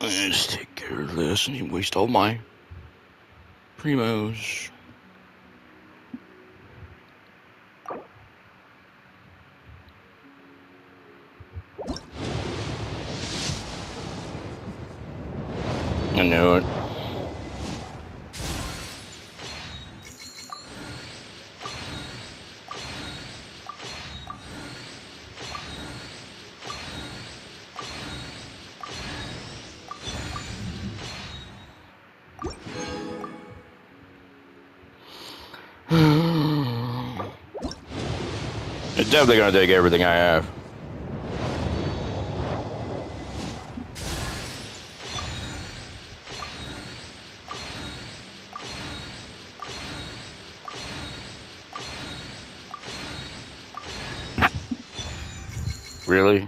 Let's take care of this and you waste all my primos. I knew it. It's definitely gonna take everything I have. Really?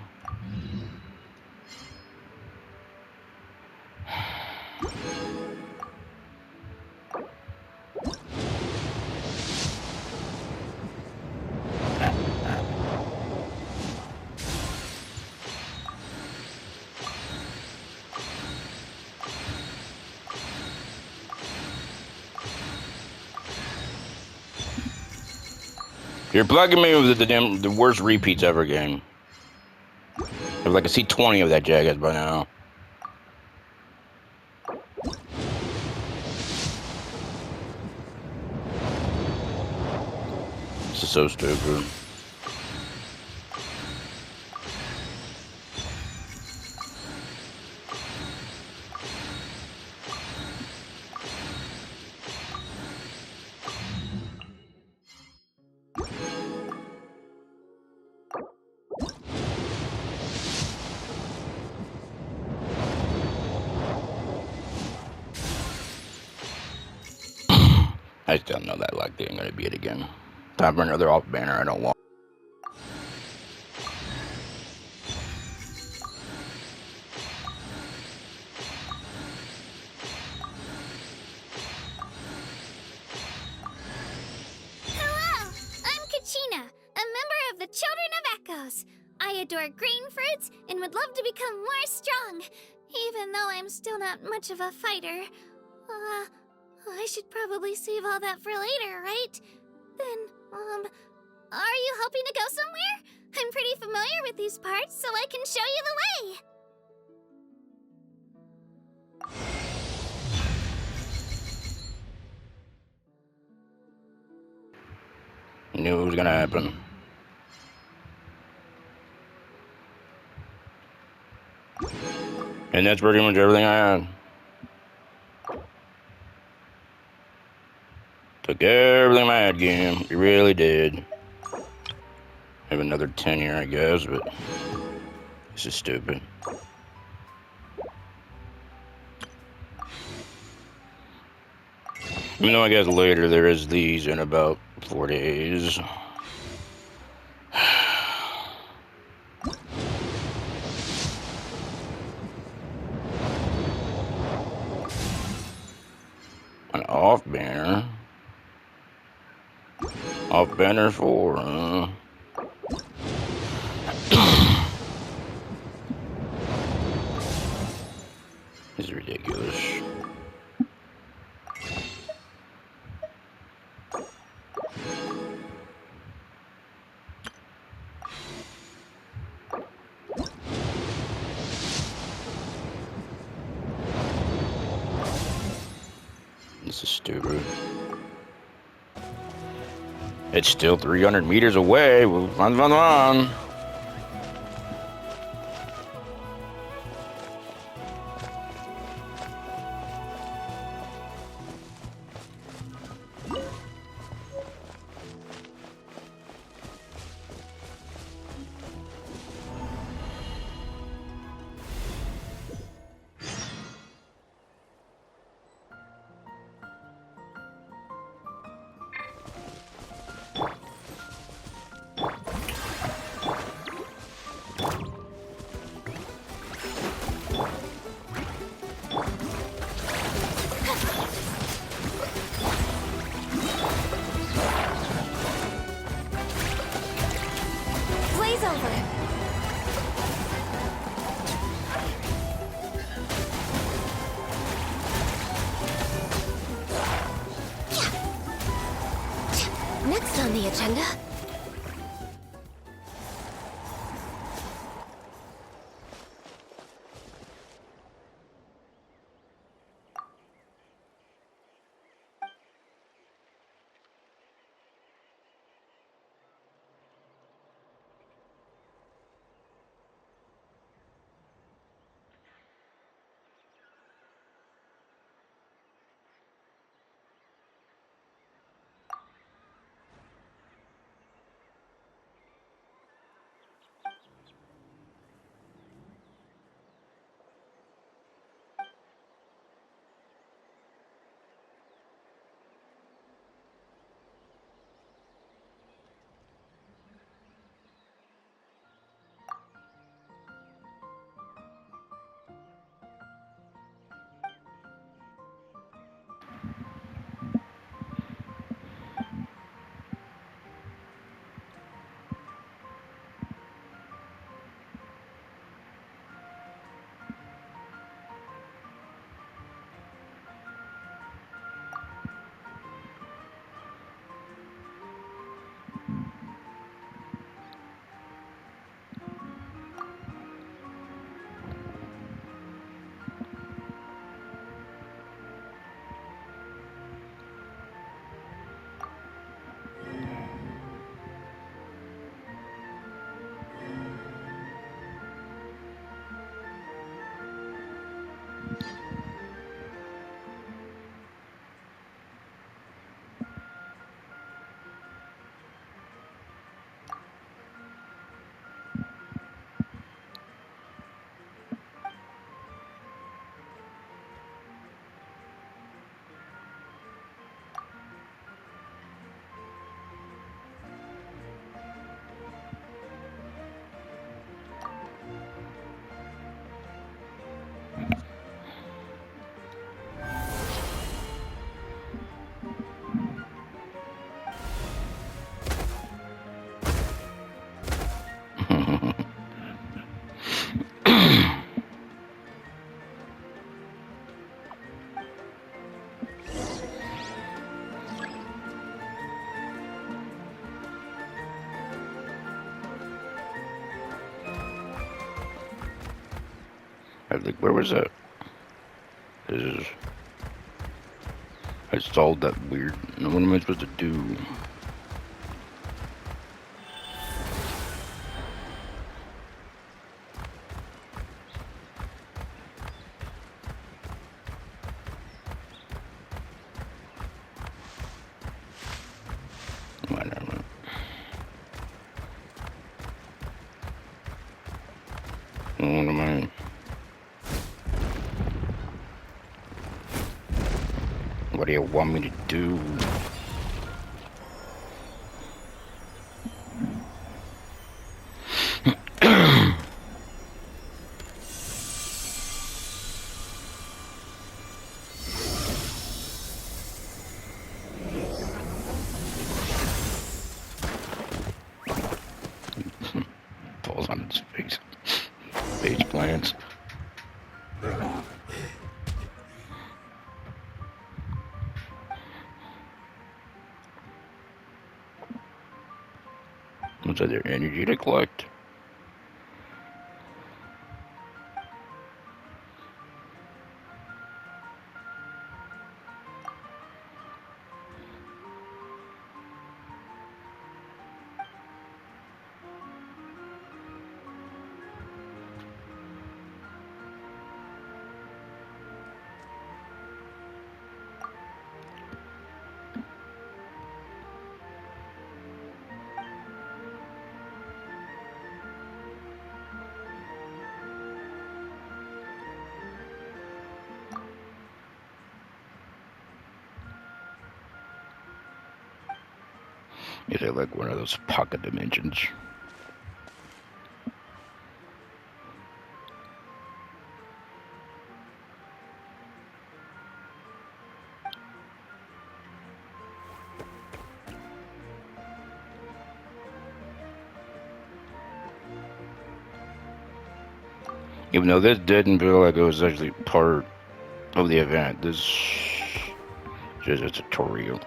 You're plugging me with the worst repeats ever game. If I could see 20 of that Jagged by now. This is so stupid. I still know that luck ain't gonna be it again. Time for another off banner I don't want. Hello! I'm Kachina, a member of the Children of Echoes. I adore green fruits and would love to become more strong, even though I'm still not much of a fighter. I should probably save all that for later, right? Then, are you hoping to go somewhere? I'm pretty familiar with these parts, so I can show you the way! I knew it was gonna happen. And that's pretty much everything I had. Took everything I had, game. You really did. Have another 10 here, I guess, but this is stupid. Even though I guess later there is these in about 4 days. An off banner. Off banner 4, This is ridiculous. This is stupid. It's still 300 meters away. Well, fun. on the agenda? I think, where was that? This is... I stalled that weird... What am I supposed to do? Whatever. What am I... What do you want me to do? Falls on its face. Face plants. What's other energy to collect? Is it like one of those pocket dimensions? Even though this didn't feel like it was actually part of the event, this is just a tutorial.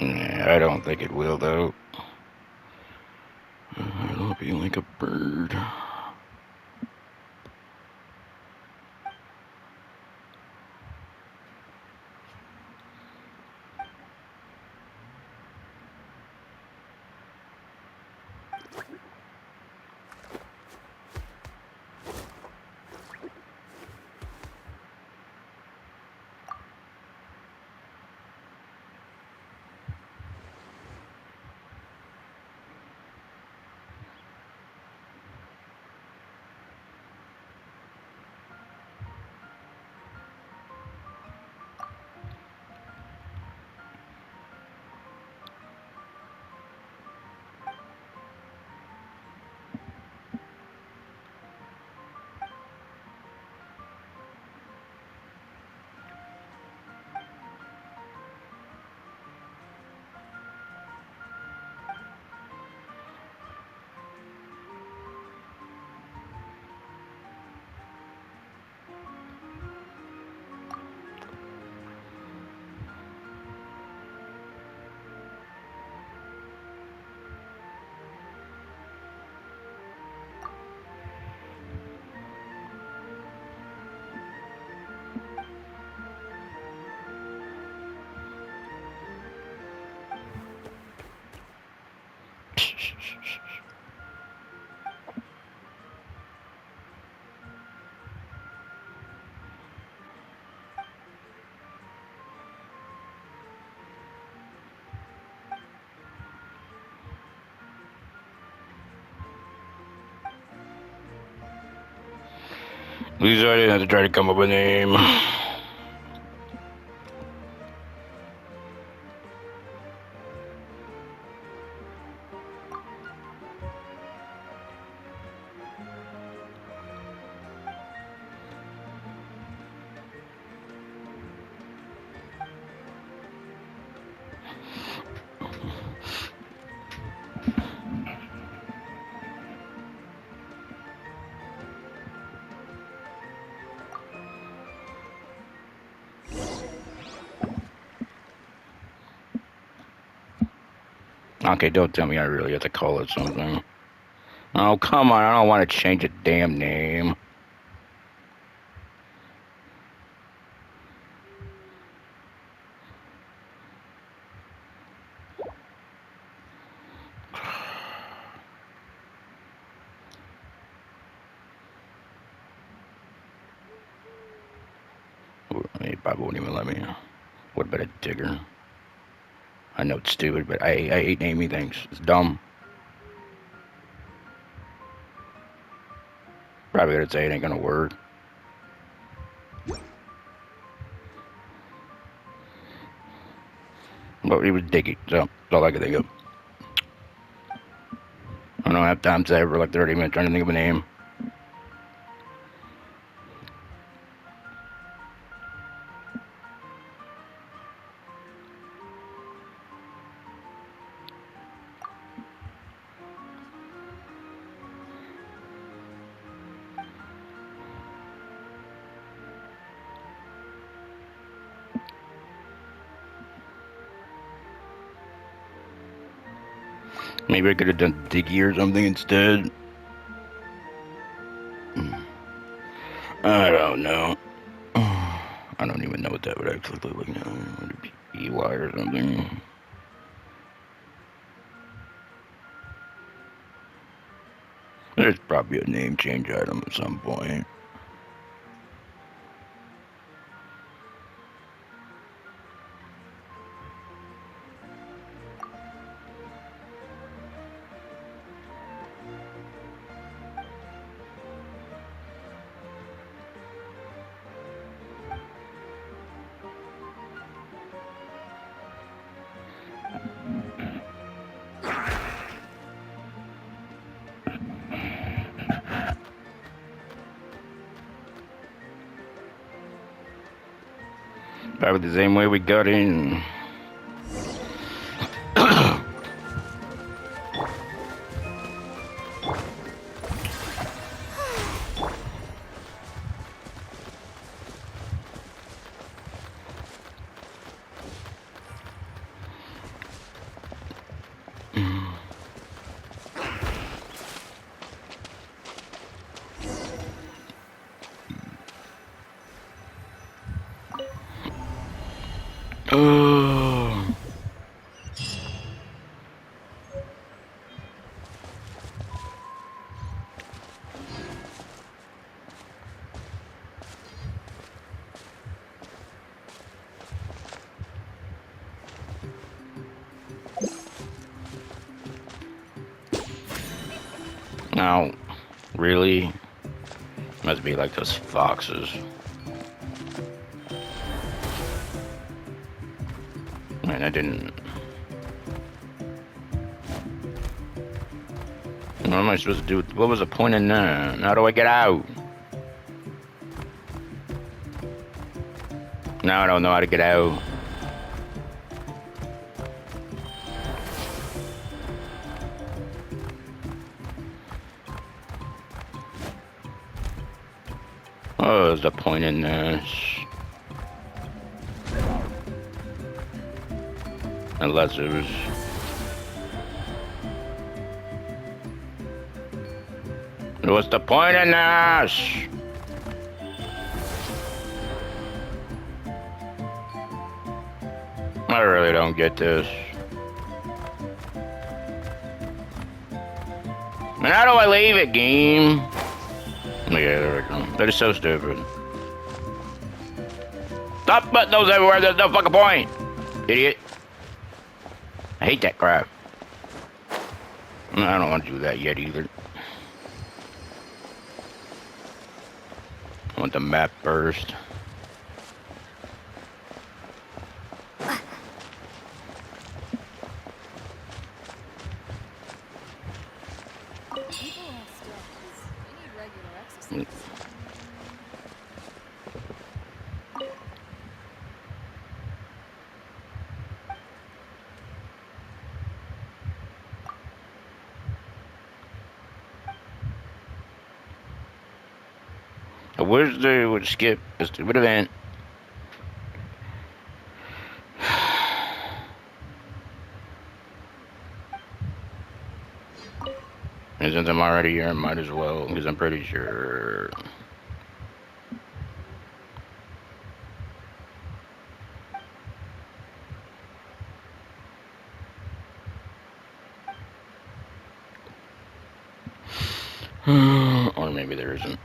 Nah, I don't think it will, though. It'll be like a bird. At least I didn't have to try to come up with a name. Okay, don't tell me I really have to call it something. Oh, come on, I don't want to change a damn name. He probably won't even let me. What about a digger? I know it's stupid, but I hate naming things. It's dumb. Probably gonna say it ain't gonna work. But he was diggy, so that's all I could think of. I don't have time to say for like 30 minutes trying to think of a name. Maybe I could have done Diggy or something instead. I don't know. I don't even know what that would actually look like now. Would it be EY or something? There's probably a name change item at some point. Probably the same way we got in. Oh. Now, really? Must be like those foxes. Man, I didn't. What am I supposed to do? What was the point in that? How do I get out? Now I don't know how to get out. Oh, there's a point in this. Unless it was... What's the point in this? I really don't get this. Man, how do I leave it, game? Yeah, there we go. That is so stupid. Stop putting those everywhere, there's no fucking point! Idiot. I hate that crap. I don't want to do that yet either. I want the map first. Where's the would skip a stupid event? And since I'm already here, I might as well, because I'm pretty sure. Or maybe there isn't.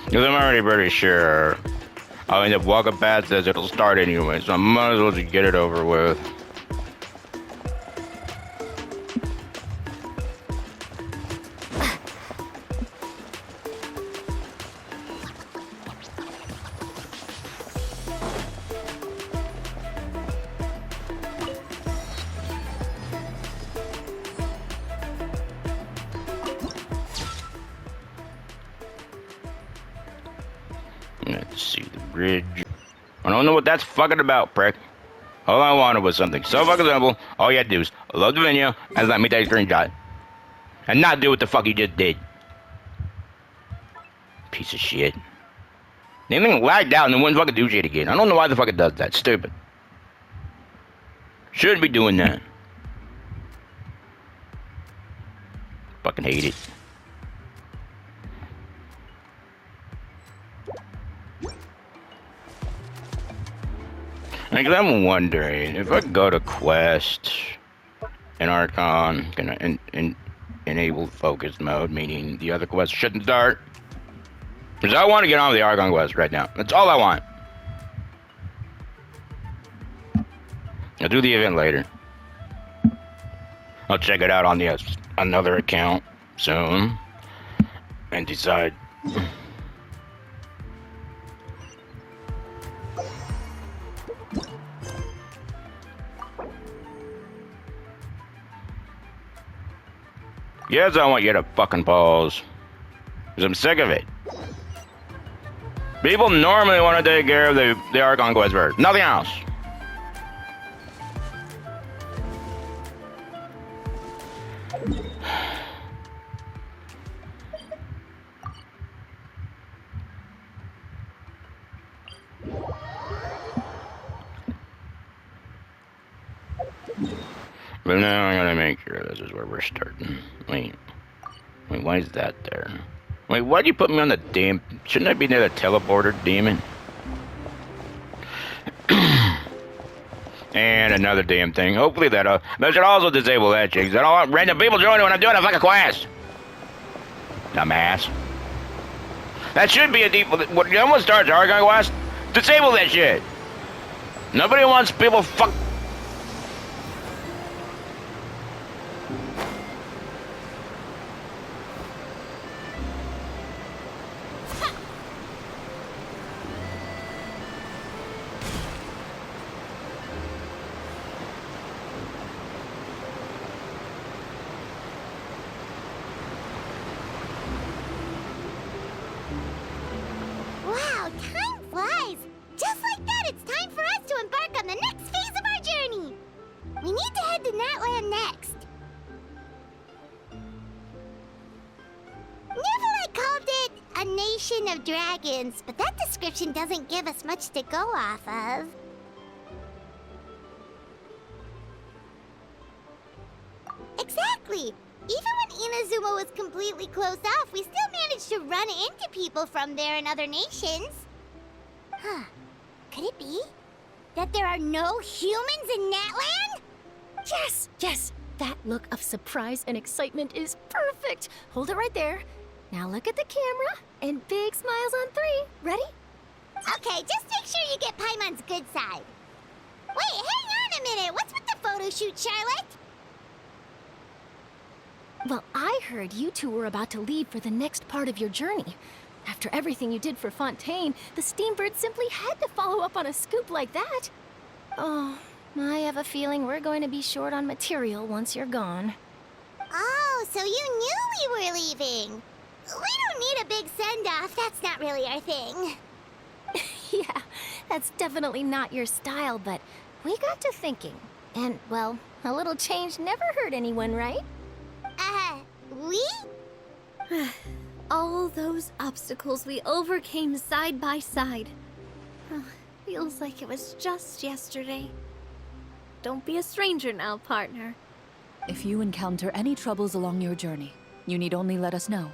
Because I'm already pretty sure I'll end up walking past this, it'll start anyway, so I might as well just get it over with. Let's see the bridge. I don't know what that's fucking about, prick. All I wanted was something so fucking simple. All you had to do is load the video and let me take a screenshot. And not do what the fuck you just did. Piece of shit. The thing lagged out and it wouldn't fucking do shit again. I don't know why the fuck it does that. Stupid. Shouldn't be doing that. Fucking hate it. Like, I'm wondering if I go to Quest and Archon, can I enable focus mode, meaning the other quests shouldn't start. Because I want to get on with the Archon quest right now. That's all I want. I'll do the event later. I'll check it out on the another account soon and decide. Yes, I want you to fucking pause. Because I'm sick of it. People normally want to take care of the Archon quest first. Nothing else. But now I gotta make sure this is where we're starting. Wait, why is that there? Wait, why'd you put me on the damn... Shouldn't I be near the teleporter, demon? And another damn thing. Hopefully that should also disable that shit, 'cause I don't want random people joining when I'm doing a fucking quest. Dumbass. That should be a default. When someone starts Archon quest, disable that shit. Nobody wants people fuck... Wow, time flies! Just like that, it's time for us to embark on the next phase of our journey! We need to head to Natland next. Nuvala called it a nation of dragons, but that description doesn't give us much to go off of. Exactly! Even when Inazuma was completely closed off, we still managed to run into people from there in other nations. Huh. Could it be that there are no humans in Natland? Yes, yes. That look of surprise and excitement is perfect. Hold it right there. Now look at the camera and big smiles on 3. Ready? Okay, just make sure you get Paimon's good side. Wait, hang on a minute. What's with the photo shoot, Charlotte? Well, I heard you two were about to leave for the next part of your journey. After everything you did for Fontaine, the Steambird simply had to follow up on a scoop like that. Oh, I have a feeling we're going to be short on material once you're gone. Oh, so you knew we were leaving. We don't need a big send-off. That's not really our thing. Yeah, that's definitely not your style, but we got to thinking. And, well, a little change never hurt anyone, right? We? All those obstacles we overcame side by side. Feels like it was just yesterday. Don't be a stranger now, partner. If you encounter any troubles along your journey, you need only let us know,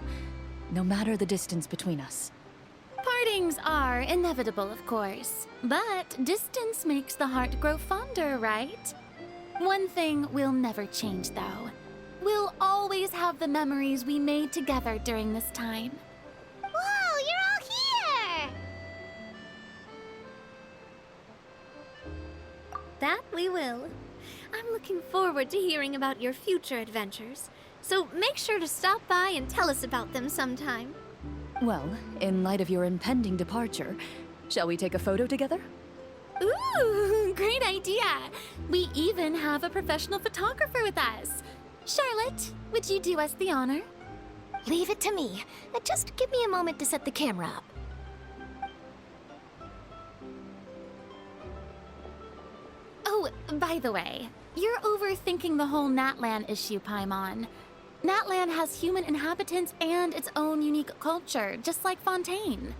no matter the distance between us. Partings are inevitable, of course. But distance makes the heart grow fonder, right? One thing will never change, though. We'll always have the memories we made together during this time. Whoa, you're all here! That we will. I'm looking forward to hearing about your future adventures. So make sure to stop by and tell us about them sometime. Well, in light of your impending departure, shall we take a photo together? Ooh, great idea! We even have a professional photographer with us. Charlotte, would you do us the honor? Leave it to me. Just give me a moment to set the camera up. Oh, by the way, you're overthinking the whole Natland issue, Paimon. Natland has human inhabitants and its own unique culture, just like Fontaine.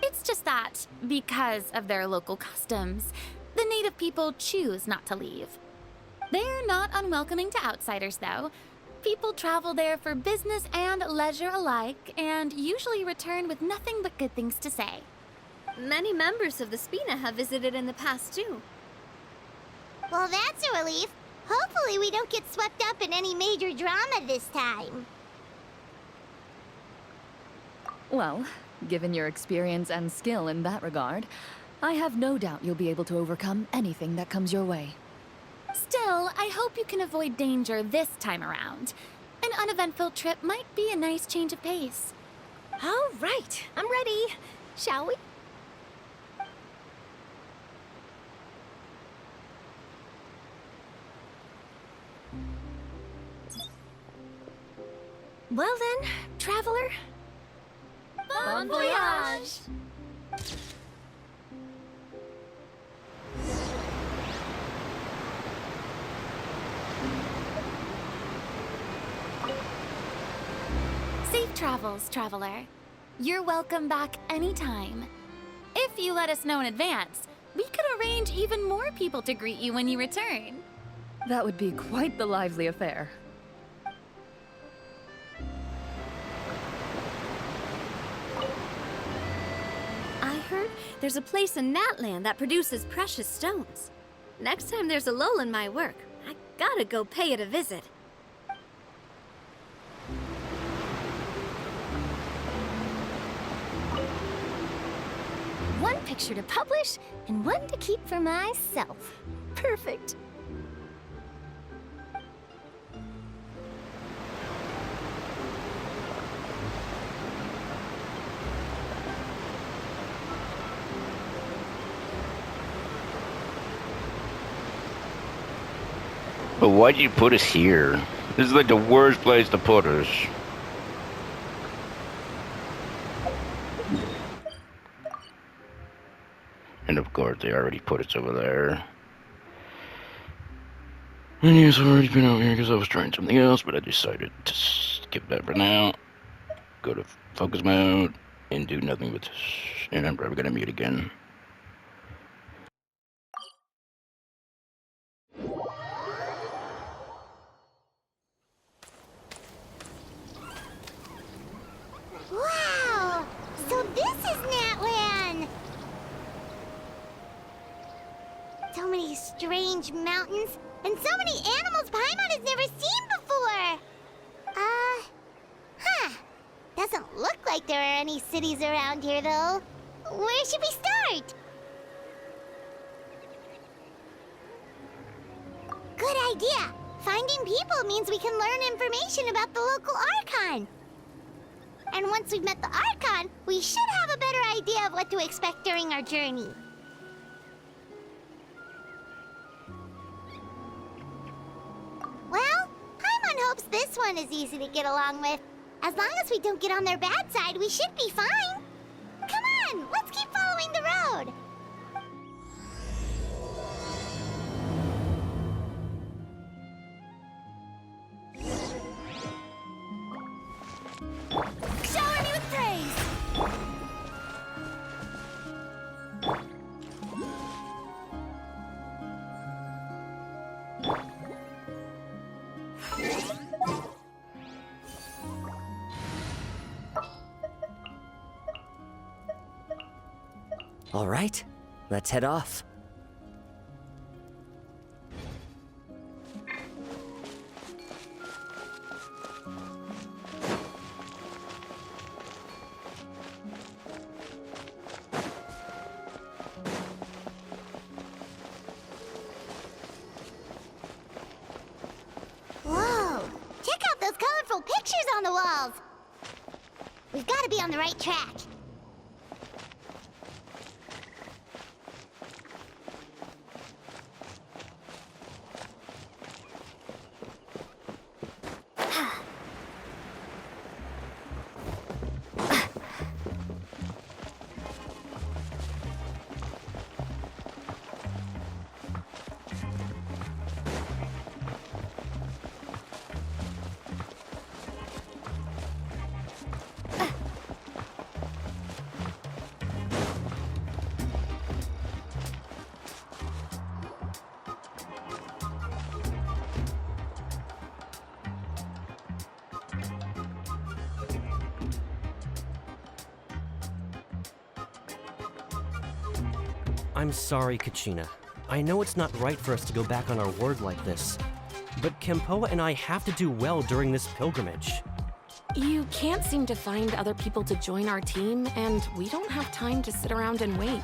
It's just that, because of their local customs, the native people choose not to leave. They're not unwelcoming to outsiders, though. People travel there for business and leisure alike, and usually return with nothing but good things to say. Many members of the Spina have visited in the past, too. Well, that's a relief. Hopefully we don't get swept up in any major drama this time. Well, given your experience and skill in that regard, I have no doubt you'll be able to overcome anything that comes your way. Still, I hope you can avoid danger this time around. An uneventful trip might be a nice change of pace. All right, I'm ready. Shall we? Well then, traveler. Bon voyage! Safe travels, traveler. You're welcome back anytime. If you let us know in advance, we could arrange even more people to greet you when you return. That would be quite the lively affair. I heard there's a place in Natland that produces precious stones. Next time there's a lull in my work, I gotta go pay it a visit. One picture to publish and one to keep for myself. Perfect. But why'd you put us here? This is like the worst place to put us. And of course, they already put us over there. And yes, I've already been out here because I was trying something else, but I decided to skip that for now. Go to focus mode and do nothing with this. And I'm probably gonna mute again. Wow! So this is Natlan! So many strange mountains, and so many animals Paimon has never seen before! Doesn't look like there are any cities around here, though. Where should we start? Good idea! Finding people means we can learn information about the local Archon. And once we've met the Archon, we should have a better idea of what to expect during our journey. Well, Paimon hopes this one is easy to get along with. As long as we don't get on their bad side, we should be fine. Come on, let's keep following the road. Shower me with praise! All right, let's head off. Whoa! Check out those colorful pictures on the walls! We've got to be on the right track. I'm sorry, Kachina. I know it's not right for us to go back on our word like this, but Kempoa and I have to do well during this pilgrimage. You can't seem to find other people to join our team, and we don't have time to sit around and wait.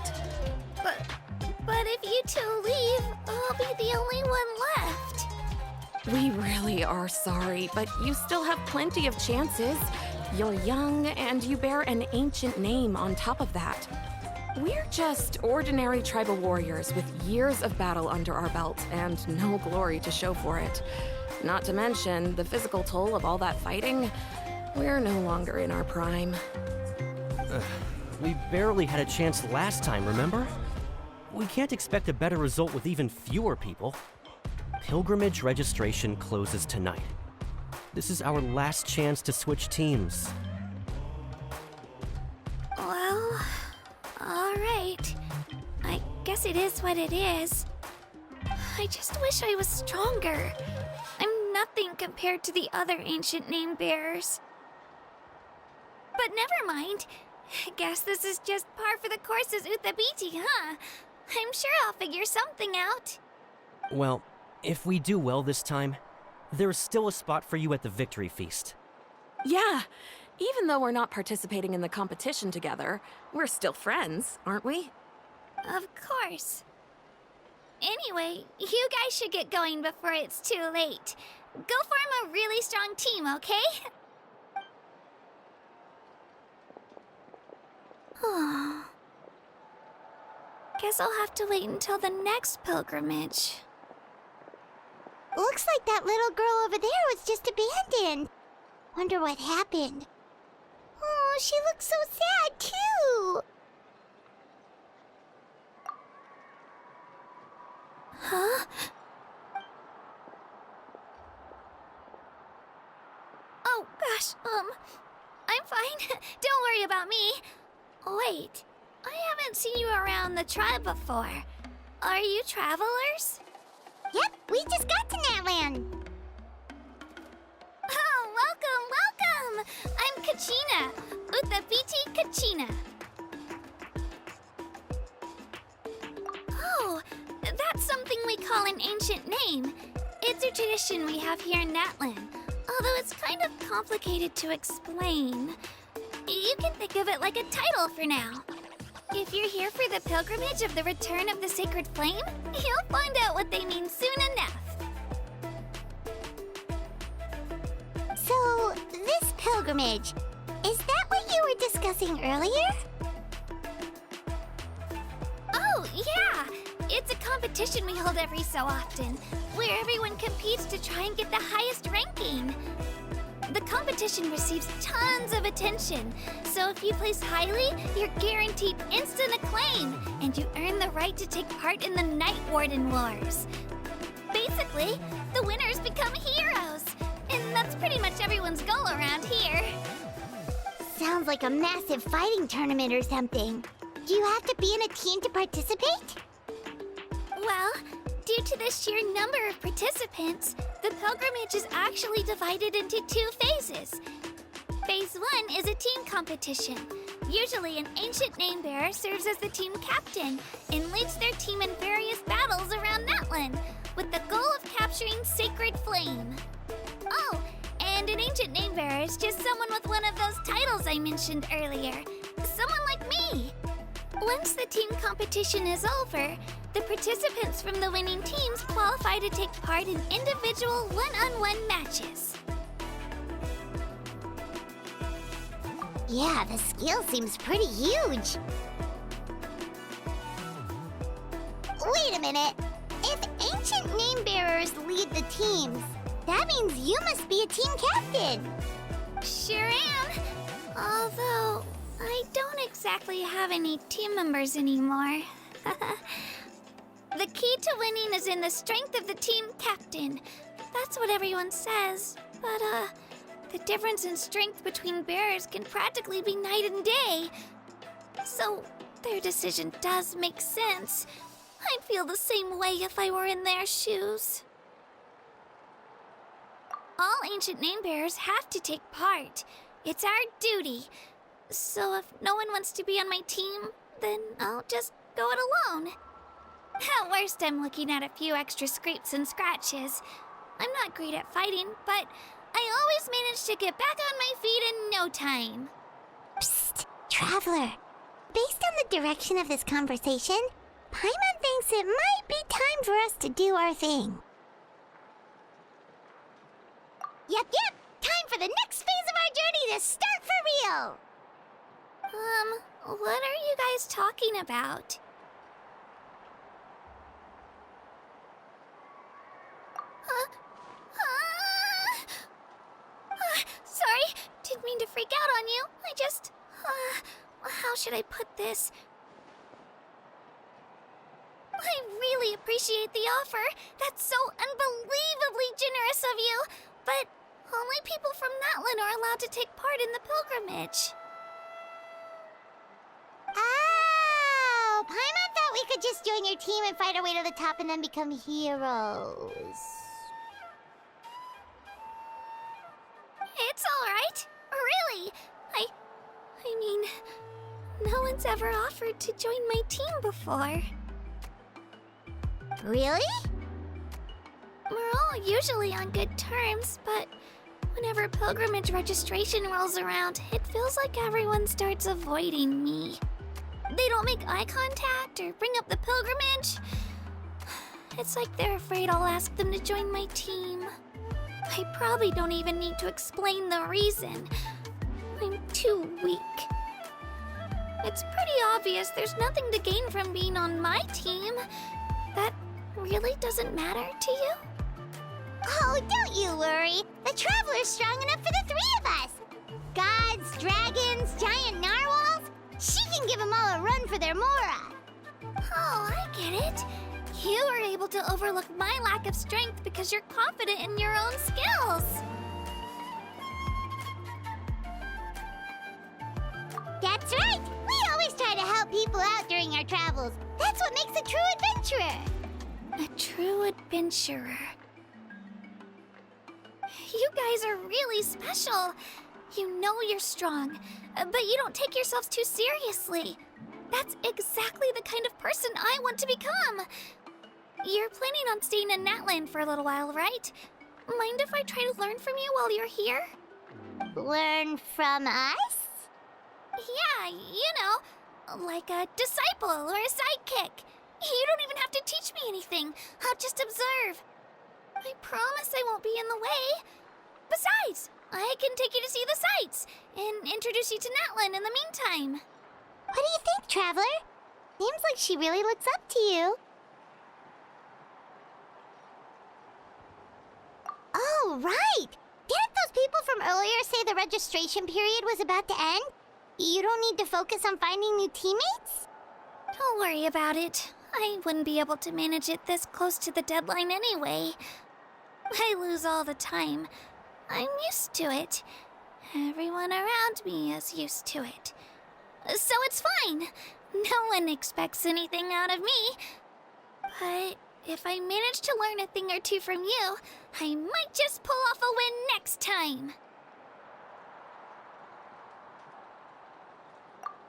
But if you two leave, I'll be the only one left. We really are sorry, but you still have plenty of chances. You're young, and you bear an ancient name on top of that. We're just ordinary tribal warriors with years of battle under our belt and no glory to show for it. Not to mention the physical toll of all that fighting. We're no longer in our prime. We barely had a chance last time, remember? We can't expect a better result with even fewer people. Pilgrimage registration closes tonight. This is our last chance to switch teams. Well, alright. I guess it is what it is. I just wish I was stronger. I'm nothing compared to the other ancient name bearers. But never mind. I guess this is just par for the course as Uthabiti, huh? I'm sure I'll figure something out. Well, if we do well this time, there's still a spot for you at the Victory Feast. Yeah, even though we're not participating in the competition together, we're still friends, aren't we? Of course. Anyway, you guys should get going before it's too late. Go form a really strong team, okay? Guess I'll have to wait until the next pilgrimage. Looks like that little girl over there was just abandoned. Wonder what happened. Oh, she looks so sad, too. Huh? Oh, gosh, I'm fine. Don't worry about me. Wait, I haven't seen you around the tribe before. Are you travelers? Yep, we just got to Natland. Oh, welcome, welcome! I'm Kachina, Uthabiti Kachina. Oh, that's something we call an ancient name. It's a tradition we have here in Natland, although it's kind of complicated to explain. You can think of it like a title for now. If you're here for the pilgrimage of the return of the sacred flame, you'll find out what they mean soon enough. So, this pilgrimage, is that what you were discussing earlier? Oh, yeah! It's a competition we hold every so often, where everyone competes to try and get the highest ranking. The competition receives tons of attention, so if you place highly, you're guaranteed instant acclaim, and you earn the right to take part in the Night Warden Wars. Basically, the winners become heroes, and that's pretty much everyone's goal around here. Sounds like a massive fighting tournament or something. Do you have to be in a team to participate? Well, due to the sheer number of participants, the pilgrimage is actually divided into 2 phases. Phase 1 is a team competition. Usually an ancient name bearer serves as the team captain and leads their team in various battles around Natland, with the goal of capturing Sacred Flame. Oh, and an ancient name bearer is just someone with one of those titles I mentioned earlier. Someone like me. Once the team competition is over, the participants from the winning teams qualify to take part in individual one-on-one matches. Yeah, the skill seems pretty huge. Wait a minute. If ancient name bearers lead the teams, that means you must be a team captain. Sure am. Although, I don't exactly have any team members anymore. The key to winning is in the strength of the team captain. That's what everyone says. But, the difference in strength between bearers can practically be night and day. So, their decision does make sense. I'd feel the same way if I were in their shoes. All ancient name bearers have to take part. It's our duty. So if no one wants to be on my team, then I'll just go it alone. At worst, I'm looking at a few extra scrapes and scratches. I'm not great at fighting, but I always manage to get back on my feet in no time. Psst, Traveler. Based on the direction of this conversation, Paimon thinks it might be time for us to do our thing. Yep, time for the next phase of our journey to start for real! What are you guys talking about? Sorry, didn't should I put this? I really appreciate the offer. That's so unbelievably generous of you. But only people from Natlan are allowed to take part in the pilgrimage. Oh, Paimon thought we could just join your team and fight our way to the top and then become heroes. It's all right. Really. I mean, no one's ever offered to join my team before. Really? We're all usually on good terms, but whenever pilgrimage registration rolls around, it feels like everyone starts avoiding me. They don't make eye contact or bring up the pilgrimage. It's like they're afraid I'll ask them to join my team. I probably don't even need to explain the reason. I'm too weak. It's pretty obvious there's nothing to gain from being on my team. That really doesn't matter to you? Oh, don't you worry. The Traveler's strong enough for the three of us. Gods, dragons, giant narwhals. She can give them all a run for their Mora. Oh, I get it. You were able to overlook my lack of strength because you're confident in your own skills. That's right. We always try to help people out during our travels. That's what makes a true adventurer. A true adventurer. You guys are really special. You know you're strong, but you don't take yourselves too seriously. That's exactly the kind of person I want to become. You're planning on staying in Natlan for a little while, right? Mind if I try to learn from you while you're here? Learn from us? Yeah, you know, like a disciple or a sidekick. You don't even have to teach me anything. I'll just observe. I promise I won't be in the way. Besides, I can take you to see the sights and introduce you to Natlan in the meantime. What do you think, Traveler? Seems like she really looks up to you. Oh, right! Didn't those people from earlier say the registration period was about to end? You don't need to focus on finding new teammates? Don't worry about it. I wouldn't be able to manage it this close to the deadline anyway. I lose all the time. I'm used to it. Everyone around me is used to it. So it's fine. No one expects anything out of me. But if I manage to learn a thing or two from you, I might just pull off a win next time.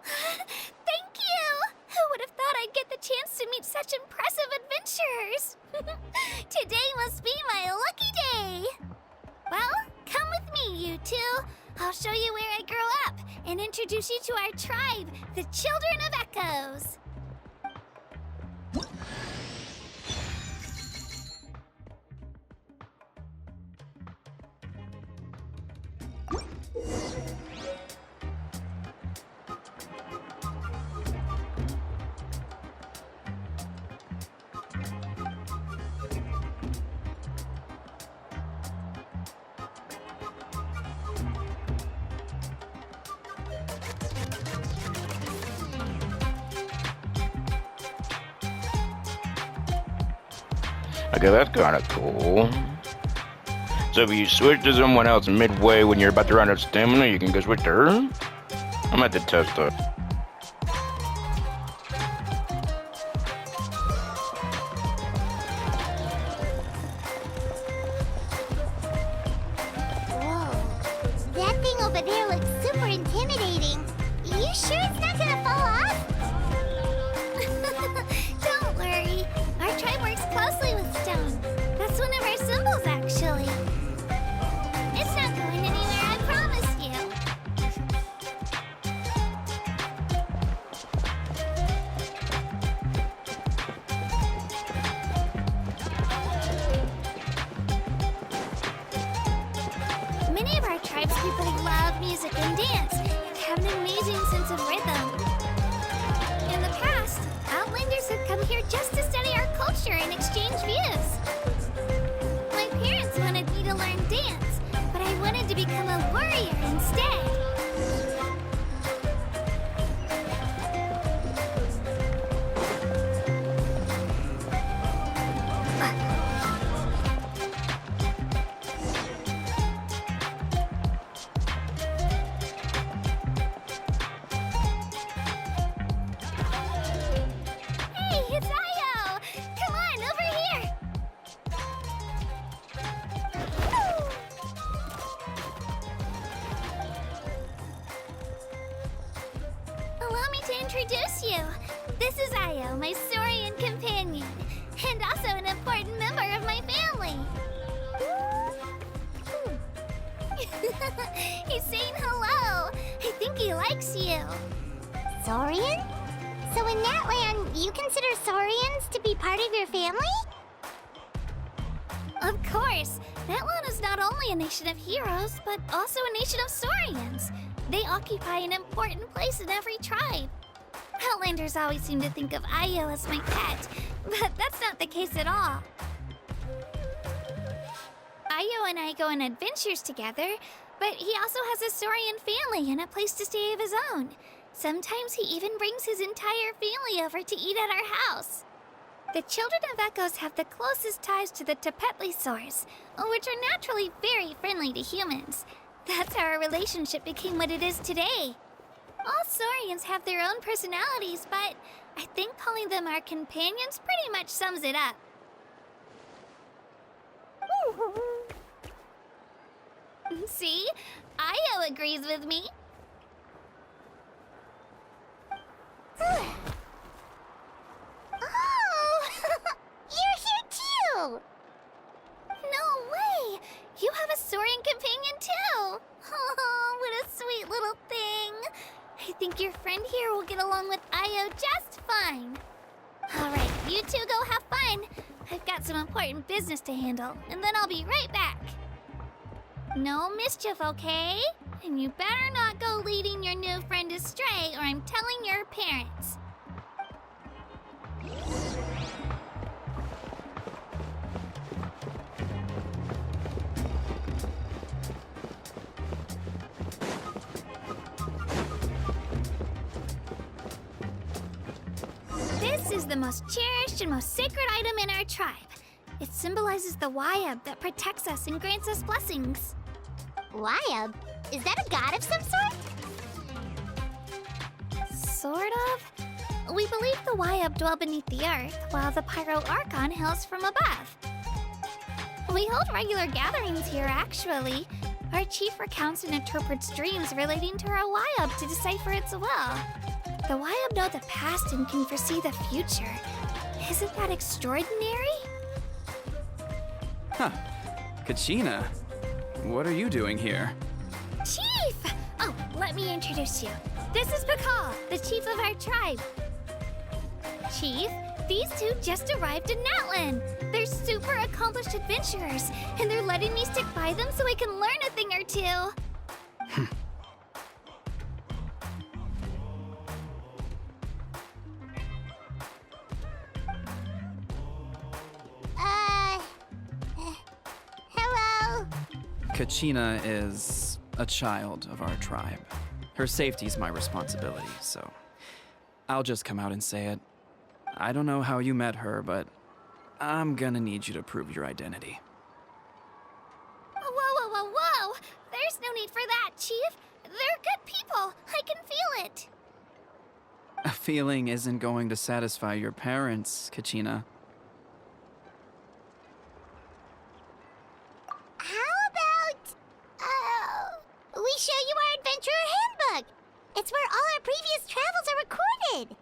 Thank you! Who would have thought I'd get the chance to meet such impressive adventurers? Today must be my lucky day! Well, come with me, you two. I'll show you where I grew up and introduce you to our tribe, the Children of Echoes. Okay, that's kind of cool. So if you switch to someone else midway when you're about to run out of stamina, you can go switch to her? I'm gonna have to test that. Whoa. That thing over there looks super intimidating. You sure it's not gonna fall off? Don't worry. Our tribe works closely with stone. That's one of our symbols, actually. It's not going anywhere, I promise you. Many of our tribes people love music and dance and have an amazing sense of rhythm. In the past, Outlanders have come here just to study our culture and exchange views. My parents wanted me to learn dance, but I wanted to become a warrior instead. introduce you. This is Io, my Saurian companion, and also an important member of my family. He's saying hello. I think he likes you. Saurian? So in that land, you consider Saurians to be part of your family? Of course. That land is not only a nation of heroes, but also a nation of Saurians. They occupy an important place in every tribe. Outlanders always seem to think of Io as my pet, but that's not the case at all. Io and I go on adventures together, but he also has a Saurian family and a place to stay of his own. Sometimes he even brings his entire family over to eat at our house. The Children of Echoes have the closest ties to the Tepetlisaurs, which are naturally very friendly to humans. That's how our relationship became what it is today. All Saurians have their own personalities, but I think calling them our companions pretty much sums it up. See? Io agrees with me. Oh! You're here too! No way! You have a Saurian companion too! Oh, what a sweet little thing! I think your friend here will get along with Io just fine. Alright, you two go have fun. I've got some important business to handle, and then I'll be right back. No mischief, okay? And you better not go leading your new friend astray, or I'm telling your parents. This is the most cherished and most sacred item in our tribe. It symbolizes the Wayab that protects us and grants us blessings. Wayab? Is that a god of some sort? Sort of. We believe the Wayab dwell beneath the earth, while the Pyro Archon hails from above. We hold regular gatherings here, actually. Our chief recounts and interprets dreams relating to our Wayab to decipher its will. The Wayab know the past and can foresee the future. Isn't that extraordinary? Huh. Kachina, what are you doing here? Chief! Oh, let me introduce you. This is Pakal, the chief of our tribe. Chief, these two just arrived in Natlan. They're super accomplished adventurers, and they're letting me stick by them so I can learn a thing or two. Hello? Kachina is a child of our tribe. Her safety's my responsibility, so I'll just come out and say it. I don't know how you met her, but I'm gonna need you to prove your identity. Whoa. There's no need for that, Chief. They're good people. I can feel it. A feeling isn't going to satisfy your parents, Kachina. How about, we show you our adventurer handbook? It's where all our previous travels are recorded.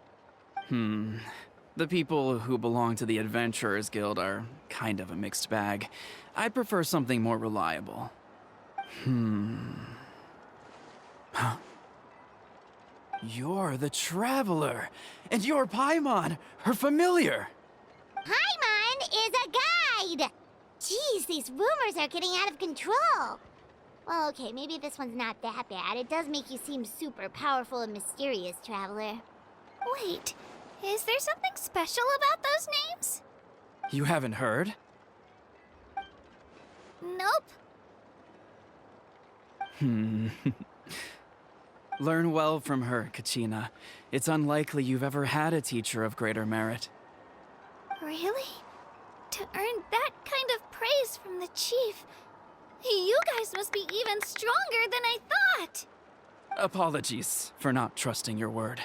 The people who belong to the Adventurers Guild are kind of a mixed bag. I'd prefer something more reliable. Huh. You're the Traveler, and you're Paimon, her familiar. Paimon is a guide! Jeez, these rumors are getting out of control. Well, okay, maybe this one's not that bad. It does make you seem super powerful and mysterious, Traveler. Wait, is there something special about those names? You haven't heard? Nope. Learn well from her, Kachina. It's unlikely you've ever had a teacher of greater merit. Really? To earn that kind of praise from the chief, you guys must be even stronger than I thought. Apologies for not trusting your word.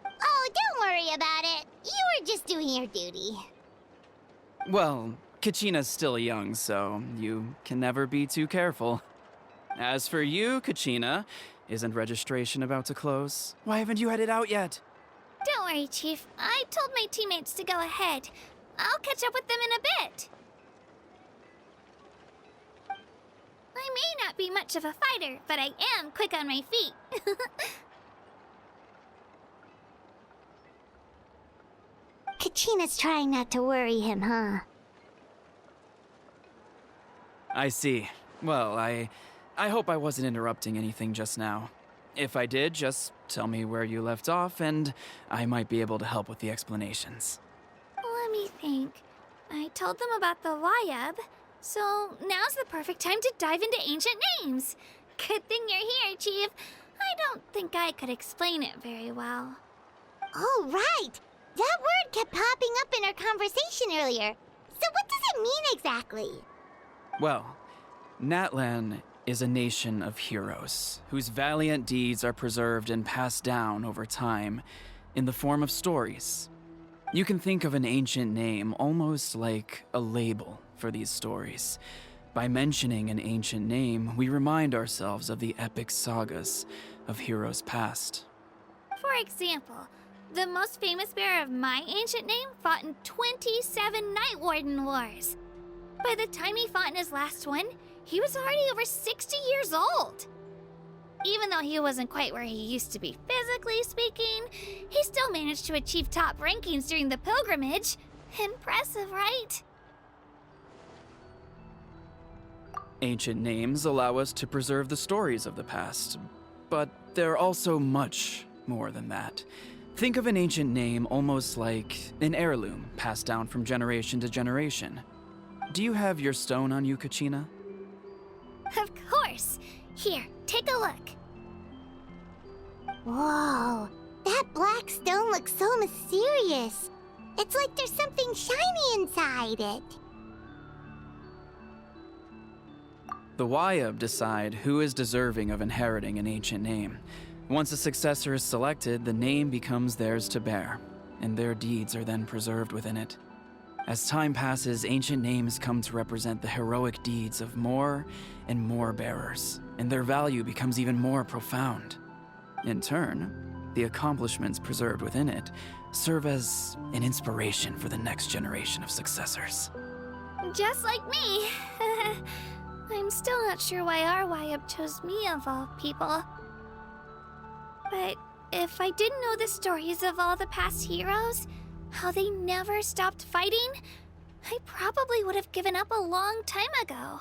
Oh, don't worry about it. You were just doing your duty. Well, Kachina's still young, so you can never be too careful. As for you, Kachina, isn't registration about to close? Why haven't you headed out yet? Don't worry, Chief. I told my teammates to go ahead. I'll catch up with them in a bit. I may not be much of a fighter, but I am quick on my feet. Kachina's trying not to worry him, huh? I see. Well, I hope I wasn't interrupting anything just now. If I did, just tell me where you left off, and I might be able to help with the explanations. Let me think. I told them about the Wayab, so now's the perfect time to dive into ancient names. Good thing you're here, Chief. I don't think I could explain it very well. Oh, right! That word kept popping up in our conversation earlier. So what does it mean exactly? Well, Natlan is a nation of heroes whose valiant deeds are preserved and passed down over time in the form of stories. You can think of an ancient name almost like a label for these stories. By mentioning an ancient name, we remind ourselves of the epic sagas of heroes past. For example, the most famous bearer of my ancient name fought in 27 Night Warden Wars. By the time he fought in his last one, he was already over 60 years old. Even though he wasn't quite where he used to be physically speaking, he still managed to achieve top rankings during the pilgrimage. Impressive, right? Ancient names allow us to preserve the stories of the past, but they're also much more than that. Think of an ancient name almost like an heirloom passed down from generation to generation. Do you have your stone on you, Kachina? Of course. Here, take a look. Whoa, that black stone looks so mysterious. It's like there's something shiny inside it. The Wayab decide who is deserving of inheriting an ancient name. Once a successor is selected, the name becomes theirs to bear, and their deeds are then preserved within it. As time passes, ancient names come to represent the heroic deeds of more and more bearers, and their value becomes even more profound. In turn, the accomplishments preserved within it serve as an inspiration for the next generation of successors. Just like me. I'm still not sure why our Wayab chose me of all people. But if I didn't know the stories of all the past heroes, how they never stopped fighting, I probably would have given up a long time ago.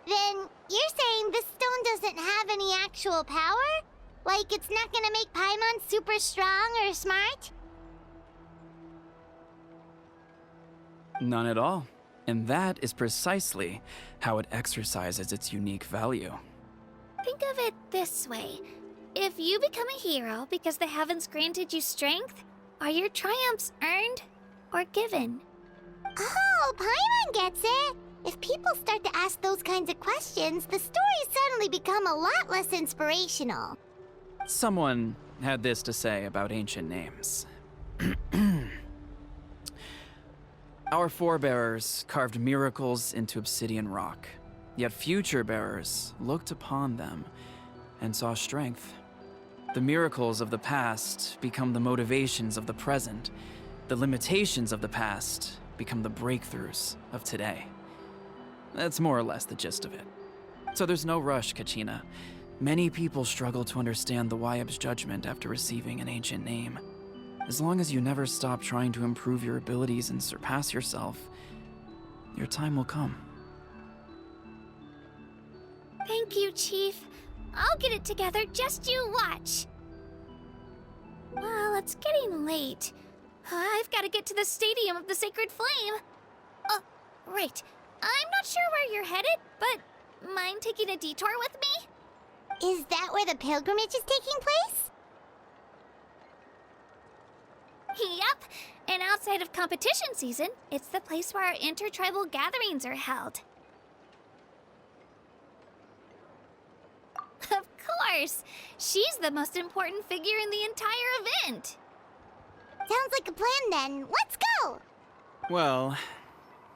Then you're saying this stone doesn't have any actual power? Like it's not gonna make Paimon super strong or smart? None at all. And that is precisely how it exercises its unique value. Think of it this way. If you become a hero because the heavens granted you strength, are your triumphs earned or given? Oh, Paimon gets it! If people start to ask those kinds of questions, the stories suddenly become a lot less inspirational. Someone had this to say about ancient names. Our forebears carved miracles into obsidian rock, yet future bearers looked upon them and saw strength. The miracles of the past become the motivations of the present. The limitations of the past become the breakthroughs of today. That's more or less the gist of it. So there's no rush, Kachina. Many people struggle to understand the Wayab's judgment after receiving an ancient name. As long as you never stop trying to improve your abilities and surpass yourself, your time will come. Thank you, Chief. I'll get it together, just you watch. Well, it's getting late. I've got to get to the Stadium of the Sacred Flame. Oh, right. I'm not sure where you're headed, but mind taking a detour with me? Is that where the pilgrimage is taking place? Yup, and outside of competition season, it's the place where our intertribal gatherings are held. Of course! She's the most important figure in the entire event! Sounds like a plan then. Let's go! Well,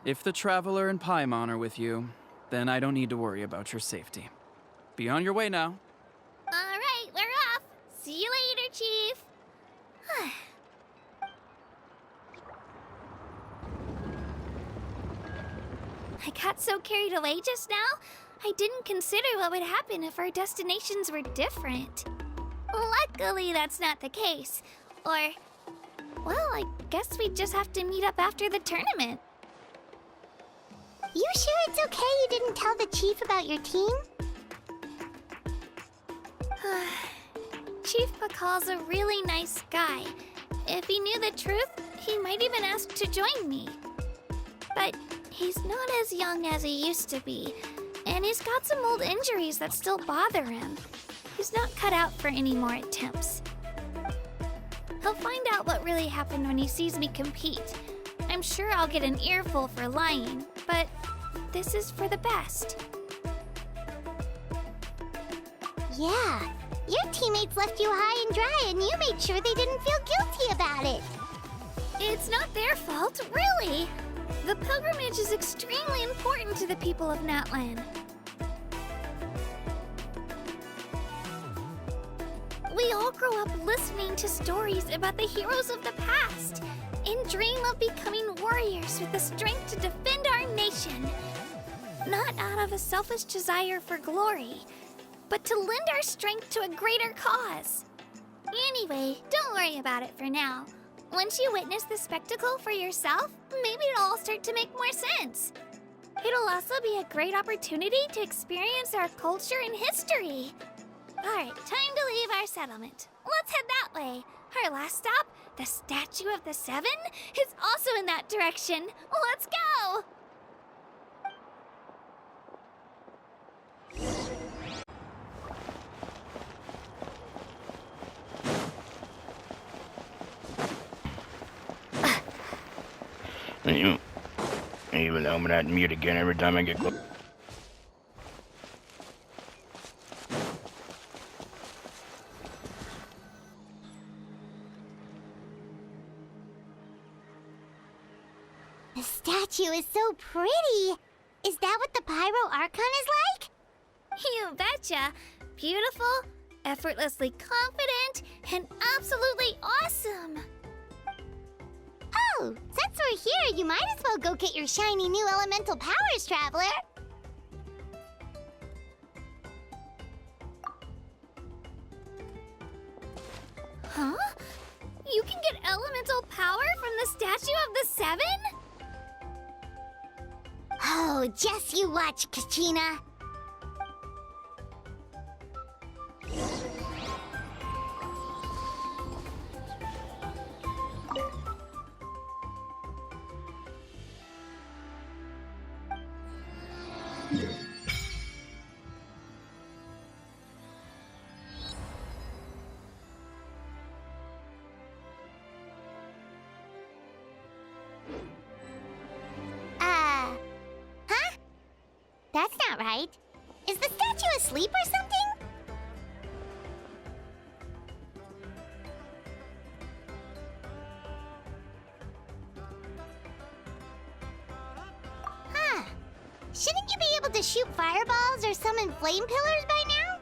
if the Traveler and Paimon are with you, then I don't need to worry about your safety. Be on your way now. Alright, we're off! See you later, Chief. I got so carried away just now, I didn't consider what would happen if our destinations were different. Luckily, that's not the case. Or, well, I guess we just have to meet up after the tournament. You sure it's okay you didn't tell the chief about your team? Chief Pakal's a really nice guy. If he knew the truth, he might even ask to join me. But he's not as young as he used to be, and he's got some old injuries that still bother him. He's not cut out for any more attempts. He'll find out what really happened when he sees me compete. I'm sure I'll get an earful for lying, but this is for the best. Yeah, your teammates left you high and dry and you made sure they didn't feel guilty about it. It's not their fault, really. The pilgrimage is extremely important to the people of Natlan. We all grow up listening to stories about the heroes of the past and dream of becoming warriors with the strength to defend our nation. Not out of a selfish desire for glory, but to lend our strength to a greater cause. Anyway, don't worry about it for now. Once you witness the spectacle for yourself, maybe it'll all start to make more sense. It'll also be a great opportunity to experience our culture and history. Alright, time to leave our settlement. Let's head that way. Our last stop, the Statue of the Seven, is also in that direction. Let's go! Even though I'm gonna have to mute again every time I get close. The statue is so pretty. Is that what the Pyro Archon is like? You betcha. Beautiful, effortlessly confident, and absolutely awesome. Oh, since we're here, you might as well go get your shiny new elemental powers, Traveler. Huh? You can get elemental power from the Statue of the Seven? Oh, just you watch, Kachina. Huh? That's not right. Is the statue asleep or something? Huh. Shouldn't you be able to shoot fireballs or summon flame pillars by now?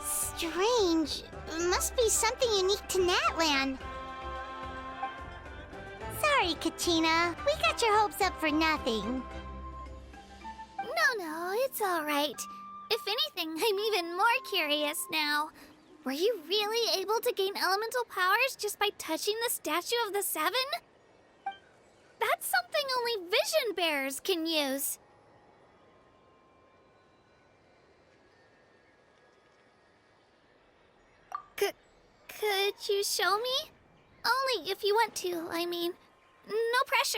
Strange. Must be something unique to Natlan. Sorry, Kachina. We got your hopes up for nothing. No, it's all right. If anything, I'm even more curious now. Were you really able to gain elemental powers just by touching the Statue of the Seven? That's something only vision bearers can use. Could you show me? Only if you want to, I mean. No pressure.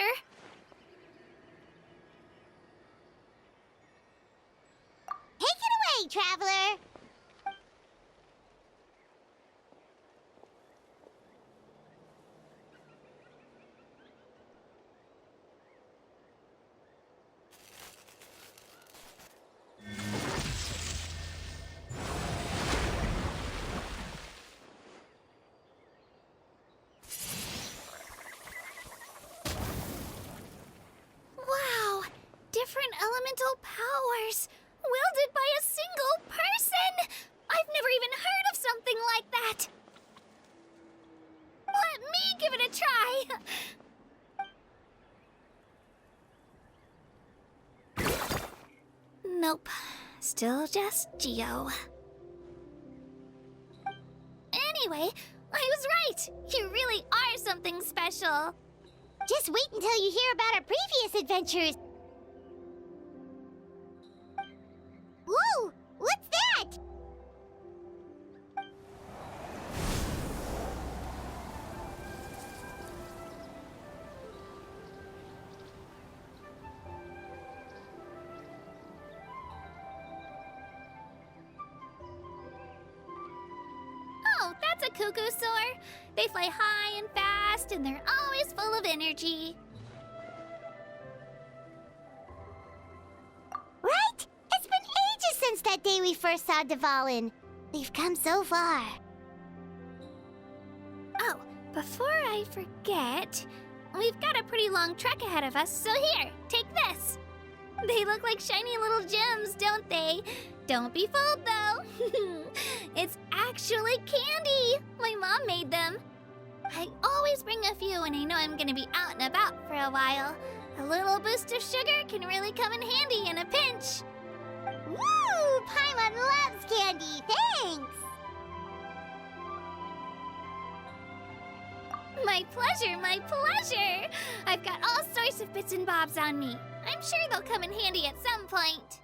Take it away, Traveler! Wow, different elemental powers, wielded by a single person! I've never even heard of something like that! Let me give it a try! Nope. Still just Geo. Anyway, I was right! You really are something special! Just wait until you hear about our previous adventures. Whoa! What's that? Oh, that's a cuckoo soar. They fly high and fast, and they're always full of energy. Right? It's been ages since that day we first saw Dvalin. We've come so far. Oh, before I forget, we've got a pretty long trek ahead of us, so here, take this. They look like shiny little gems, don't they? Don't be fooled, though. It's actually candy. My mom made them. I always bring a few when I know I'm gonna be out and about for a while. A little boost of sugar can really come in handy in a pinch. Woo! Paimon loves candy. Thanks. My pleasure, my pleasure! I've got all sorts of bits and bobs on me. I'm sure they'll come in handy at some point.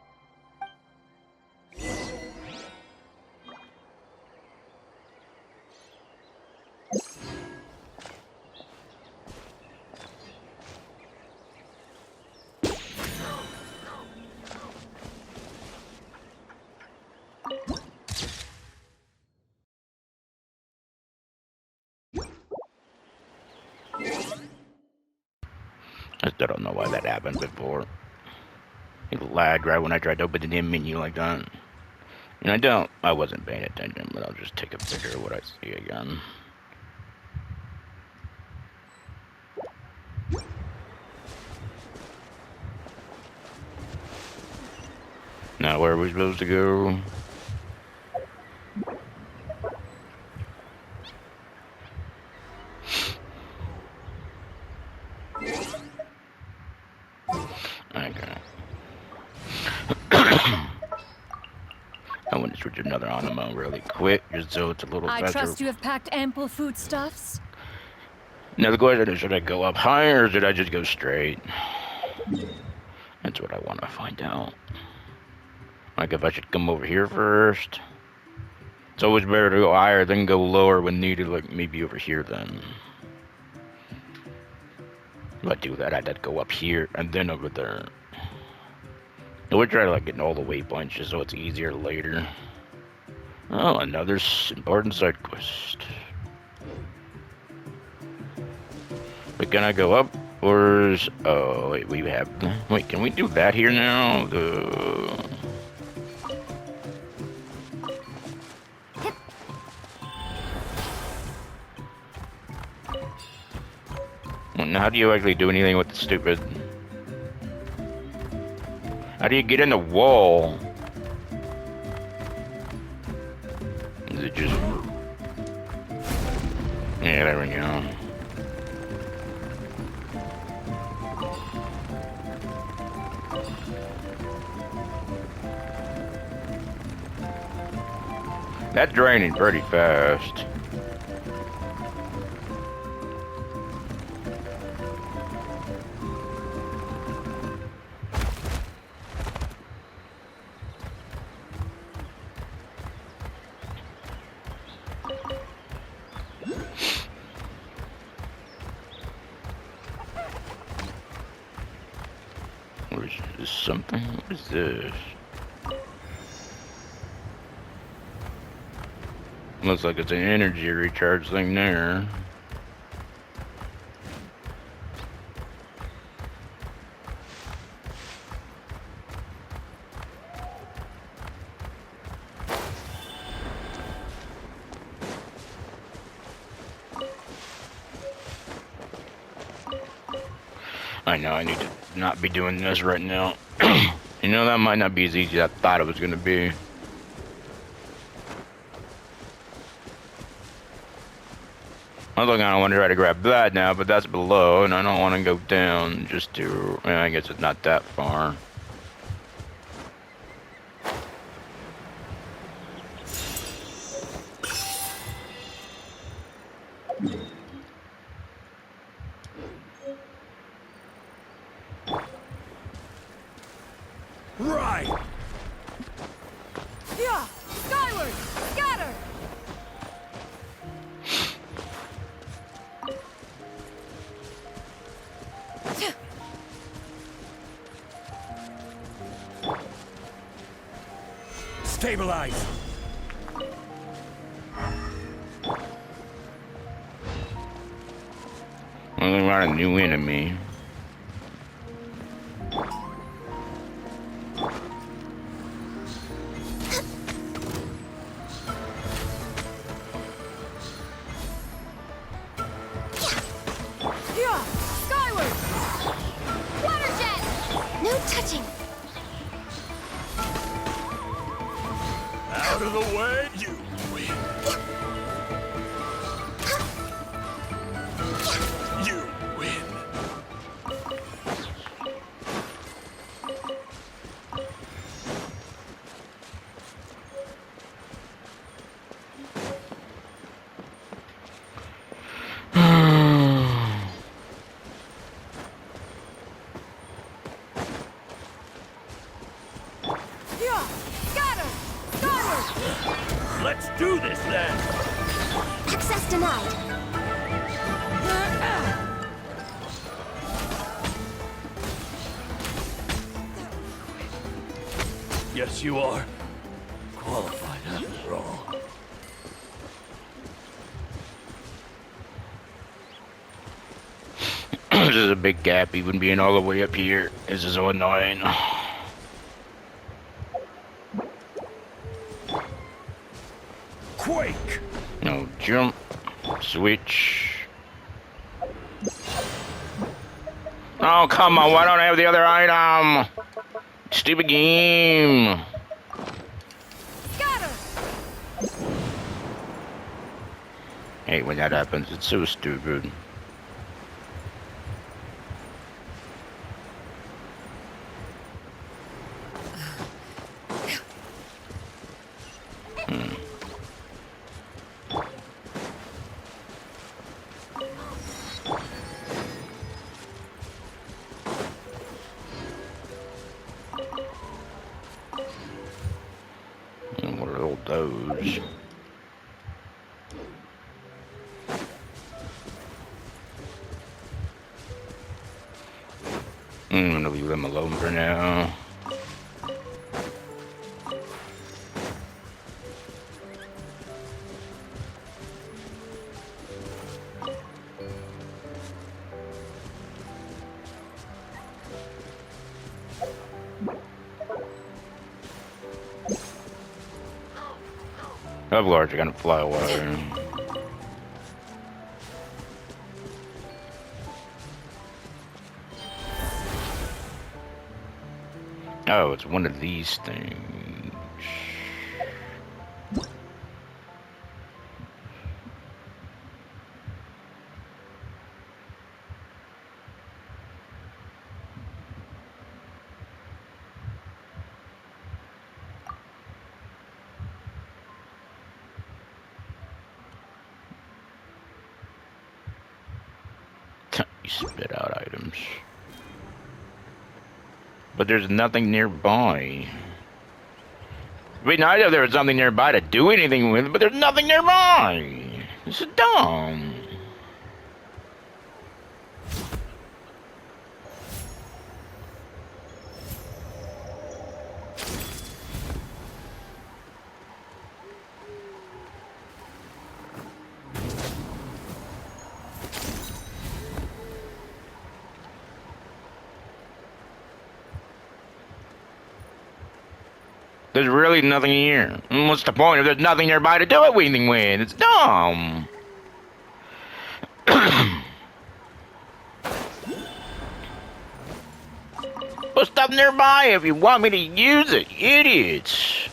I still don't know why that happened before. It lagged right when I tried to open the dim menu like that. And I wasn't paying attention, but I'll just take a picture of what I see again. Now where are we supposed to go? Okay. I want to switch another Animo really quick, just so it's a little I faster. trust you have packed ample foodstuffs. Now the question is, should I go up higher or should I just go straight? That's what I want to find out. Like if I should come over here first. It's always better to go higher than go lower when needed, like maybe over here then. If I do that, I'd have to go up here and then over there. I would try to like getting all the waypoints just so it's easier later. Oh, another important side quest. But can I go up? Or is... Oh, wait, we have... Wait, can we do that here now? Well, how do you actually do anything with the stupid... How do you get in the wall? Is it just... Yeah, there we go. That's draining pretty fast. Or is this something? What is this? Looks like it's an energy recharge thing there. I know, I need to not be doing this right now. You know, that might not be as easy as I thought it was gonna be. I was kind of want to try to grab that now, but that's below, and I don't want to go down just to... I guess it's not that far. Right! Yeah! Skyward! Scatter! Stabilize! Well, we got a new enemy. Yeah! Skyward! Water jet! No touching. Out of the way, you win. You win. Yeah! Scatter! Skyward! Let's do this then. Access denied. Yes, you are. Qualified after all. This is a big gap, even being all the way up here. This is so annoying. Quake! No, jump. Switch. Oh, come on, why don't I have the other item? Stupid game. Scatter! Hey, when that happens, it's so stupid. What are all those? I'm gonna leave them alone for now. Uplards are gonna fly away. Oh, it's one of these things. You spit out items. But there's nothing nearby. It'd be nice if there was something nearby to do anything with, but there's nothing nearby. This is dumb. There's really nothing here. What's the point if there's nothing nearby to do anything with? It's dumb. put stuff nearby if you want me to use it, idiots.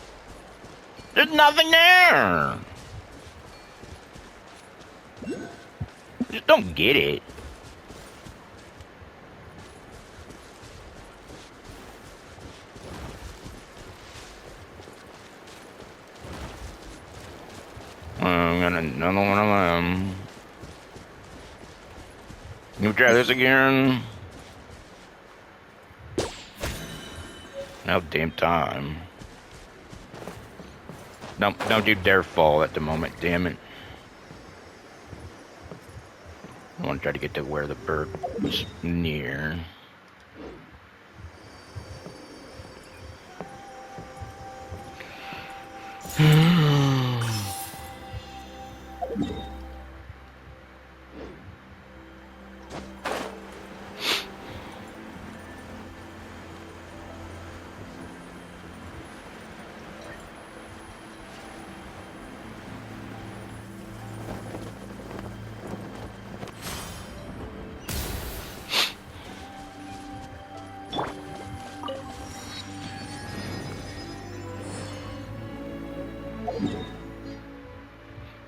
There's nothing there. Just don't get it. I'm gonna another one of them. Can we try this again? Now damn time. Don't you dare fall at the moment, damn it. I want to try to get to where the bird was near.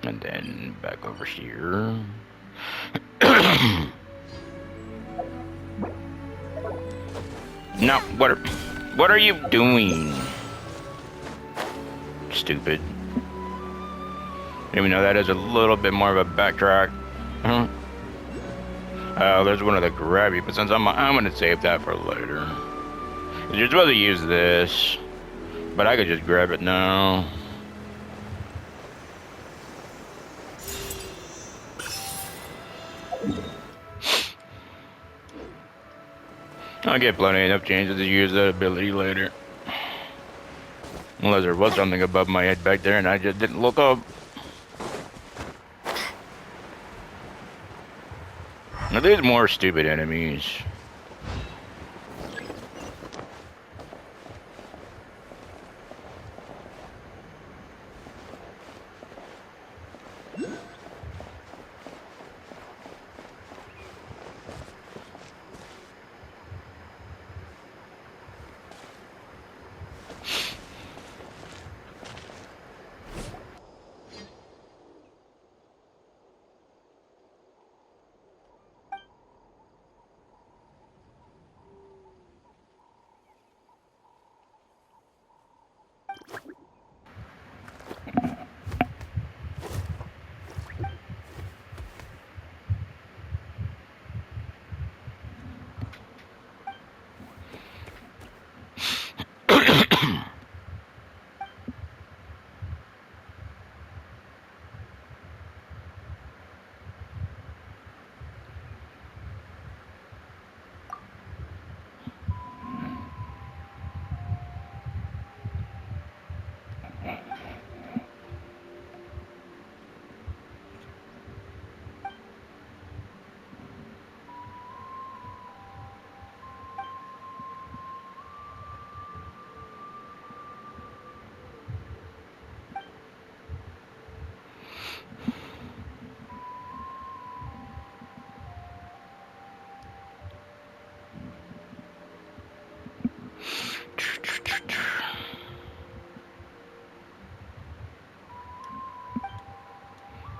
And then back over here. No, what are you doing? Stupid. Even though that is a little bit more of a backtrack. Huh? Oh, there's one of the grabby, but since I'm gonna save that for later. You're supposed to use this, but I could just grab it now. I'll get plenty enough chances to use that ability later. Unless there was something above my head back there and I just didn't look up. Now there's more stupid enemies.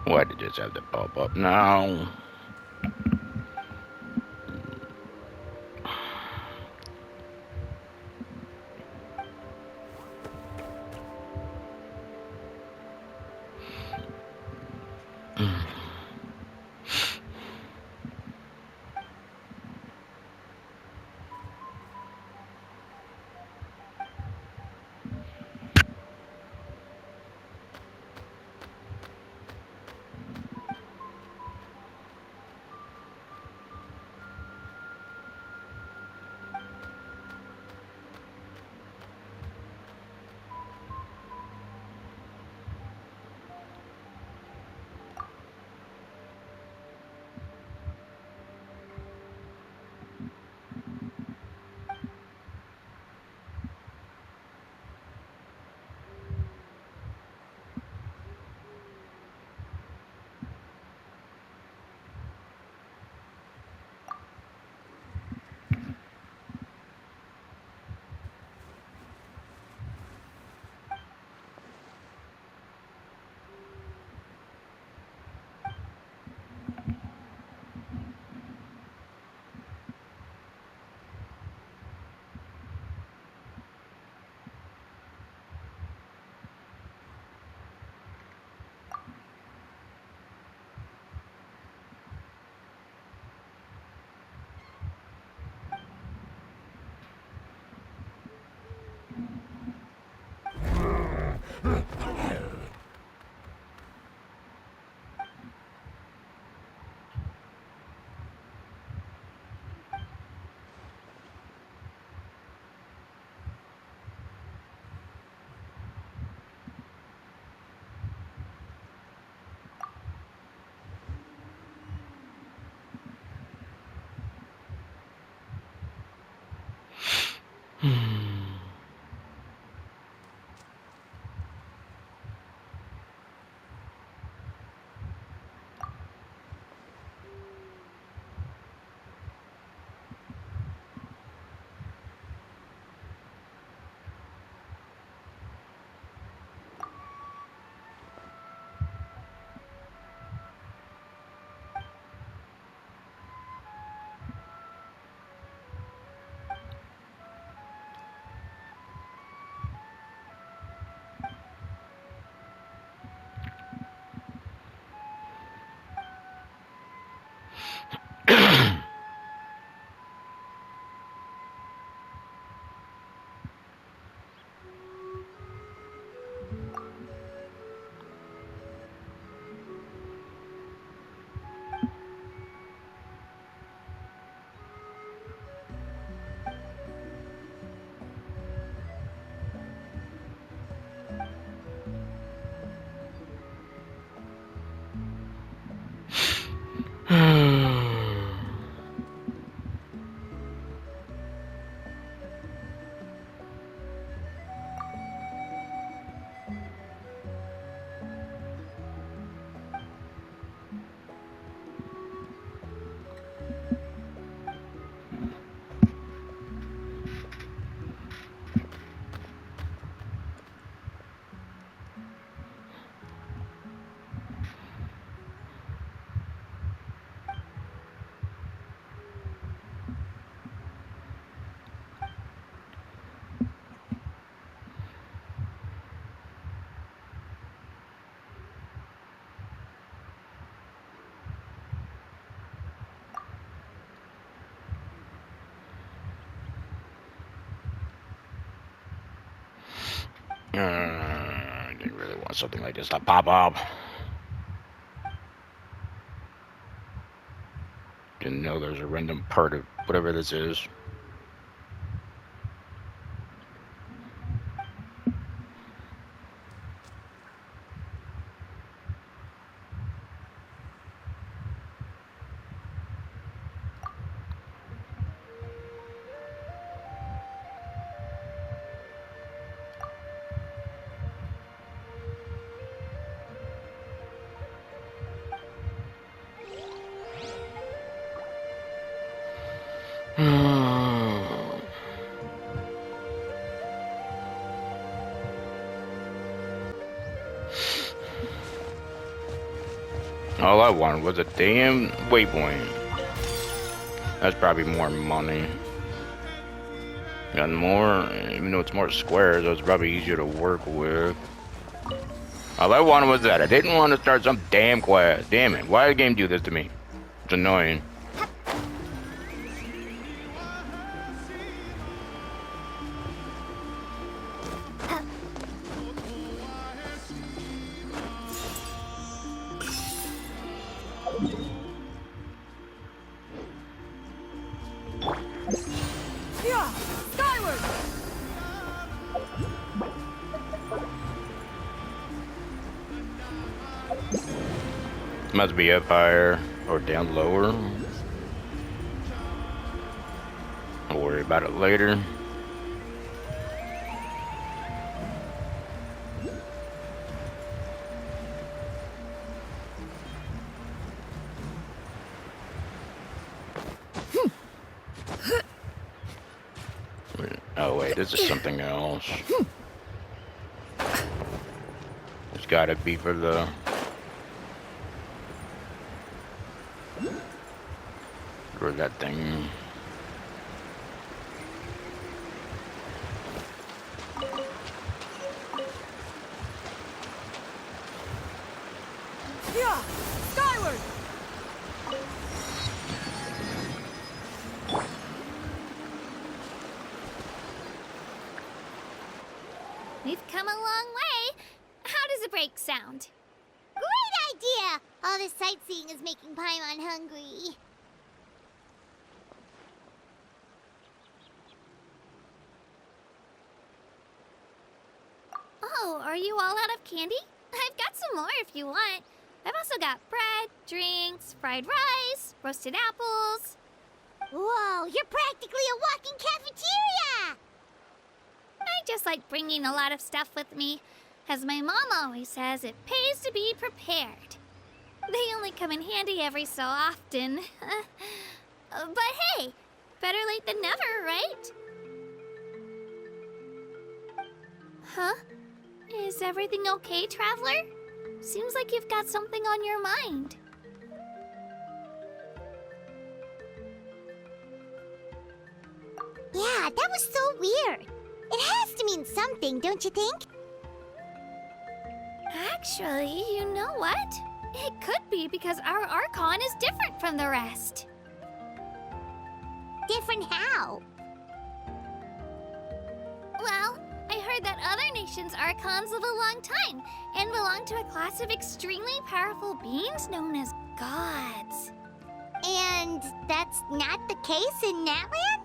Why did this have to pop up now? I didn't really want something like this to pop up. Didn't know there's a random part of whatever this is. All I wanted was a damn waypoint. That's probably more money. Got more, even though it's more squares, it's probably easier to work with. All I wanted was that. I didn't want to start some damn quest. Damn it. Why did the game do this to me? It's annoying. Must be up higher or down lower. I'll worry about it later. Oh wait, this is something else. It's gotta be for the... for that thing. Yeah, skyward! We've come a long way. How does a break sound? Great idea! All this sightseeing is making Paimon hungry. Oh, are you all out of candy? I've got some more if you want. I've also got bread, drinks, fried rice, roasted apples. Whoa, you're practically a walking cafeteria! just like bringing a lot of stuff with me. As my mom always says, it pays to be prepared. They only come in handy every so often. But hey, better late than never, right? Huh? Is everything okay, Traveler? Seems like you've got something on your mind. Yeah, that was so weird. It has to mean something, don't you think? Actually, you know what? It could be because our Archon is different from the rest. Different how? Well, I heard that other nations' Archons live a long time and belong to a class of extremely powerful beings known as gods. And that's not the case in Natland?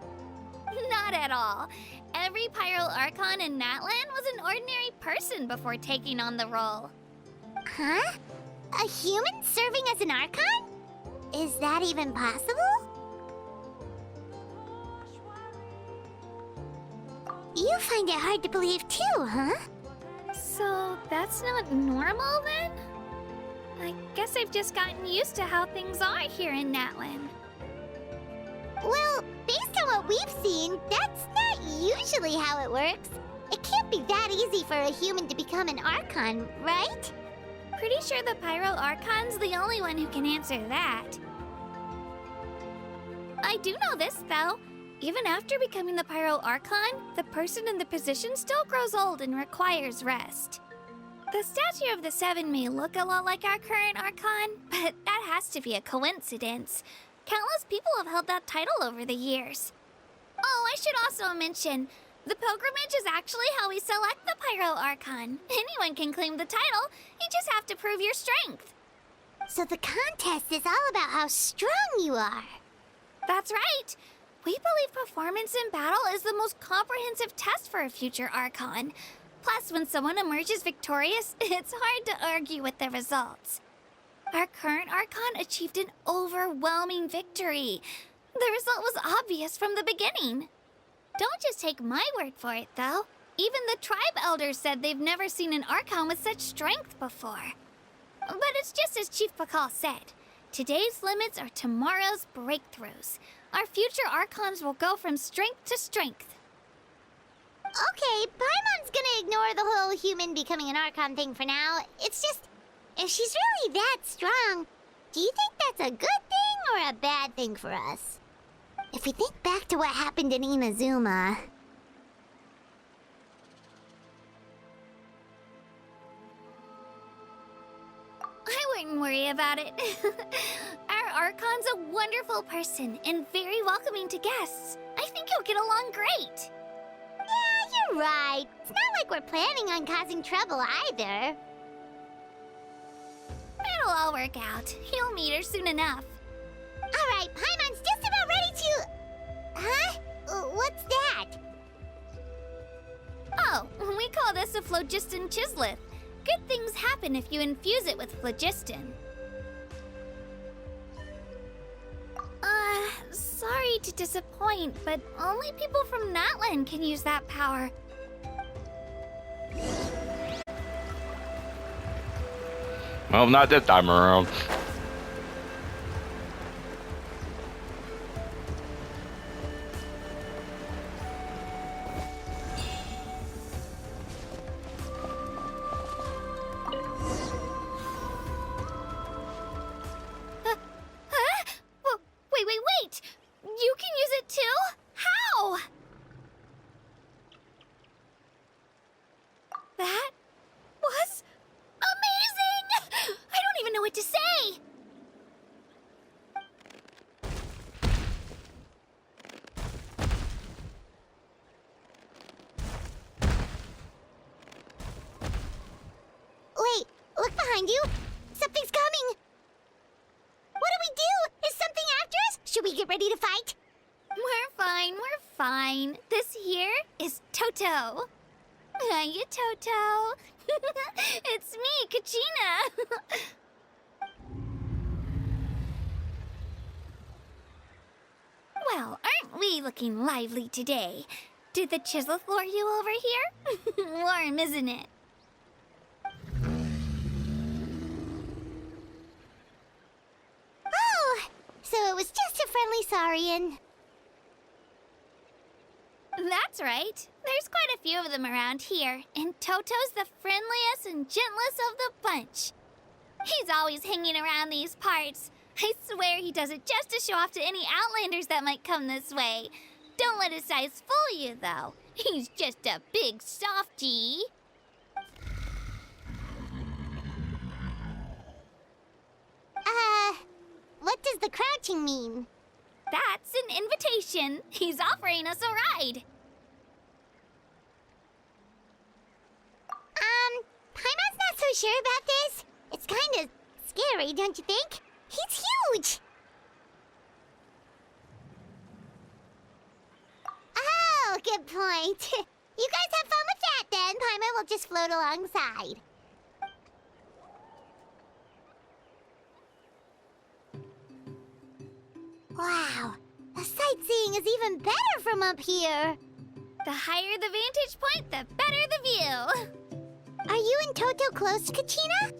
Not at all. Every Pyro Archon in Natland was an ordinary person before taking on the role. Huh? A human serving as an Archon? Is that even possible? You find it hard to believe too, huh? So that's not normal then? I guess I've just gotten used to how things are here in Natland. Well, based on what we've seen, that's not usually how it works. It can't be that easy for a human to become an Archon, right? Pretty sure the Pyro Archon's the only one who can answer that. I do know this, though. Even after becoming the Pyro Archon, the person in the position still grows old and requires rest. The statue of the Seven may look a lot like our current Archon, but that has to be a coincidence. Countless people have held that title over the years. Oh, I should also mention, the pilgrimage is actually how we select the Pyro Archon. Anyone can claim the title, you just have to prove your strength. So the contest is all about how strong you are. That's right. We believe performance in battle is the most comprehensive test for a future Archon. Plus, when someone emerges victorious, it's hard to argue with the results. Our current Archon achieved an overwhelming victory. The result was obvious from the beginning. Don't just take my word for it, though. Even the tribe elders said they've never seen an Archon with such strength before. But it's just as Chief Pakal said. Today's limits are tomorrow's breakthroughs. Our future Archons will go from strength to strength. Okay, Paimon's gonna ignore the whole human becoming an Archon thing for now. It's just, if she's really that strong, do you think that's a good thing or a bad thing for us? If we think back to what happened in Inazuma... I wouldn't worry about it. Our Archon's a wonderful person and very welcoming to guests. I think he'll get along great. Yeah, you're right. It's not like we're planning on causing trouble either. It'll all work out. You'll meet her soon enough. Alright, Paimon's just about ready to... Huh? What's that? Oh, we call this a phlogiston chisleth. Good things happen if you infuse it with phlogiston. Sorry to disappoint, but only people from Natland can use that power. Well, not this time around. Wait! You can use it too? How? That was amazing! I don't even know what to say! Wait, look behind you. Something's coming. What do we do? Is something after us? Should we get ready to fight? We're fine. This here is Toto. Hiya, Toto. It's me, Kachina. Well, aren't we looking lively today? Did the chisel lure you over here? Warm, isn't it? Oh, so it was just a friendly saurian. That's right. There's quite a few of them around here, and Toto's the friendliest and gentlest of the bunch. He's always hanging around these parts. I swear he does it just to show off to any Outlanders that might come this way. Don't let his size fool you, though. He's just a big softie. What does the crouching mean? That's an invitation. He's offering us a ride. Paimon's not so sure about this. It's kind of scary, don't you think? He's huge! Oh, good point. You guys have fun with that then. Paimon will just float alongside. Wow, the sightseeing is even better from up here. The higher the vantage point, the better the view. Are you and Toto close, Kachina?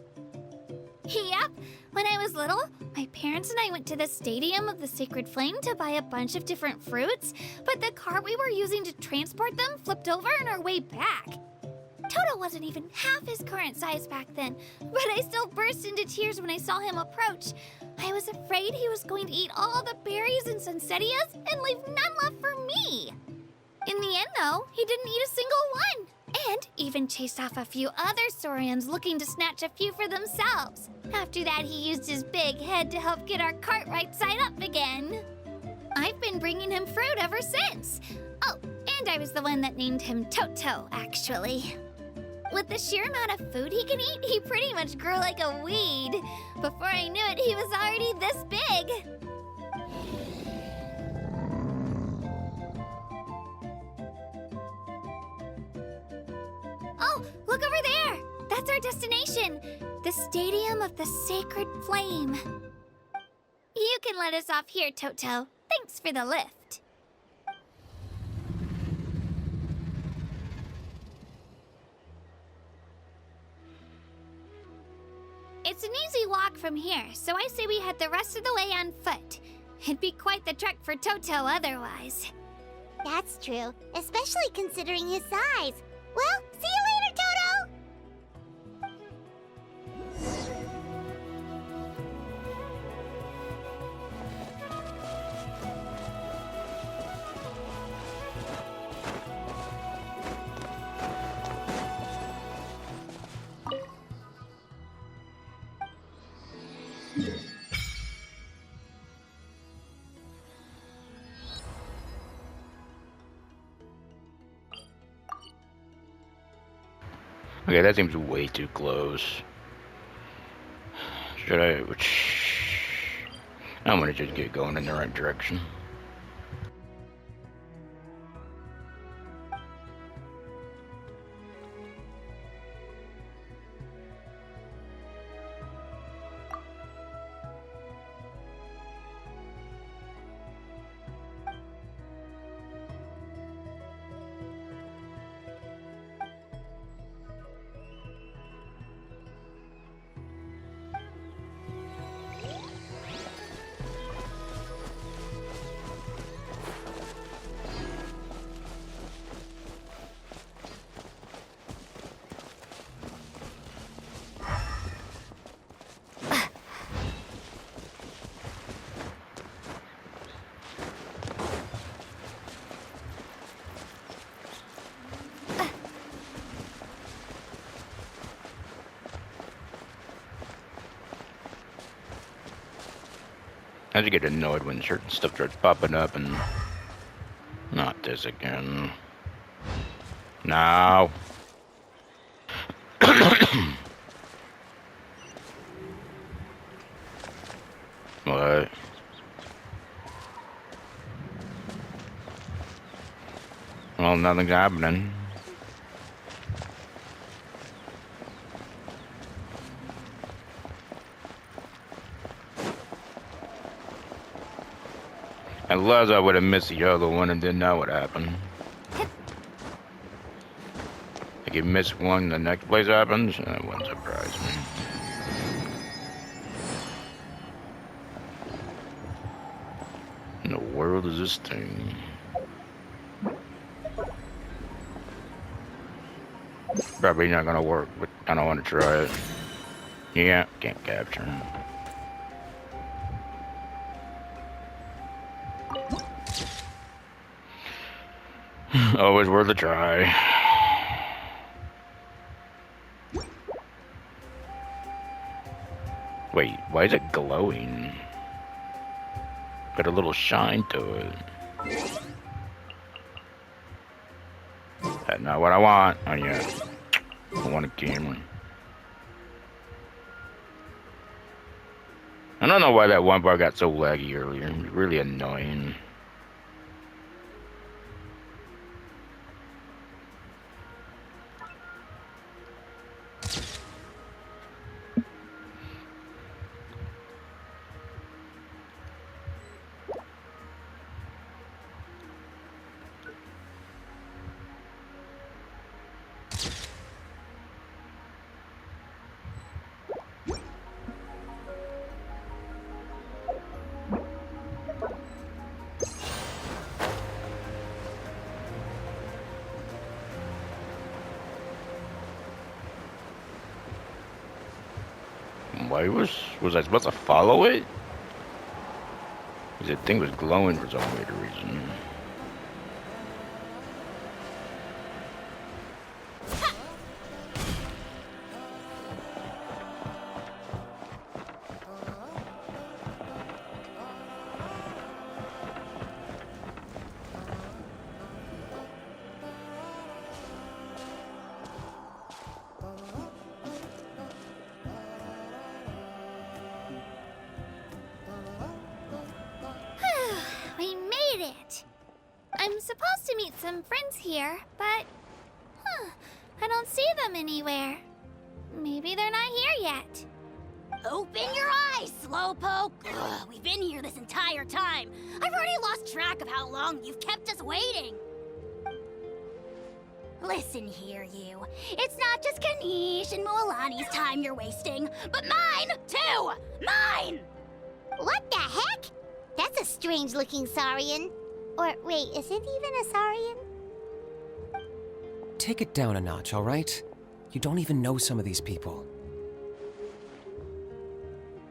Yep. When I was little, my parents and I went to the Stadium of the Sacred Flame to buy a bunch of different fruits, but the cart we were using to transport them flipped over on our way back. Toto wasn't even half his current size back then, but I still burst into tears when I saw him approach. I was afraid he was going to eat all the berries and sunsettias and leave none left for me. In the end, though, he didn't eat a single one, and even chased off a few other saurians looking to snatch a few for themselves. After that, he used his big head to help get our cart right side up again. I've been bringing him fruit ever since. Oh, and I was the one that named him Toto, actually. With the sheer amount of food he can eat, he pretty much grew like a weed. Before I knew it, he was already this big. Oh, look over there! That's our destination! The Stadium of the Sacred Flame. You can let us off here, Toto. Thanks for the lift. It's an easy walk from here, so I say we head the rest of the way on foot. It'd be quite the trek for Toto otherwise. That's true, especially considering his size. Well, see you later, Toto! Okay, that seems way too close. Should I? I'm gonna just get going in the right direction. I just get annoyed when certain stuff starts popping up and... Not this again. No. What? Well, nothing's happening. Unless I would have missed the other one and didn't know what happened. Like you miss one, the next place happens? That wouldn't surprise me. In the world is this thing? Probably not gonna work, but I don't want to try it. Yeah, can't capture him. Always worth a try. Wait, why is it glowing? Got a little shine to it. That's not what I want. Oh yeah, I want a camera. I don't know why that one bar got so laggy earlier. It was really annoying. Why was I supposed to follow it? Because the thing was glowing for some weird reason. We made it! I'm supposed to meet some friends here, but... I don't see them anywhere. Maybe they're not here yet. Open your eyes, Slowpoke! Ugh, we've been here this entire time. I've already lost track of how long you've kept us waiting. Listen here, you. It's not just Kanish and Moalani's time you're wasting, but mine, too! Mine! What the heck? That's a strange-looking Saurian. Or, wait, is it even a Saurian? Take it down a notch, all right? You don't even know some of these people.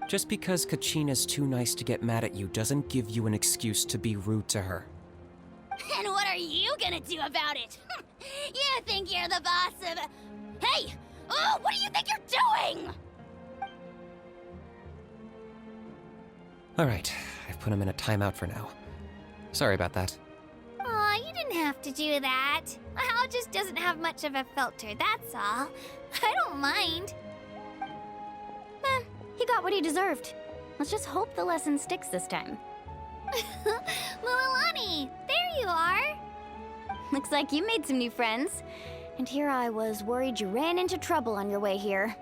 Just because Kachina's too nice to get mad at you doesn't give you an excuse to be rude to her. And what are you gonna do about it? You think you're the boss of... Hey! Oh, what do you think you're doing? All right, I've put him in a timeout for now. Sorry about that. Aw, you didn't have to do that. Hal just doesn't have much of a filter, that's all. I don't mind. He got what he deserved. Let's just hope the lesson sticks this time. Mualani, there you are. Looks like you made some new friends. And here I was worried you ran into trouble on your way here.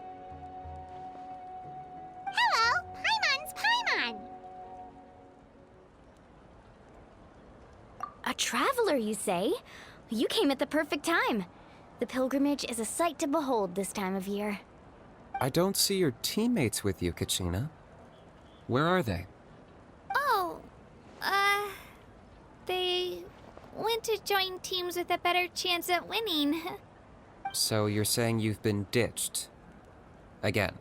Hello, Paimon's Paimon. A traveler, you say? You came at the perfect time. The pilgrimage is a sight to behold this time of year. I don't see your teammates with you, Kachina. Where are they? Oh, they went to join teams with a better chance at winning. So you're saying you've been ditched? Again.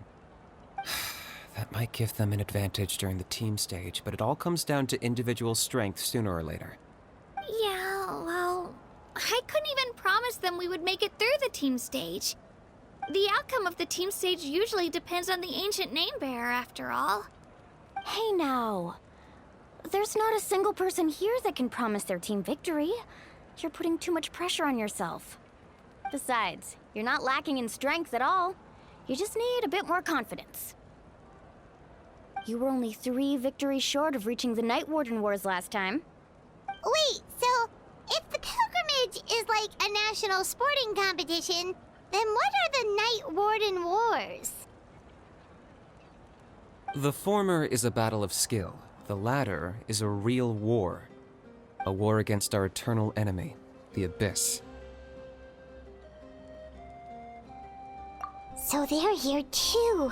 That might give them an advantage during the team stage, but it all comes down to individual strength sooner or later. Yeah, well, I couldn't even promise them we would make it through the team stage. The outcome of the team stage usually depends on the ancient name bearer, after all. Hey now. There's not a single person here that can promise their team victory. You're putting too much pressure on yourself. Besides, you're not lacking in strength at all. You just need a bit more confidence. You were only 3 victories short of reaching the Night Warden Wars last time. Wait, so if the pilgrimage is like a national sporting competition, then what are the Night Warden Wars? The former is a battle of skill. The latter is a real war. A war against our eternal enemy, the Abyss. So they're here too.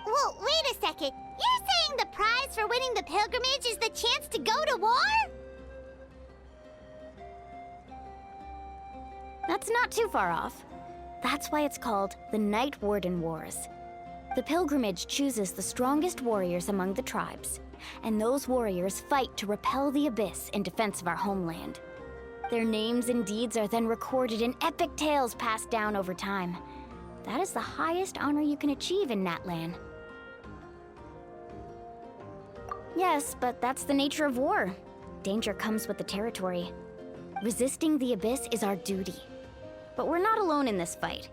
Well, wait a second. You're saying the prize for winning the pilgrimage is the chance to go to war? That's not too far off. That's why it's called the Night Warden Wars. The pilgrimage chooses the strongest warriors among the tribes, and those warriors fight to repel the abyss in defense of our homeland. Their names and deeds are then recorded in epic tales passed down over time. That is the highest honor you can achieve in Natlan. Yes, but that's the nature of war. Danger comes with the territory. Resisting the abyss is our duty. But we're not alone in this fight.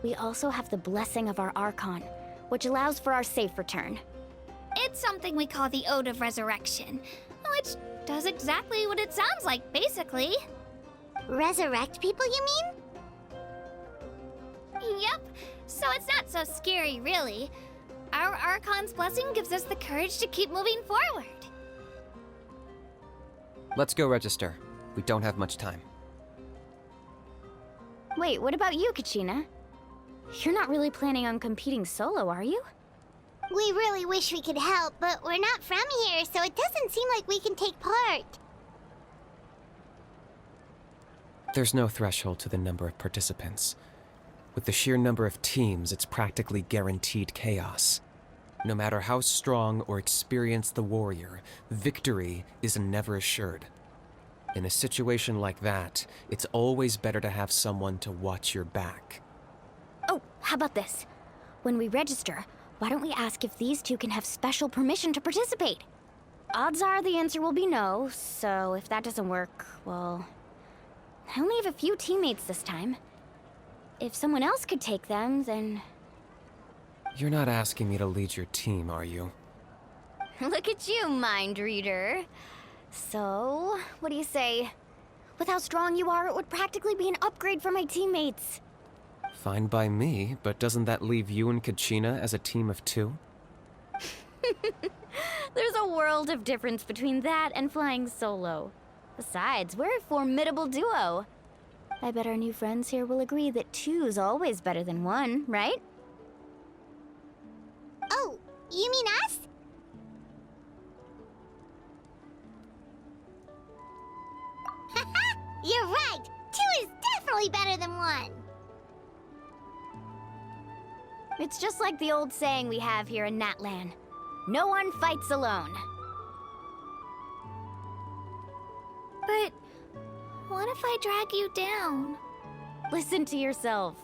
We also have the blessing of our Archon, which allows for our safe return. It's something we call the Ode of Resurrection, which does exactly what it sounds like, basically. Resurrect people, you mean? Yep, so it's not so scary, really. Our Archon's blessing gives us the courage to keep moving forward. Let's go register. We don't have much time. Wait, what about you, Kachina? You're not really planning on competing solo, are you? We really wish we could help, but we're not from here, so it doesn't seem like we can take part. There's no threshold to the number of participants. With the sheer number of teams, it's practically guaranteed chaos. No matter how strong or experienced the warrior, victory is never assured. In a situation like that, it's always better to have someone to watch your back. Oh, how about this? When we register, why don't we ask if these two can have special permission to participate? Odds are the answer will be no, so if that doesn't work, well... I only have a few teammates this time. If someone else could take them, then... You're not asking me to lead your team, are you? Look at you, mind reader. So, what do you say? With how strong you are, it would practically be an upgrade for my teammates. Fine by me, but doesn't that leave you and Kachina as a team of two? There's a world of difference between that and flying solo. Besides, we're a formidable duo. I bet our new friends here will agree that two's always better than one, right? Oh, you mean us? Haha, you're right! Two is definitely better than one! It's just like the old saying we have here in Natlan. No one fights alone. But what if I drag you down? Listen to yourself.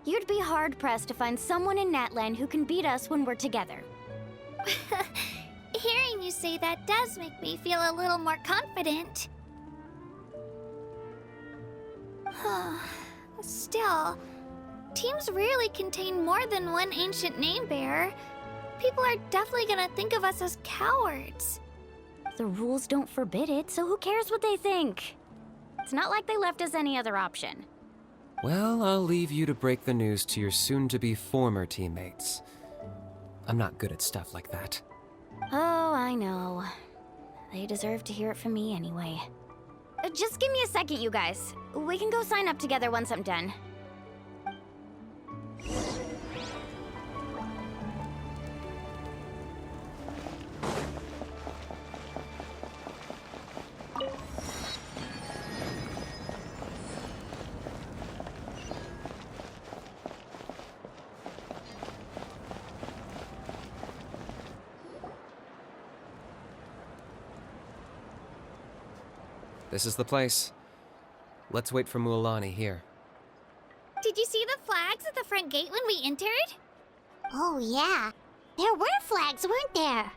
You'd be hard-pressed to find someone in Natlan who can beat us when we're together. Hearing you say that does make me feel a little more confident. Still, teams rarely contain more than one ancient name bearer. People are definitely gonna think of us as cowards. The rules don't forbid it, so who cares what they think? It's not like they left us any other option. Well, I'll leave you to break the news to your soon-to-be former teammates. I'm not good at stuff like that. Oh, I know. They deserve to hear it from me anyway. Just give me a second, you guys. We can go sign up together once I'm done. This is the place. Let's wait for Mualani here. Did you see the flags at the front gate when we entered? Oh, yeah. There were flags, weren't there?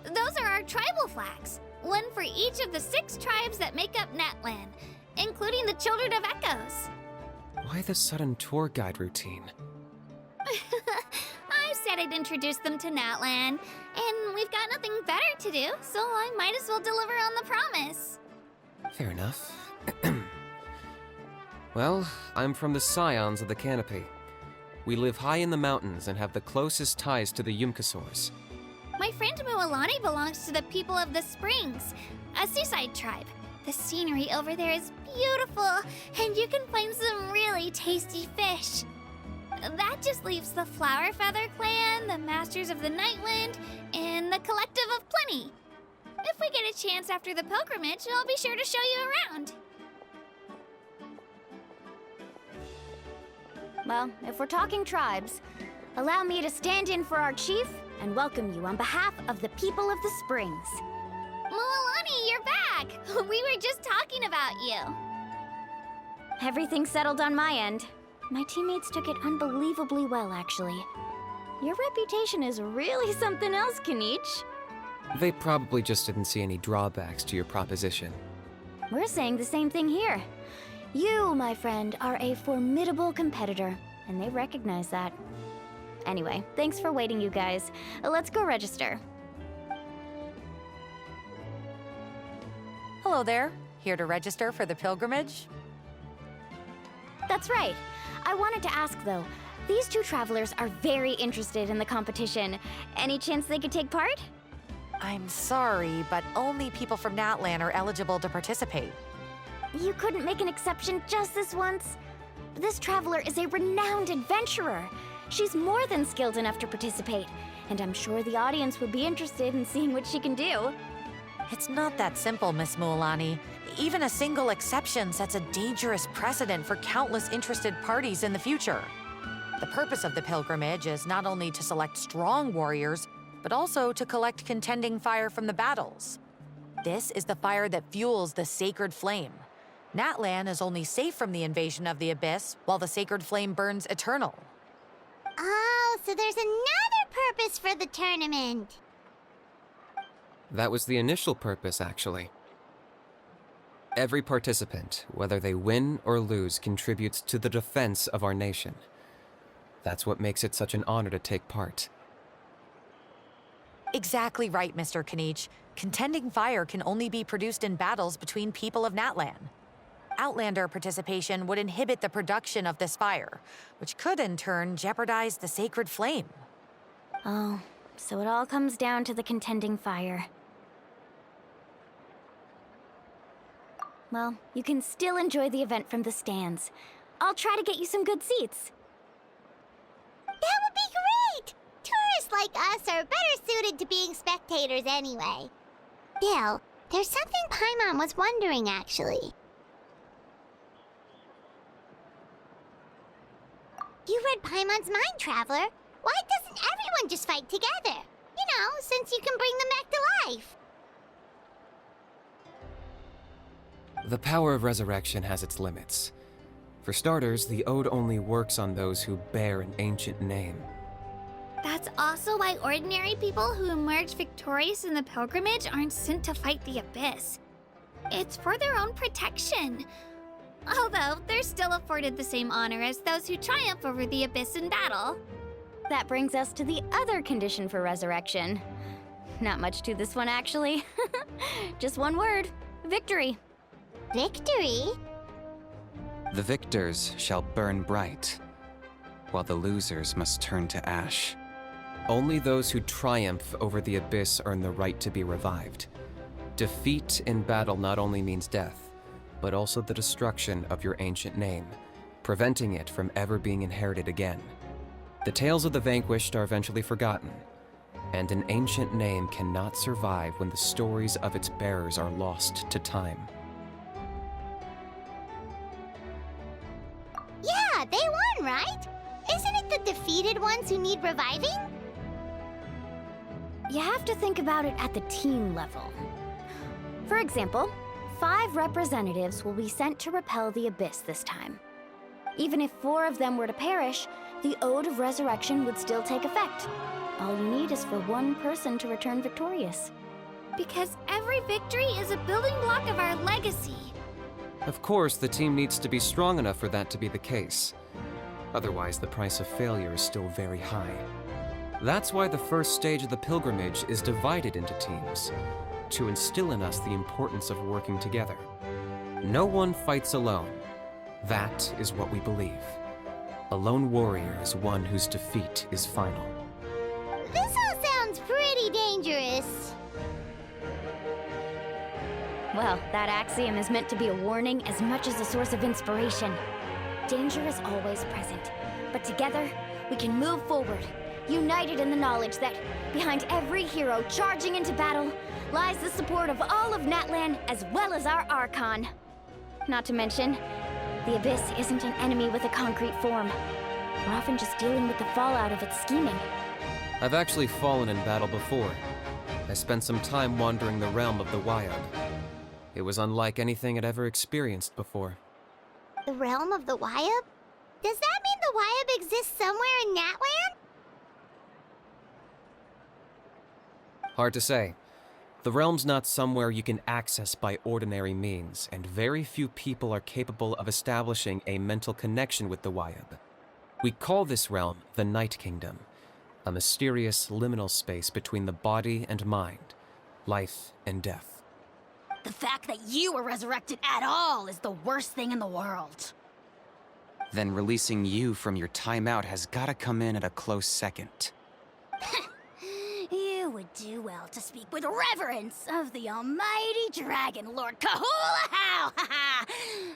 Those are our tribal flags. One for each of the 6 tribes that make up Natlan, including the Children of Echoes. Why the sudden tour guide routine? I said I'd introduce them to Natlan, and we've got nothing better to do, so I might as well deliver on the promise. Fair enough. Well, I'm from the Scions of the Canopy. We live high in the mountains and have the closest ties to the Yumkasaurs. My friend Mualani belongs to the people of the Springs, a seaside tribe. The scenery over there is beautiful, and you can find some really tasty fish. That just leaves the Flower Feather Clan, the Masters of the Nightwind, and the Collective of Plenty. If we get a chance after the pilgrimage, I'll be sure to show you around. Well, if we're talking tribes, allow me to stand in for our chief and welcome you on behalf of the people of the Springs. Mualani, you're back! We were just talking about you. Everything's settled on my end. My teammates took it unbelievably well, actually. Your reputation is really something else, Kanich. They probably just didn't see any drawbacks to your proposition. We're saying the same thing here. You, my friend, are a formidable competitor, and they recognize that. Anyway, thanks for waiting, you guys. Let's go register. Hello there. Here to register for the pilgrimage? That's right. I wanted to ask, though. These two travelers are very interested in the competition. Any chance they could take part? I'm sorry, but only people from Natlan are eligible to participate. You couldn't make an exception just this once? This traveler is a renowned adventurer. She's more than skilled enough to participate, and I'm sure the audience would be interested in seeing what she can do. It's not that simple, Miss Mualani. Even a single exception sets a dangerous precedent for countless interested parties in the future. The purpose of the pilgrimage is not only to select strong warriors, but also to collect contending fire from the battles. This is the fire that fuels the sacred flame. Natlan is only safe from the invasion of the Abyss, while the sacred flame burns eternal. Oh, so there's another purpose for the tournament. That was the initial purpose, actually. Every participant, whether they win or lose, contributes to the defense of our nation. That's what makes it such an honor to take part. Exactly right, Mr. Kanich. Contending fire can only be produced in battles between people of Natlan. Outlander participation would inhibit the production of this fire, which could in turn jeopardize the sacred flame. Oh, so it all comes down to the contending fire. Well, you can still enjoy the event from the stands. I'll try to get you some good seats. That would be great! Tourists like us are better suited to being spectators anyway. Still, there's something Paimon was wondering, actually. You read Paimon's mind, Traveler. Why doesn't everyone just fight together? You know, since you can bring them back to life. The power of resurrection has its limits. For starters, the Ode only works on those who bear an ancient name. That's also why ordinary people who emerge victorious in the pilgrimage aren't sent to fight the Abyss. It's for their own protection. Although, they're still afforded the same honor as those who triumph over the Abyss in battle. That brings us to the other condition for resurrection. Not much to this one, actually. Just one word: victory. Victory? The victors shall burn bright, while the losers must turn to ash. Only those who triumph over the Abyss earn the right to be revived. Defeat in battle not only means death, but also the destruction of your ancient name, preventing it from ever being inherited again. The tales of the vanquished are eventually forgotten, and an ancient name cannot survive when the stories of its bearers are lost to time. Yeah, they won, right? Isn't it the defeated ones who need reviving? You have to think about it at the team level. For example, 5 representatives will be sent to repel the Abyss this time. Even if 4 of them were to perish, the Ode of Resurrection would still take effect. All you need is for one person to return victorious. Because every victory is a building block of our legacy. Of course, the team needs to be strong enough for that to be the case. Otherwise, the price of failure is still very high. That's why the first stage of the pilgrimage is divided into teams, to instill in us the importance of working together. No one fights alone. That is what we believe. A lone warrior is one whose defeat is final. This all sounds pretty dangerous. Well, that axiom is meant to be a warning as much as a source of inspiration. Danger is always present, but together, we can move forward, united in the knowledge that behind every hero charging into battle lies the support of all of Natlan as well as our Archon. Not to mention, the Abyss isn't an enemy with a concrete form. We're often just dealing with the fallout of its scheming. I've actually fallen in battle before. I spent some time wandering the realm of the Wyab. It was unlike anything I'd ever experienced before. The realm of the Wyab? Does that mean the Wyab exists somewhere in Natlan? Hard to say. The realm's not somewhere you can access by ordinary means, and very few people are capable of establishing a mental connection with the Wyab. We call this realm the Night Kingdom, a mysterious liminal space between the body and mind, life and death. The fact that you were resurrected at all is the worst thing in the world. Then releasing you from your timeout has gotta come in at a close second. You would do well to speak with reverence of the almighty Dragon Lord Kahula-How,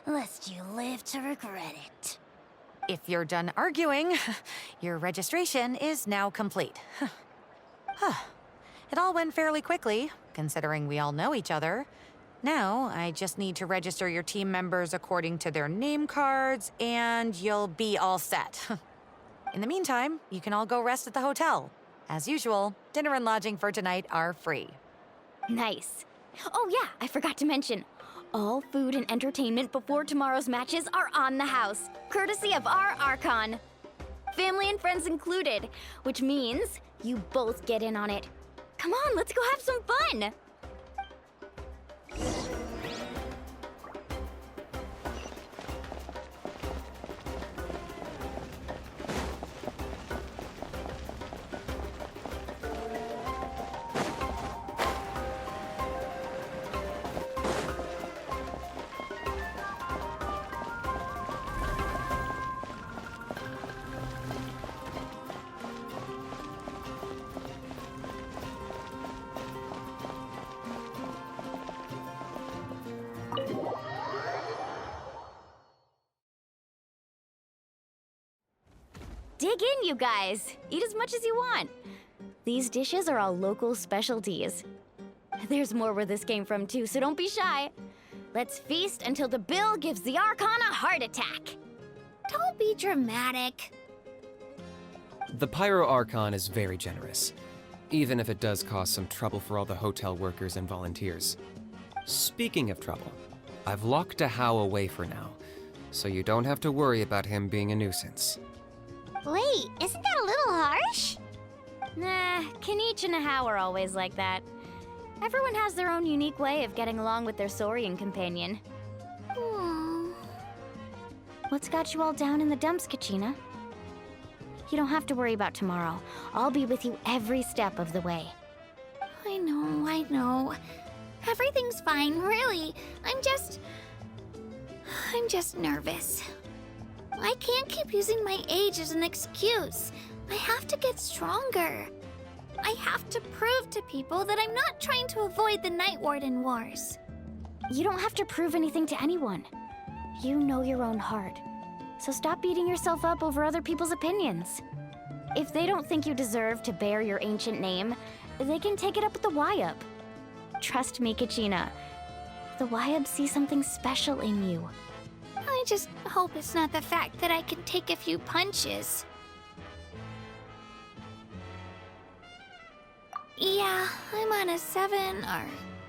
lest you live to regret it. If you're done arguing, your registration is now complete. It all went fairly quickly, considering we all know each other. Now, I just need to register your team members according to their name cards, and you'll be all set. In the meantime, you can all go rest at the hotel. As usual, dinner and lodging for tonight are free. Nice. Oh yeah, I forgot to mention. All food and entertainment before tomorrow's matches are on the house, courtesy of our Archon. Family and friends included, which means you both get in on it. Come on, let's go have some fun! Dig in, you guys. Eat as much as you want. These dishes are all local specialties. There's more where this came from too, so don't be shy. Let's feast until the bill gives the Archon a heart attack. Don't be dramatic. The Pyro Archon is very generous, even if it does cause some trouble for all the hotel workers and volunteers. Speaking of trouble, I've locked a How away for now, so you don't have to worry about him being a nuisance. Wait, isn't that a little harsh? Nah, Kanich and How are always like that. Everyone has their own unique way of getting along with their Saurian companion. Aww. What's got you all down in the dumps, Kachina? You don't have to worry about tomorrow. I'll be with you every step of the way. I know. Everything's fine, really. I'm just nervous. I can't keep using my age as an excuse. I have to get stronger. I have to prove to people that I'm not trying to avoid the Night Warden Wars. You don't have to prove anything to anyone. You know your own heart. So stop beating yourself up over other people's opinions. If they don't think you deserve to bear your ancient name, they can take it up with the Wyab. Trust me, Kachina. The Wyab see something special in you. I just hope it's not the fact that I can take a few punches. Yeah, I'm on a 7 or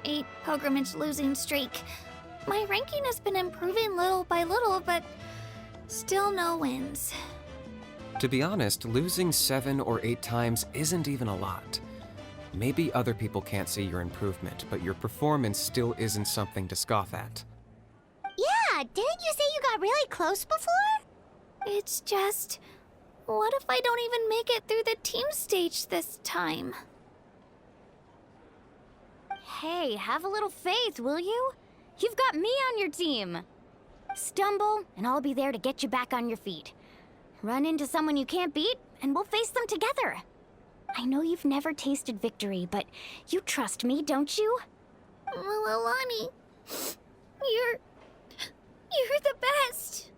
8 pilgrimage losing streak. My ranking has been improving little by little, but still no wins. To be honest, losing 7 or 8 times isn't even a lot. Maybe other people can't see your improvement, but your performance still isn't something to scoff at. Yeah, didn't you say you got really close before? It's just, what if I don't even make it through the team stage this time? Hey, have a little faith, will you? You've got me on your team. Stumble, and I'll be there to get you back on your feet. Run into someone you can't beat, and we'll face them together. I know you've never tasted victory, but you trust me, don't you? Well, Alani, You're the best.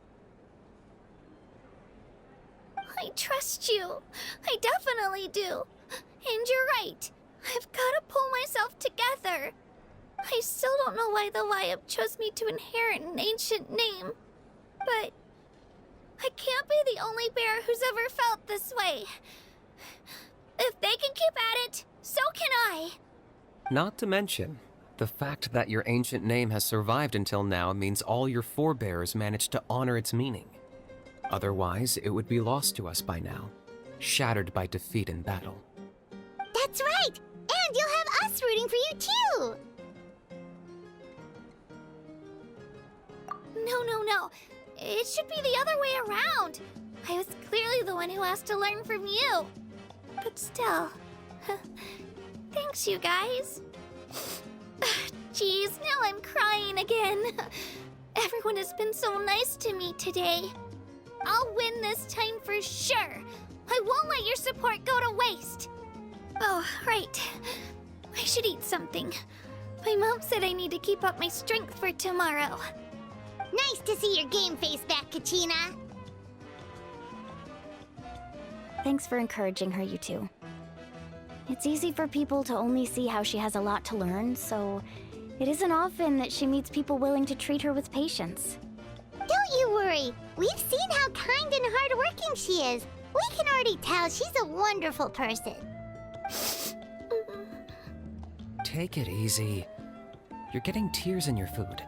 I trust you. I definitely do. And you're right. I've got to pull myself together. I still don't know why the Wyup chose me to inherit an ancient name. But I can't be the only bear who's ever felt this way. If they can keep at it, so can I. Not to mention, the fact that your ancient name has survived until now means all your forebears managed to honor its meaning. Otherwise, it would be lost to us by now, shattered by defeat in battle. That's right! And you'll have us rooting for you too! No. It should be the other way around. I was clearly the one who asked to learn from you. But still, thanks you guys. Jeez, now I'm crying again. Everyone has been so nice to me today. I'll win this time for sure. I won't let your support go to waste. Oh, right. I should eat something. My mom said I need to keep up my strength for tomorrow. Nice to see your game face back, Kachina. Thanks for encouraging her, you two. It's easy for people to only see how she has a lot to learn, so it isn't often that she meets people willing to treat her with patience. Don't you worry. We've seen how kind and hardworking she is. We can already tell she's a wonderful person. Take it easy. You're getting tears in your food.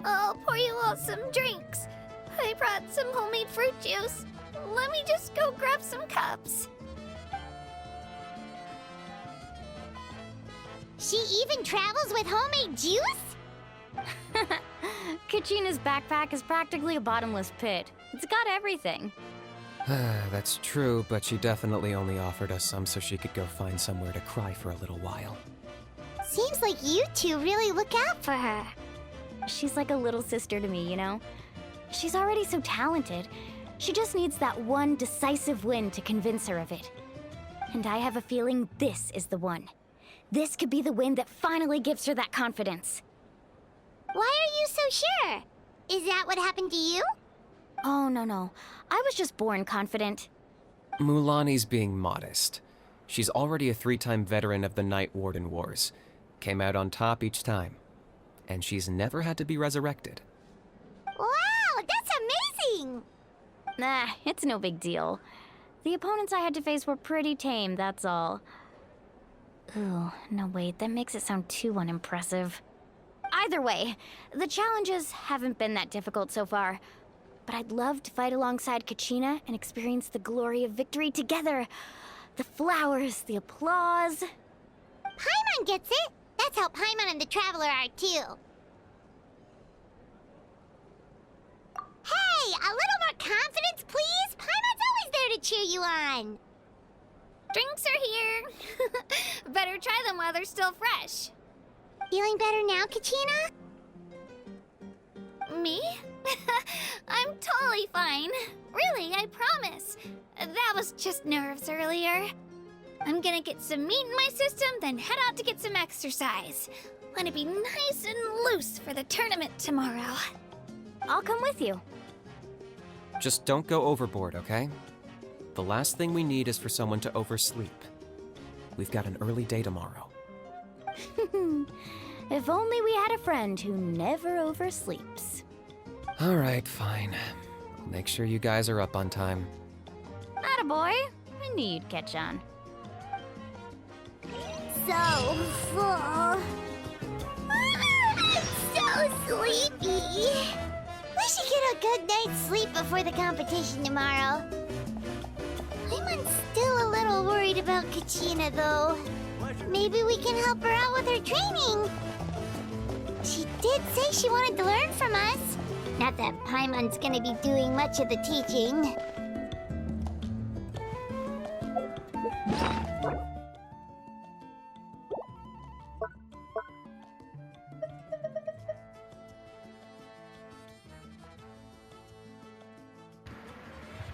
I'll pour you all some drinks. I brought some homemade fruit juice. Let me just go grab some cups. She even travels with homemade juice? Kachina's backpack is practically a bottomless pit. It's got everything. That's true, but she definitely only offered us some so she could go find somewhere to cry for a little while. Seems like you two really look out for her. She's like a little sister to me, you know? She's already so talented. She just needs that one decisive win to convince her of it. And I have a feeling this is the one. This could be the win that finally gives her that confidence. Why are you so sure? Is that what happened to you? Oh, no. I was just born confident. Mulani's being modest. She's already a 3-time veteran of the Night Warden Wars. Came out on top each time. And she's never had to be resurrected. Wow, that's amazing! Nah, it's no big deal. The opponents I had to face were pretty tame, that's all. Ooh, no wait, that makes it sound too unimpressive. Either way, the challenges haven't been that difficult so far. But I'd love to fight alongside Kachina and experience the glory of victory together. The flowers, the applause. Paimon gets it! That's how Paimon and the Traveler are too. Hey, a little more confidence, please! Paimon's always there to cheer you on! Drinks are here. Better try them while they're still fresh. Feeling better now, Kachina? Me? I'm totally fine. Really, I promise. That was just nerves earlier. I'm gonna get some meat in my system, then head out to get some exercise. Wanna be nice and loose for the tournament tomorrow. I'll come with you. Just don't go overboard, okay? The last thing we need is for someone to oversleep. We've got an early day tomorrow. If only we had a friend who never oversleeps. Alright, fine. I'll make sure you guys are up on time. Attaboy. I knew you'd catch on. So full. So sleepy. We should get a good night's sleep before the competition tomorrow. I'm still a little worried about Kachina, though. Maybe we can help her out with her training. She did say she wanted to learn from us. Not that Paimon's gonna be doing much of the teaching.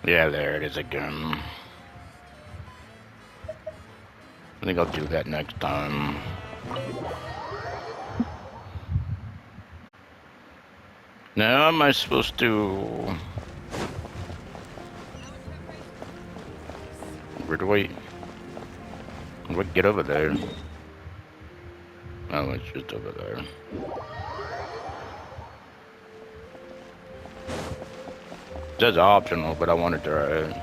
Yeah, there it is again. I think I'll do that next time. Now, am I supposed to... Where do I get over there? Oh, it's just over there. It says optional, but I want to try it.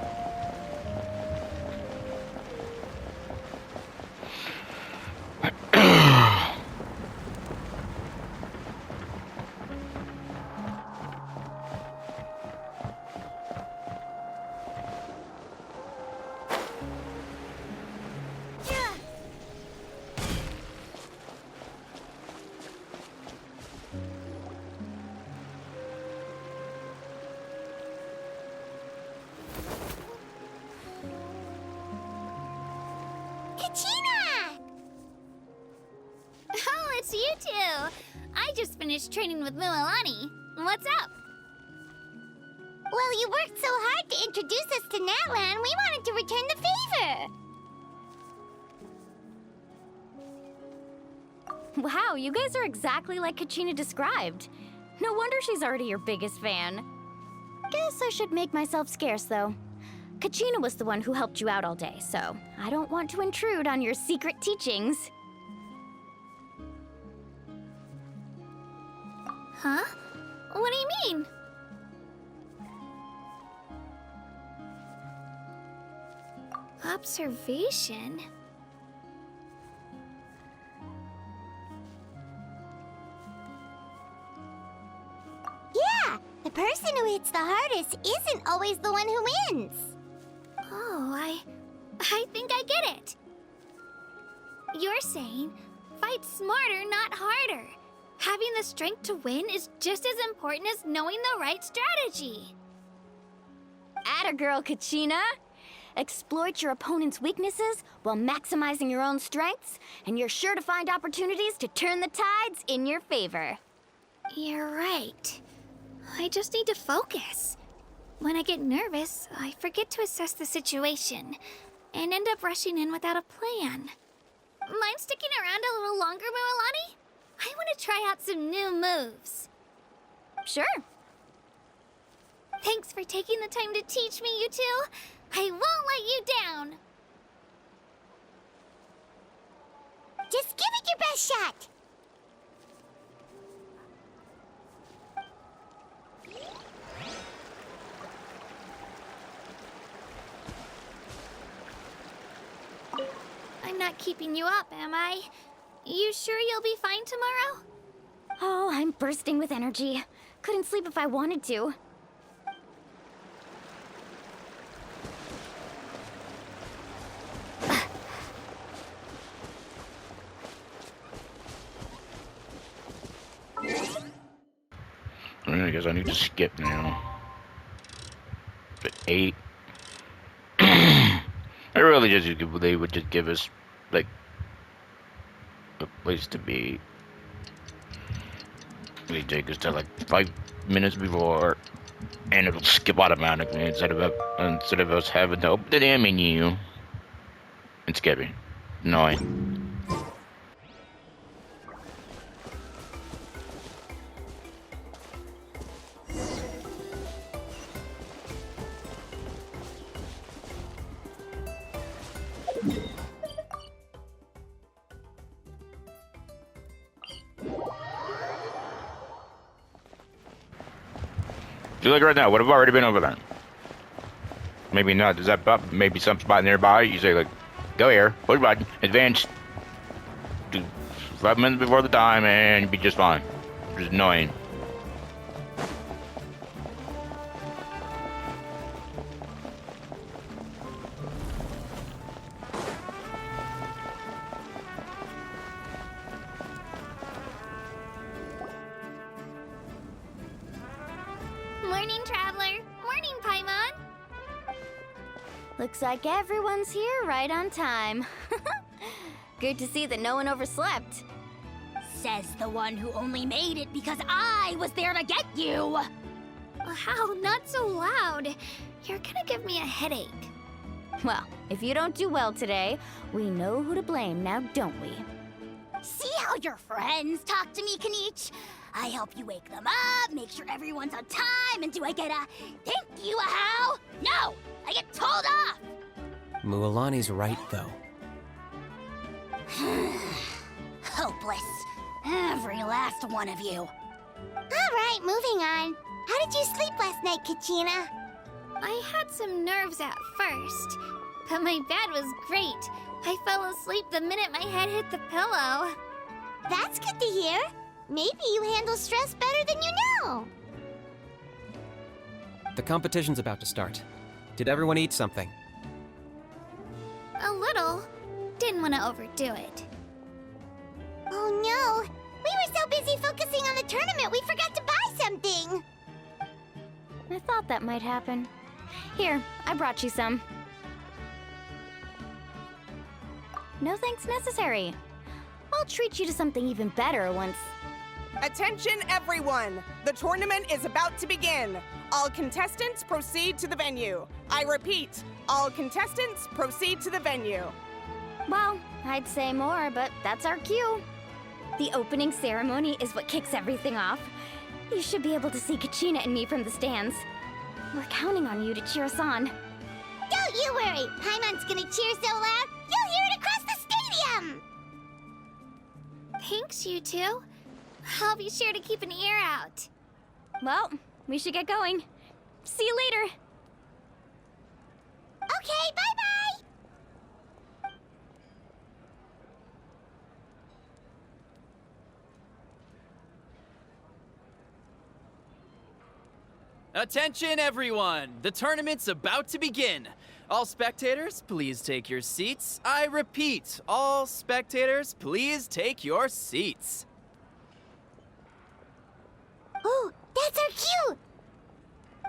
Oh, it's you two! I just finished training with Mualani. What's up? Well, you worked so hard to introduce us to Natlan, we wanted to return the favor. Wow, you guys are exactly like Kachina described. No wonder she's already your biggest fan. Guess I should make myself scarce, though. Kachina was the one who helped you out all day, so I don't want to intrude on your secret teachings. Huh? What do you mean? Observation? Yeah, the person who hits the hardest isn't always the one who wins. Oh, I think I get it. You're saying, fight smarter, not harder. Having the strength to win is just as important as knowing the right strategy. Atta girl, Kachina! Exploit your opponent's weaknesses while maximizing your own strengths, and you're sure to find opportunities to turn the tides in your favor. You're right. I just need to focus. When I get nervous, I forget to assess the situation, and end up rushing in without a plan. Mind sticking around a little longer, Mualani? I want to try out some new moves. Sure. Thanks for taking the time to teach me, you two. I won't let you down. Just give it your best shot. I'm not keeping you up, am I? You sure you'll be fine tomorrow? Oh, I'm bursting with energy. Couldn't sleep if I wanted to. I guess I need to skip now. But 8. I really just, they would just give us, like, a place to be. They take us to like 5 minutes before, and it'll skip automatically instead of us having to open the damn menu and skipping. Annoying. You look right now, would have already been over there. Maybe not. Is that up? Maybe some spot nearby? You say, like, go here, push button, advance to 5 minutes before the time, and you'll be just fine. Just annoying. Morning, Traveler. Morning, Paimon. Looks like everyone's here right on time. Good to see that no one overslept. Says the one who only made it because I was there to get you! Wow, not so loud. You're gonna give me a headache. Well, if you don't do well today, we know who to blame now, don't we? See how your friends talk to me, Kanich? I help you wake them up, make sure everyone's on time, and do I get a thank you, a how? No! I get told off! Mualani's right, though. Hopeless. Every last one of you. Alright, moving on. How did you sleep last night, Kachina? I had some nerves at first, but my bed was great. I fell asleep the minute my head hit the pillow. That's good to hear. Maybe you handle stress better than you know. The competition's about to start. Did everyone eat something? A little. Didn't want to overdo it. Oh no! We were so busy focusing on the tournament we forgot to buy something! I thought that might happen. Here, I brought you some. No thanks necessary. I'll treat you to something even better once... Attention everyone! The tournament is about to begin. All contestants proceed to the venue. I repeat, all contestants proceed to the venue. Well, I'd say more, but that's our cue. The opening ceremony is what kicks everything off. You should be able to see Kachina and me from the stands. We're counting on you to cheer us on. Don't you worry! Paimon's gonna cheer so loud, you'll hear it across the stadium! Thanks, you two. I'll be sure to keep an ear out. Well, we should get going. See you later. Okay, bye-bye! Attention, everyone! The tournament's about to begin. All spectators, please take your seats. I repeat, all spectators, please take your seats. Oh, that's our cue!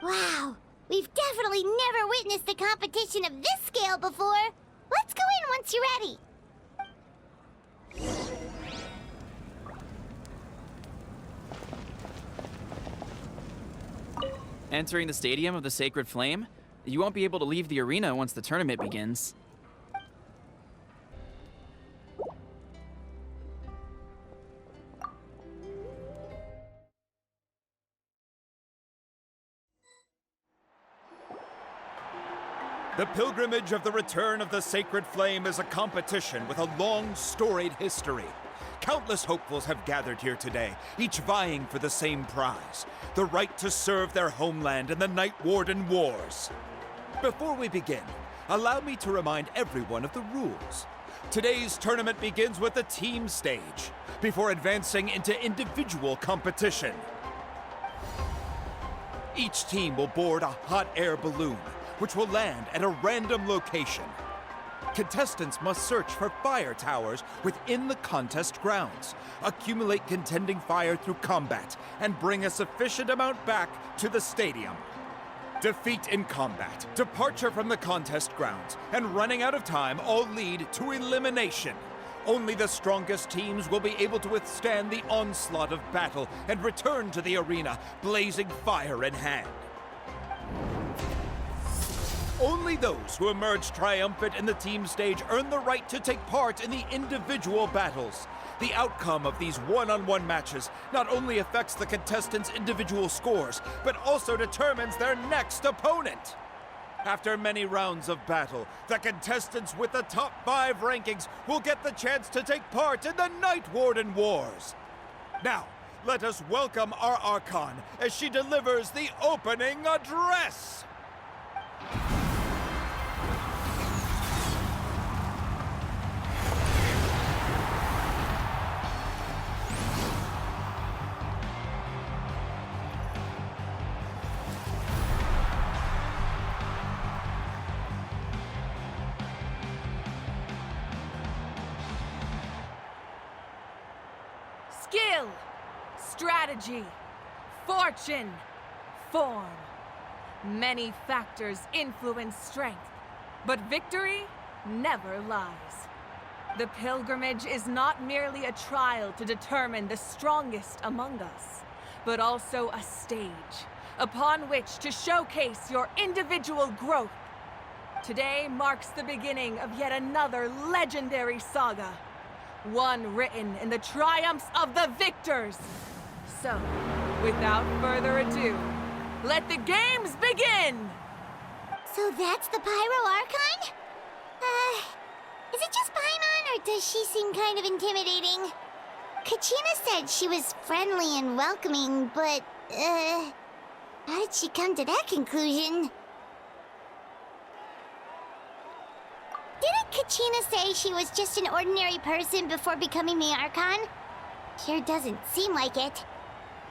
Wow, we've definitely never witnessed a competition of this scale before. Let's go in once you're ready. Entering the Stadium of the Sacred Flame, you won't be able to leave the arena once the tournament begins. The Pilgrimage of the Return of the Sacred Flame is a competition with a long, storied history. Countless hopefuls have gathered here today, each vying for the same prize, the right to serve their homeland in the Night Warden Wars. Before we begin, allow me to remind everyone of the rules. Today's tournament begins with the team stage, before advancing into individual competition. Each team will board a hot air balloon, which will land at a random location. Contestants must search for fire towers within the contest grounds, accumulate contending fire through combat, and bring a sufficient amount back to the stadium. Defeat in combat, departure from the contest grounds, and running out of time all lead to elimination. Only the strongest teams will be able to withstand the onslaught of battle and return to the arena, blazing fire in hand. Only those who emerge triumphant in the team stage earn the right to take part in the individual battles. The outcome of these one-on-one matches not only affects the contestants' individual scores, but also determines their next opponent. After many rounds of battle, the contestants with the top 5 rankings will get the chance to take part in the Night Warden Wars. Now, let us welcome our Archon as she delivers the opening address. Skill, strategy, fortune, form. Many factors influence strength, but victory never lies. The pilgrimage is not merely a trial to determine the strongest among us, but also a stage upon which to showcase your individual growth. Today marks the beginning of yet another legendary saga. one written in the triumphs of the victors. So, without further ado, let the games begin! So that's the Pyro Archon? Is it just Paimon, or does she seem kind of intimidating? Kachina said she was friendly and welcoming, but, how did she come to that conclusion? Didn't Kachina say she was just an ordinary person before becoming the Archon? Sure doesn't seem like it.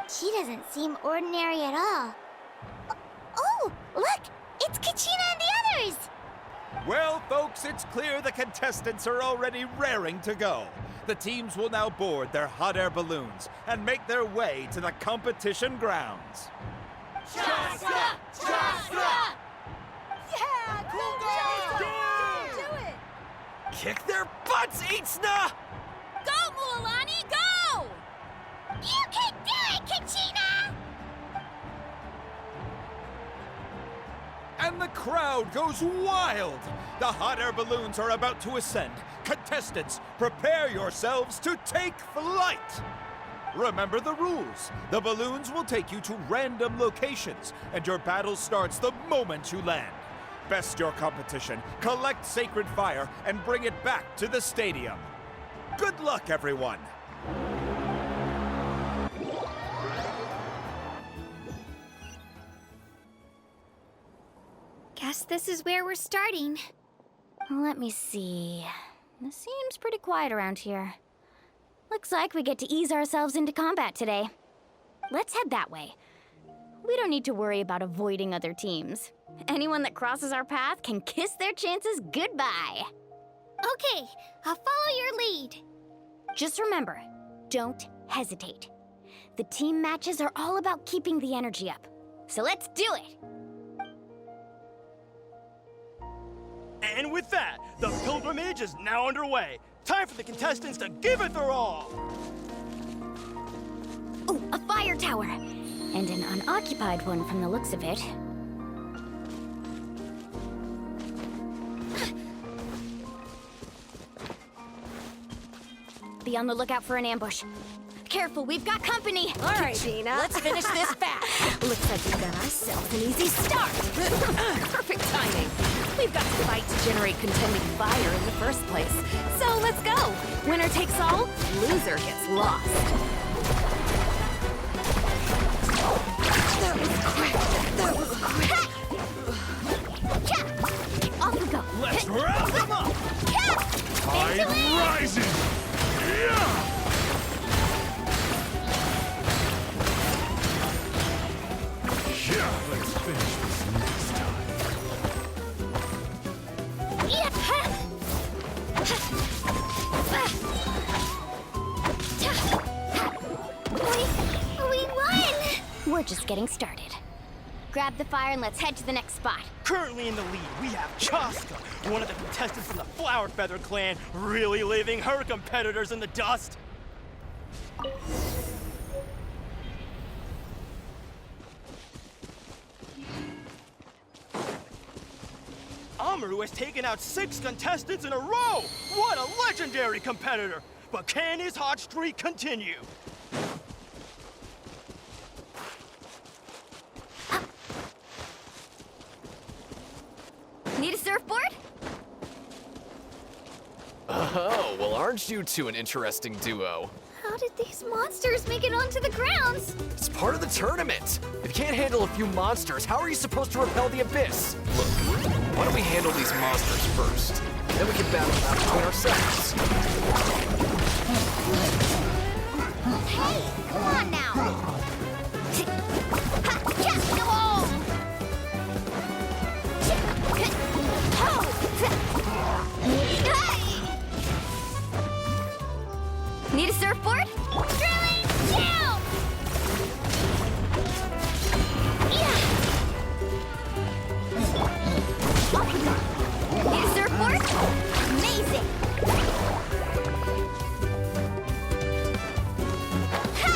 She doesn't seem ordinary at all. Oh, look! It's Kachina and the others! Well, folks, it's clear the contestants are already raring to go. The teams will now board their hot air balloons and make their way to the competition grounds. Chaska! Chaska! Yeah, cool girl! Do it! Kick their butts, Itzna! Go, Mualani, go! You can do it, Kachina! And the crowd goes wild! The hot air balloons are about to ascend. Contestants, prepare yourselves to take flight! Remember the rules. The balloons will take you to random locations, and your battle starts the moment you land. Best your competition, collect sacred fire, and bring it back to the stadium. Good luck, everyone! Guess this is where we're starting. Let me see. It seems pretty quiet around here. Looks like we get to ease ourselves into combat today. Let's head that way. We don't need to worry about avoiding other teams. Anyone that crosses our path can kiss their chances goodbye. Okay, I'll follow your lead. Just remember, don't hesitate. The team matches are all about keeping the energy up. So let's do it! And with that, the pilgrimage is now underway. Time for the contestants to give it their all! Oh, a fire tower! And an unoccupied one from the looks of it. Be on the lookout for an ambush. Careful, we've got company! All right, Dina. Let's finish this fast. Looks like we've got ourselves an easy start. Perfect timing. We've got to fight to generate contending fire in the first place. So let's go. Winner takes all, loser gets lost. That was quick. That was quick. Off we go. Let's round them up! Tide rising! Yeah! Yeah, let's finish this next time. We won! We're just getting started. Grab the fire and let's head to the next spot. Currently in the lead, we have Chaska, one of the contestants in the Flower Feather clan, really leaving her competitors in the dust. Amaru has taken out 6 contestants in a row! What a legendary competitor! But can his hot streak continue? Need a surfboard? Oh, well, aren't you two an interesting duo? How did these monsters make it onto the grounds? It's part of the tournament. If you can't handle a few monsters, how are you supposed to repel the abyss? Look, why don't we handle these monsters first? Then we can battle them out between ourselves. Hey, come on now! Need a surfboard? Drilling down! Need a surfboard? Amazing! Ha!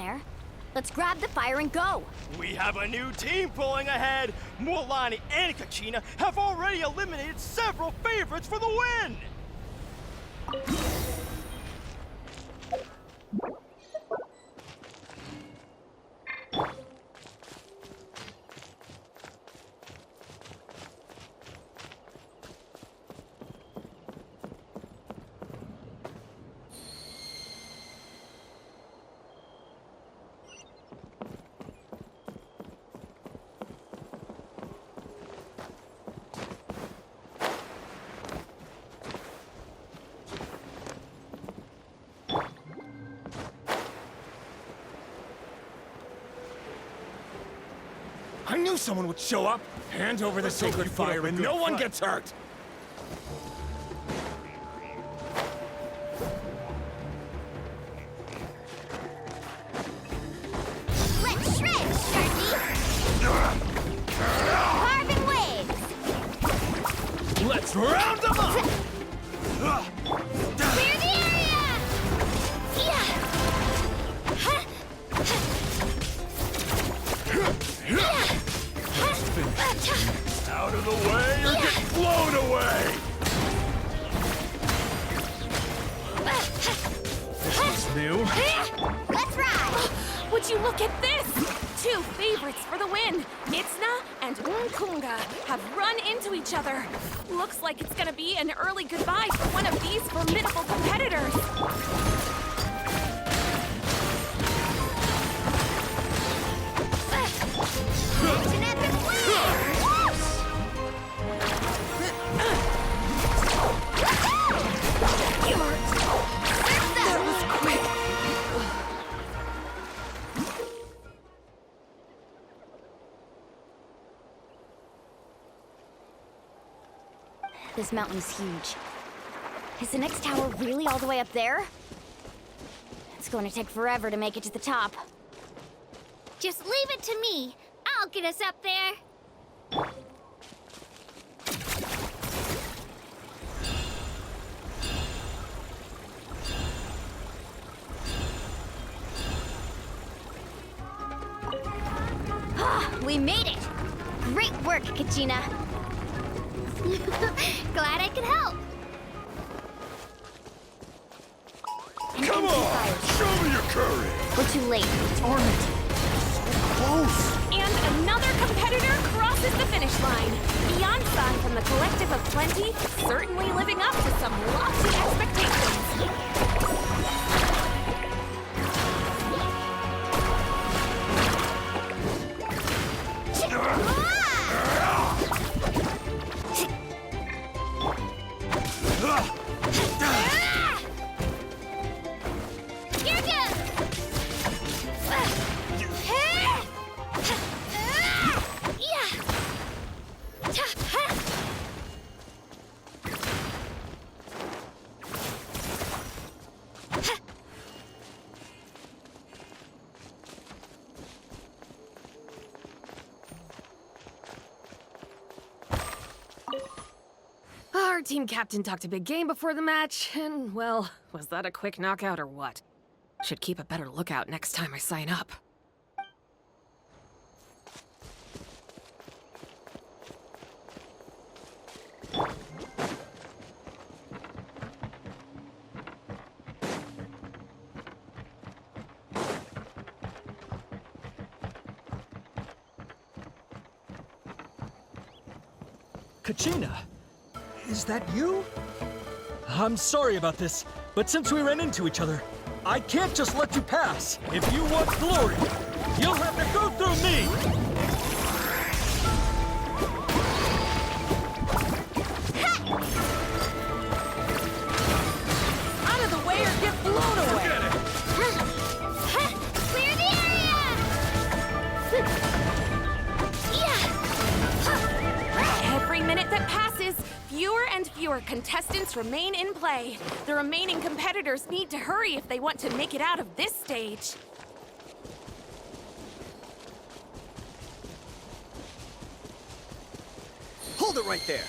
there. Let's grab the fire and go. We have a new team pulling ahead. Mualani and Kachina have already eliminated several favorites for the win. I knew someone would show up! Hand over the sacred fire and no one gets hurt! Let's shred, Sharky! Carving waves! Let's round them up! Clear the area! Yeah! Out of the way or get blown away! This is new. Let's ride! Would you look at this? 2 favorites for the win. Itzna and Unkunga have run into each other. Looks like it's gonna be an early goodbye for one of these formidable competitors. It's an epic win! That was quick. This mountain's huge. Is the next tower really all the way up there? It's going to take forever to make it to the top. Just leave it to me. I'll get us up there. We made it! Great work, Kachina! Glad I could help. Come on! Show me your courage! We're too late. Torment. Close! And another competitor crosses the finish line. Beyond Sun from the Collective of Plenty, certainly living up to some lofty expectations. Here goes! Our team captain talked a big game before the match, and, well, was that a quick knockout or what? Should keep a better lookout next time I sign up. Kachina, is that you? I'm sorry about this, but since we ran into each other, I can't just let you pass. If you want glory, you'll have to go through me! Out of the way or get blown away! Clear the area! Every minute that passes, fewer and fewer contestants remain in play. The remaining competitors need to hurry if they want to make it out of this stage. Hold it right there.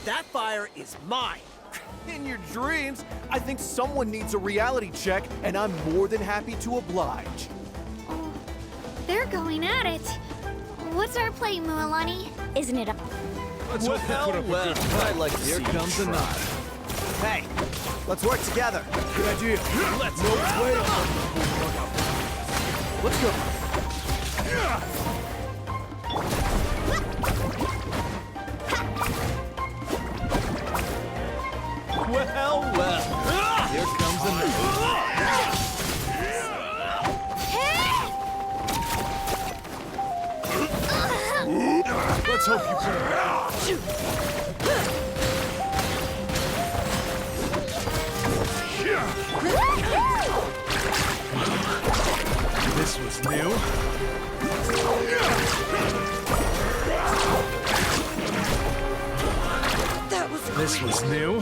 That fire is mine. In your dreams, I think someone needs a reality check, and I'm more than happy to oblige. They're going at it. What's our play, Mualani? Isn't it a... Let's hope they put up a good fight. I'd like to Here see comes you the try. knot. Hey, let's work together. Good idea. Let's No way. Let's go. Well. Here comes the knot. Let's hope you put it back. This was new. This was new.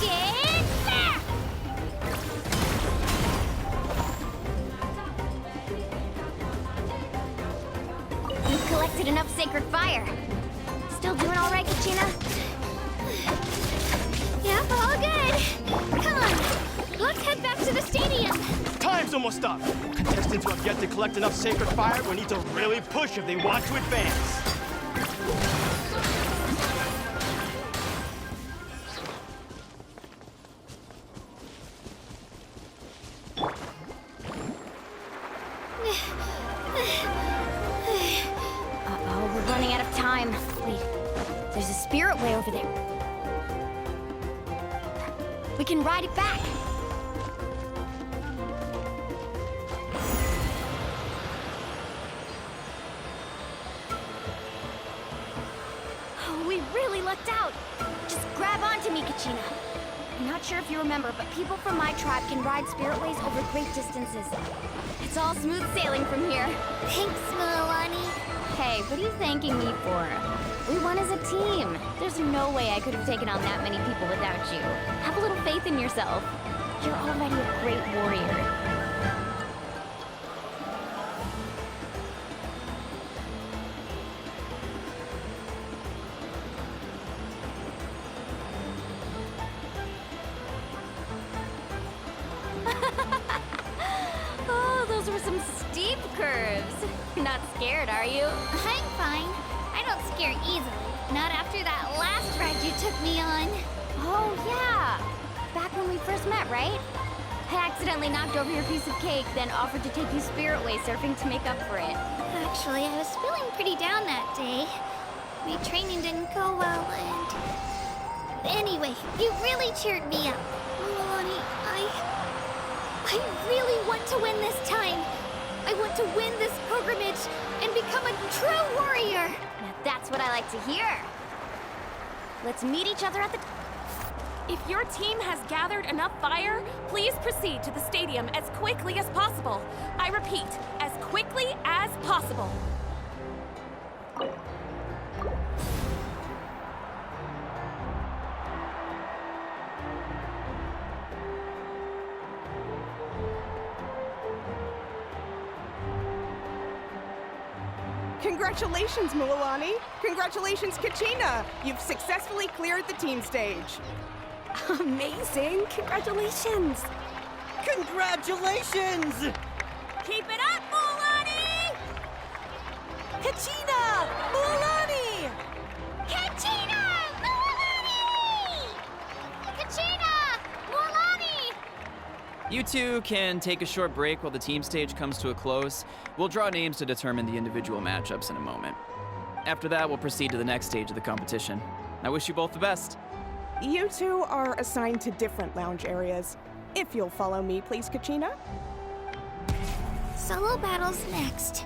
Get back! You've collected enough sacred fire. Still doing all right, Kachina? Yep, all good. Come on, let's head back to the stadium. Time's almost up. Contestants who have yet to collect enough sacred fire will need to really push if they want to advance. Uh-oh, we're running out of time. Wait, there's a spirit way over there. We can ride it back. Oh, we really lucked out. Just grab onto me, Kachina. I'm not sure if you remember, but people from my tribe can ride spiritways over great distances. It's all smooth sailing from here. Thanks, Mualani. Hey, what are you thanking me for? We won as a team. There's no way I could have taken on that many people without you. Have a little faith in yourself. You're already a great warrior. Oh, those were some steep curves. You're not scared, are you? I'm fine. I don't scare easily. Not after that last ride you took me on. Oh, yeah. Back when we first met, right? I accidentally knocked over your piece of cake, then offered to take you spiritway surfing to make up for it. Actually, I was feeling pretty down that day. My training didn't go well, and... Anyway, you really cheered me up. Mualani, I really want to win this time. I want to win this pilgrimage and become a true warrior. Now that's what I like to hear. Let's meet each other at the... If your team has gathered enough fire, please proceed to the stadium as quickly as possible. I repeat, as quickly as possible. Congratulations, Mualani. Congratulations, Kachina. You've successfully cleared the team stage. Amazing! Congratulations! Congratulations! Keep it up, Mualani! Kachina! Mualani! Kachina! Mualani! Kachina! Mualani! You two can take a short break while the team stage comes to a close. We'll draw names to determine the individual matchups in a moment. After that, we'll proceed to the next stage of the competition. I wish you both the best. You two are assigned to different lounge areas. If you'll follow me, please, Kachina. Solo battle's next.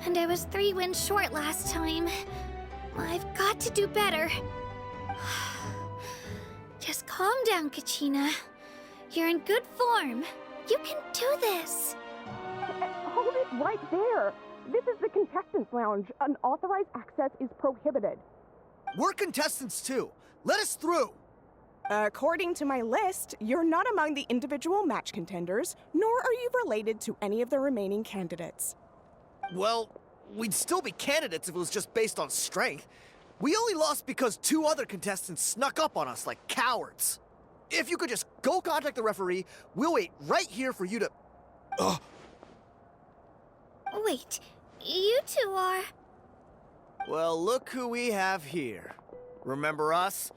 And I was 3 wins short last time. I've got to do better. Just calm down, Kachina. You're in good form. You can do this. Hold it right there. This is the contestants' lounge. Unauthorized access is prohibited. We're contestants too. Let us through. According to my list, you're not among the individual match contenders, nor are you related to any of the remaining candidates. Well, we'd still be candidates if it was just based on strength. We only lost because 2 other contestants snuck up on us like cowards. If you could just go contact the referee, we'll wait right here for you to... Wait, you two are... Well, look who we have here. Remember us?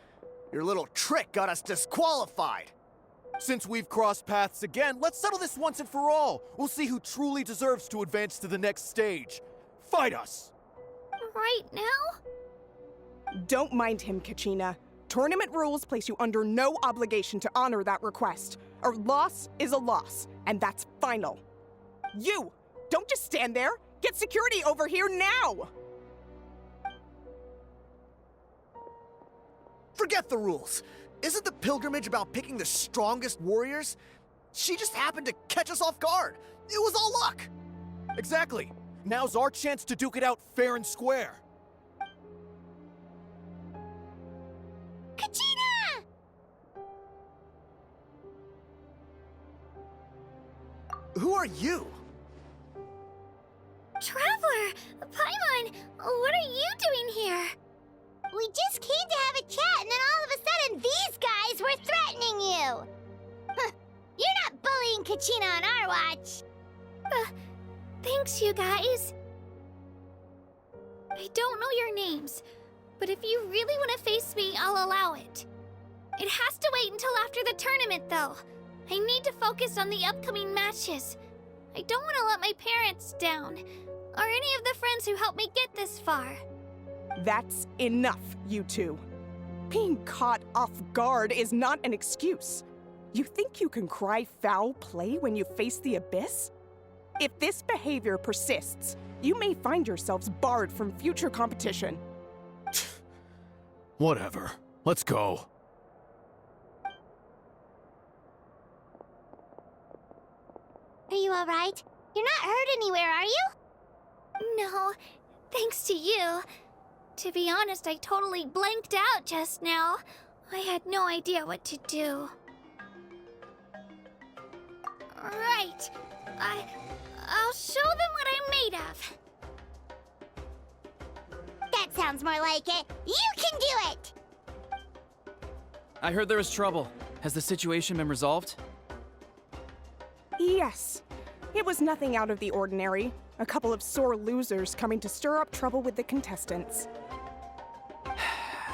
Your little trick got us disqualified. Since we've crossed paths again, let's settle this once and for all. We'll see who truly deserves to advance to the next stage. Fight us! Right now? Don't mind him, Kachina. Tournament rules place you under no obligation to honor that request. A loss is a loss, and that's final. You! Don't just stand there! Get security over here now! Forget the rules. Isn't the pilgrimage about picking the strongest warriors? She just happened to catch us off guard. It was all luck. Exactly. Now's our chance to duke it out fair and square. Kachina! Who are you? Traveler! Paimon! What are you doing here? We just came to have a chat, and then all of a sudden these guys were threatening you! Huh, you're not bullying Kachina on our watch! Thanks, you guys. I don't know your names, but if you really want to face me, I'll allow it. It has to wait until after the tournament, though. I need to focus on the upcoming matches. I don't want to let my parents down, or any of the friends who helped me get this far. That's enough, you two. Being caught off guard is not an excuse. You think you can cry foul play when you face the abyss? If this behavior persists, you may find yourselves barred from future competition. Whatever. Let's go. Are you alright? You're not hurt anywhere, are you? No, thanks to you. To be honest, I totally blanked out just now. I had no idea what to do. Right. I'll show them what I'm made of. That sounds more like it. You can do it! I heard there was trouble. Has the situation been resolved? Yes. It was nothing out of the ordinary. A couple of sore losers coming to stir up trouble with the contestants.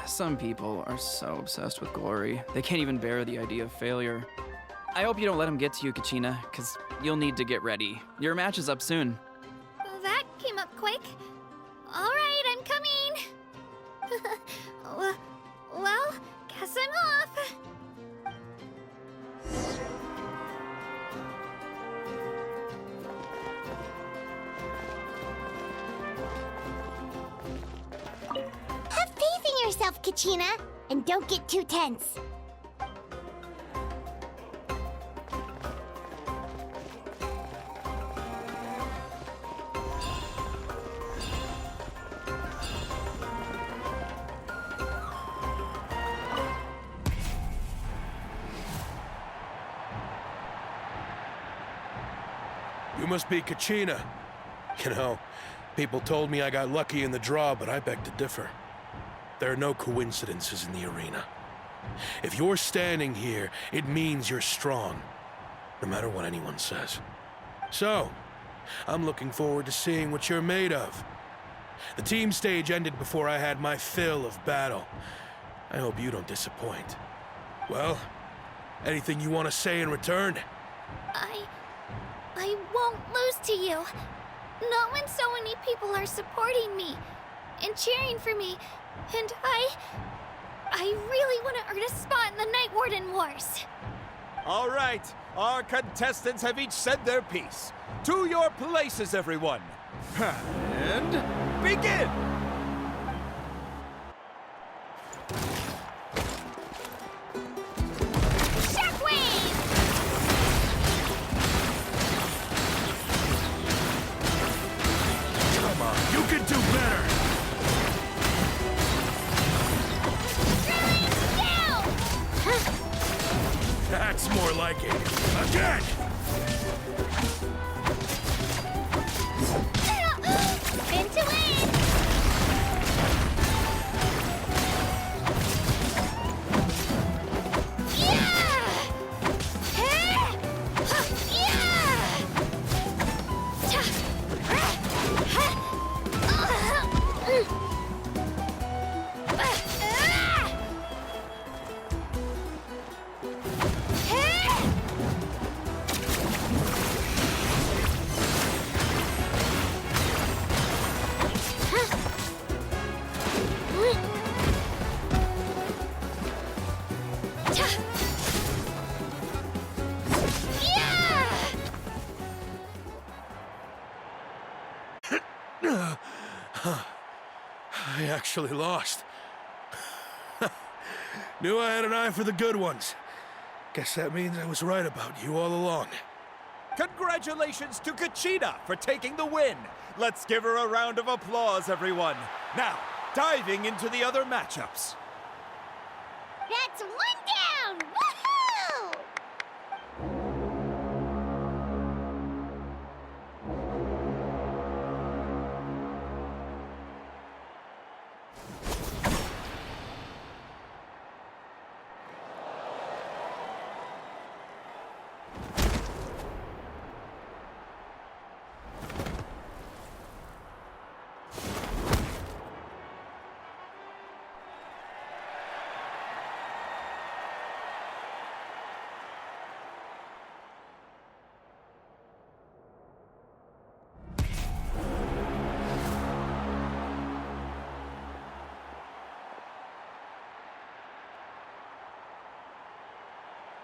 Some people are so obsessed with glory, they can't even bear the idea of failure. I hope you don't let them get to you, Kachina, because you'll need to get ready. Your match is up soon. That came up quick. All right, I'm coming. Well, guess I'm off. Have faith in yourself, Kachina, and don't get too tense. You must be Kachina. You know, people told me I got lucky in the draw, but I beg to differ. There are no coincidences in the arena. If you're standing here, it means you're strong, no matter what anyone says. So, I'm looking forward to seeing what you're made of. The team stage ended before I had my fill of battle. I hope you don't disappoint. Well, anything you want to say in return? I won't lose to you. Not when so many people are supporting me and cheering for me, and I really want to earn a spot in the Night Warden Wars. All right, our contestants have each said their piece. To your places, everyone. And begin! You can do better! That's more like it. Again! Spin to win! Yeah! I actually lost. Knew I had an eye for the good ones. Guess that means I was right about you all along. Congratulations to Kachina for taking the win. Let's give her a round of applause, everyone. Now, diving into the other matchups. That's one down! Woohoo!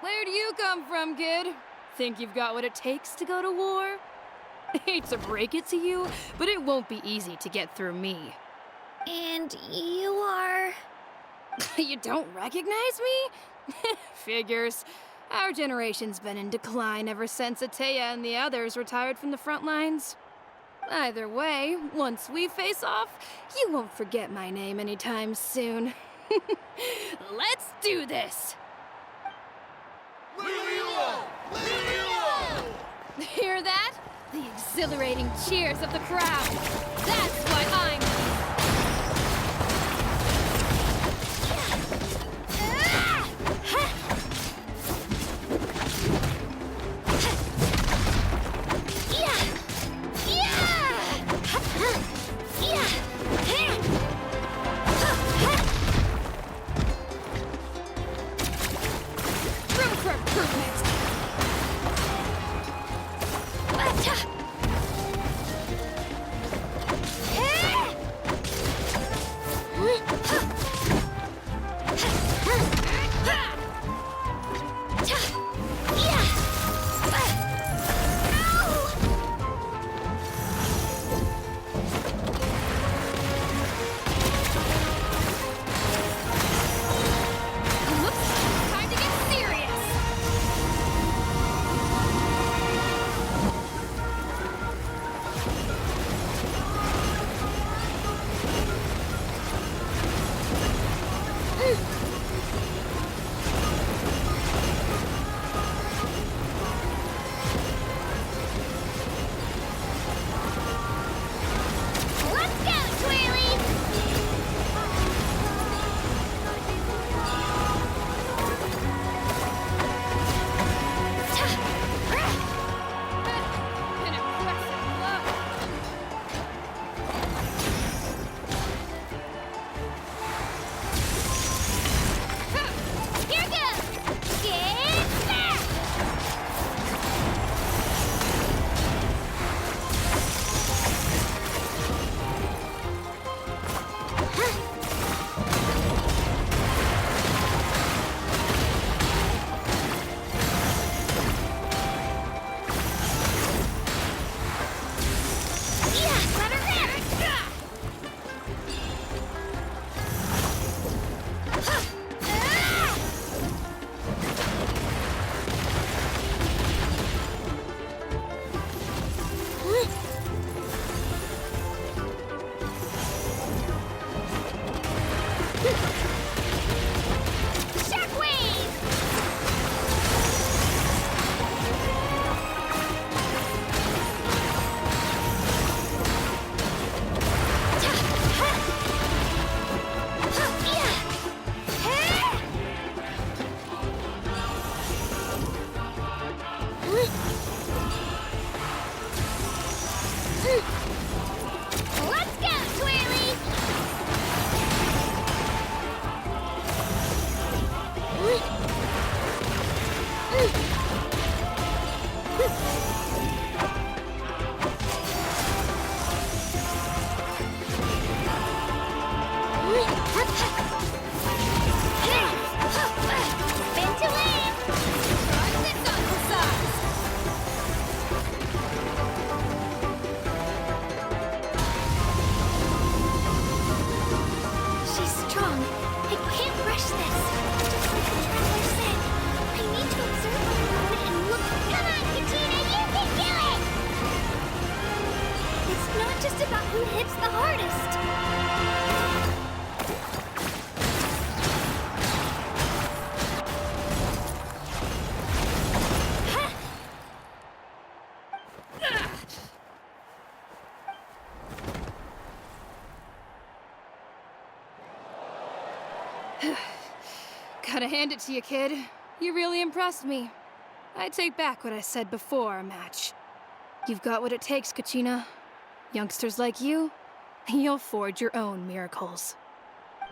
Where do you come from, kid? Think you've got what it takes to go to war? Hate to break it to you, but it won't be easy to get through me. And you are... You don't recognize me? Figures. Our generation's been in decline ever since Ateya and the others retired from the front lines. Either way, once we face off, you won't forget my name anytime soon. Let's do this! Hear that? The exhilarating cheers of the crowd. That's what I'm... Room for improvement. Time to get serious. who hits the hardest. Gotta hand it to you, kid. You really impressed me. I take back what I said before our match. You've got what it takes, Kachina. Youngsters like you, you'll forge your own miracles.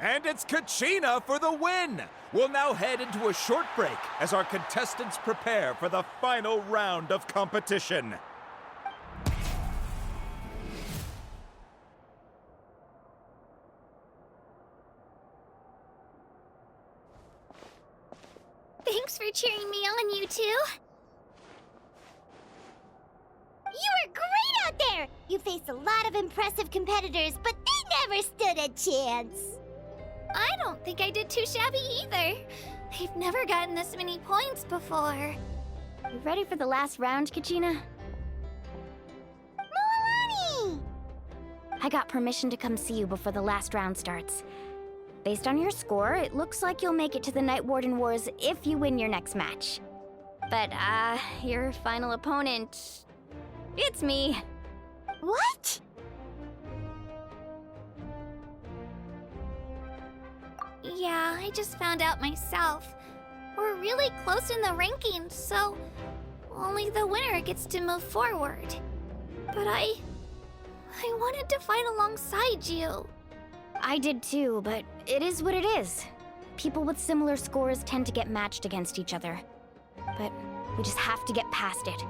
And it's Kachina for the win! We'll now head into a short break as our contestants prepare for the final round of competition. Thanks for cheering me on, you two. You were great out there! You faced a lot of impressive competitors, but they never stood a chance. I don't think I did too shabby either. I've never gotten this many points before. You ready for the last round, Kachina? Moalani! I got permission to come see you before the last round starts. Based on your score, it looks like you'll make it to the Night Warden Wars if you win your next match. But, your final opponent... it's me. What? Yeah, I just found out myself. We're really close in the rankings, so only the winner gets to move forward. But I wanted to fight alongside you. I did too, but it is what it is. People with similar scores tend to get matched against each other. But we just have to get past it.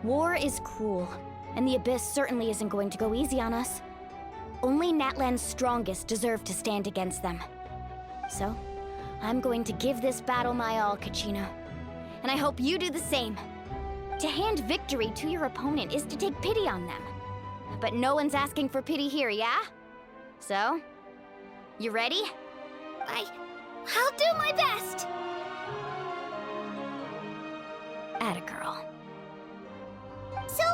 War is cruel, and the Abyss certainly isn't going to go easy on us. Only Natlan's strongest deserve to stand against them. So, I'm going to give this battle my all, Kachina. And I hope you do the same. To hand victory to your opponent is to take pity on them. But no one's asking for pity here, yeah? So, you ready? I'll do my best! Atta girl. So,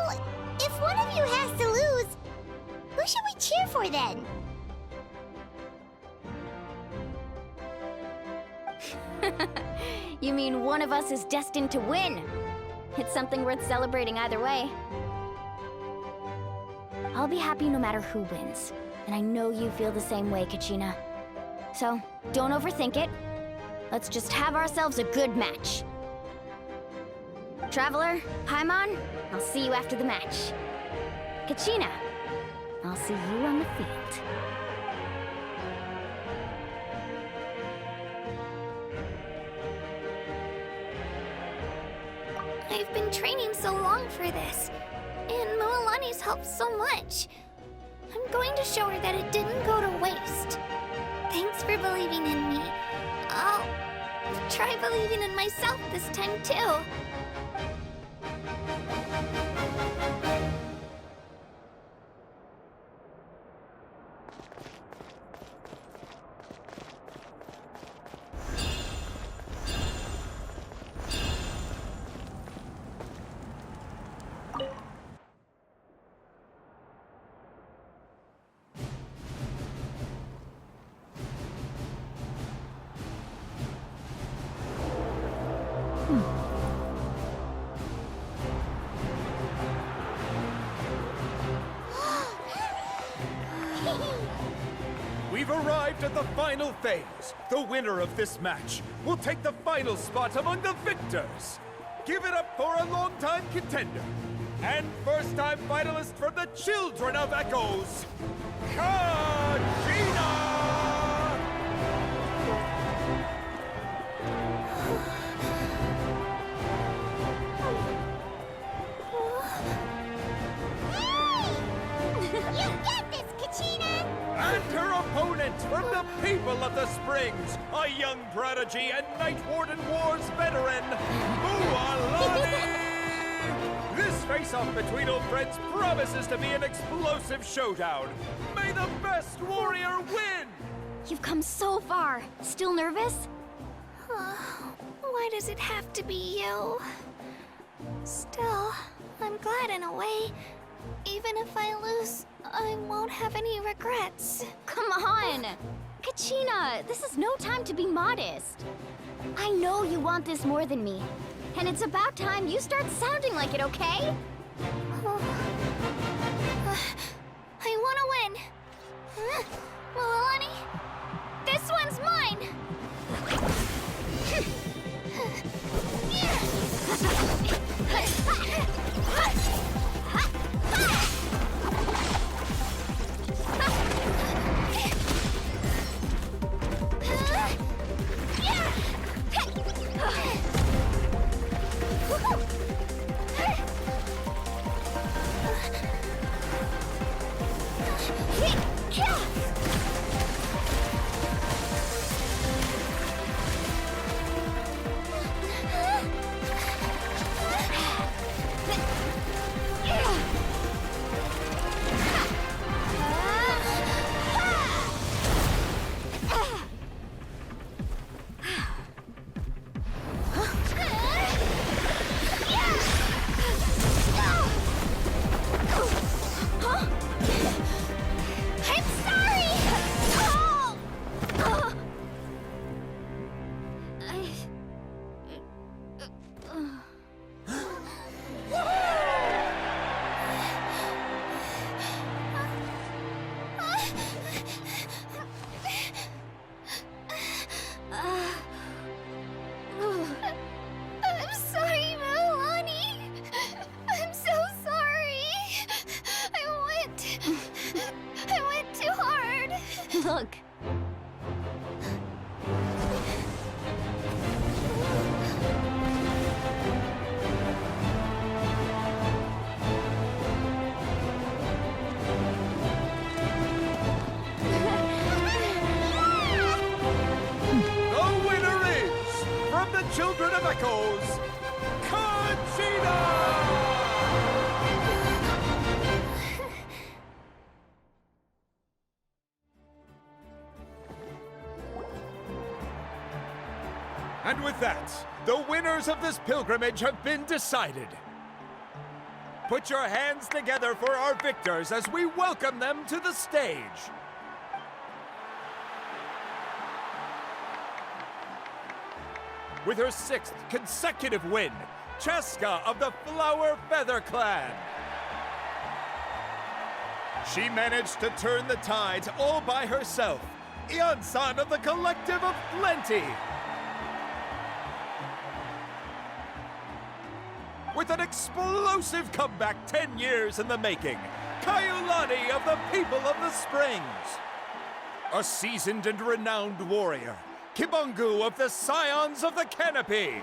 if one of you has to lose, who should we cheer for then? You mean one of us is destined to win? It's something worth celebrating either way. I'll be happy no matter who wins. And I know you feel the same way, Kachina. So, don't overthink it. Let's just have ourselves a good match. Traveler, Paimon, I'll see you after the match. Kachina, I'll see you on the field. I've been training so long for this, and Moalani's helped so much. I'm going to show her that it didn't go to waste. Thanks for believing in me. I'll try believing in myself this time too. We've arrived at the final phase. The winner of this match will take the final spot among the victors. Give it up for a longtime contender and first-time finalist from the Children of Echoes, Kachina! You get this, Kachina! And her opponent from the people of the Springs, a young prodigy and Night Warden Wars veteran, Moalani! This face-off between old friends promises to be an explosive showdown. May the best warrior win! You've come so far. Still nervous? Why does it have to be you? Still, I'm glad in a way. If even if I lose, I won't have any regrets. Come on! Kachina, this is no time to be modest. I know you want this more than me, and it's about time you start sounding like it, okay? I want to win. Milani, this one's mine. Look. The winner is, from the Children of Echoes, Kachina! And with that, the winners of this pilgrimage have been decided. Put your hands together for our victors as we welcome them to the stage. With her 6th consecutive win, Cheska of the Flower Feather Clan. She managed to turn the tides all by herself. Ian-san of the Collective of Plenty. With an explosive comeback 10 years in the making, Kaiulani of the People of the Springs. A seasoned and renowned warrior, Kibungu of the Scions of the Canopy.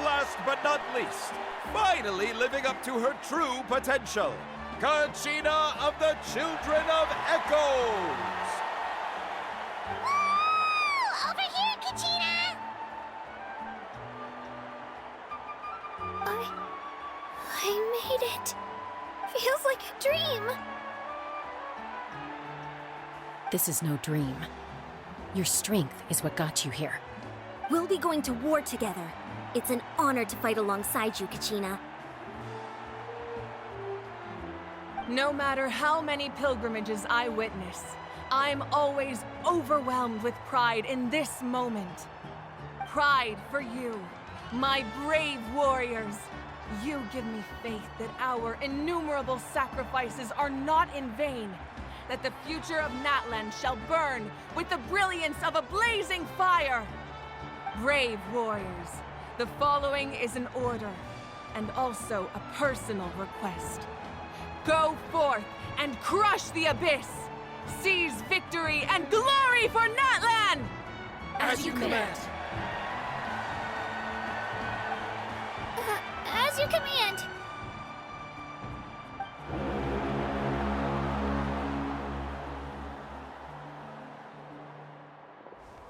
Last but not least, finally living up to her true potential, Kachina of the Children of Echoes. Woo! Over here, Kachina! I made it. Feels like a dream. This is no dream. Your strength is what got you here. We'll be going to war together. It's an honor to fight alongside you, Kachina. No matter how many pilgrimages I witness, I'm always overwhelmed with pride in this moment. Pride for you, my brave warriors. You give me faith that our innumerable sacrifices are not in vain, that the future of Natlan shall burn with the brilliance of a blazing fire. Brave warriors, the following is an order, and also a personal request. Go forth and crush the abyss! Seize victory and glory for Natlan! As you command. As you command.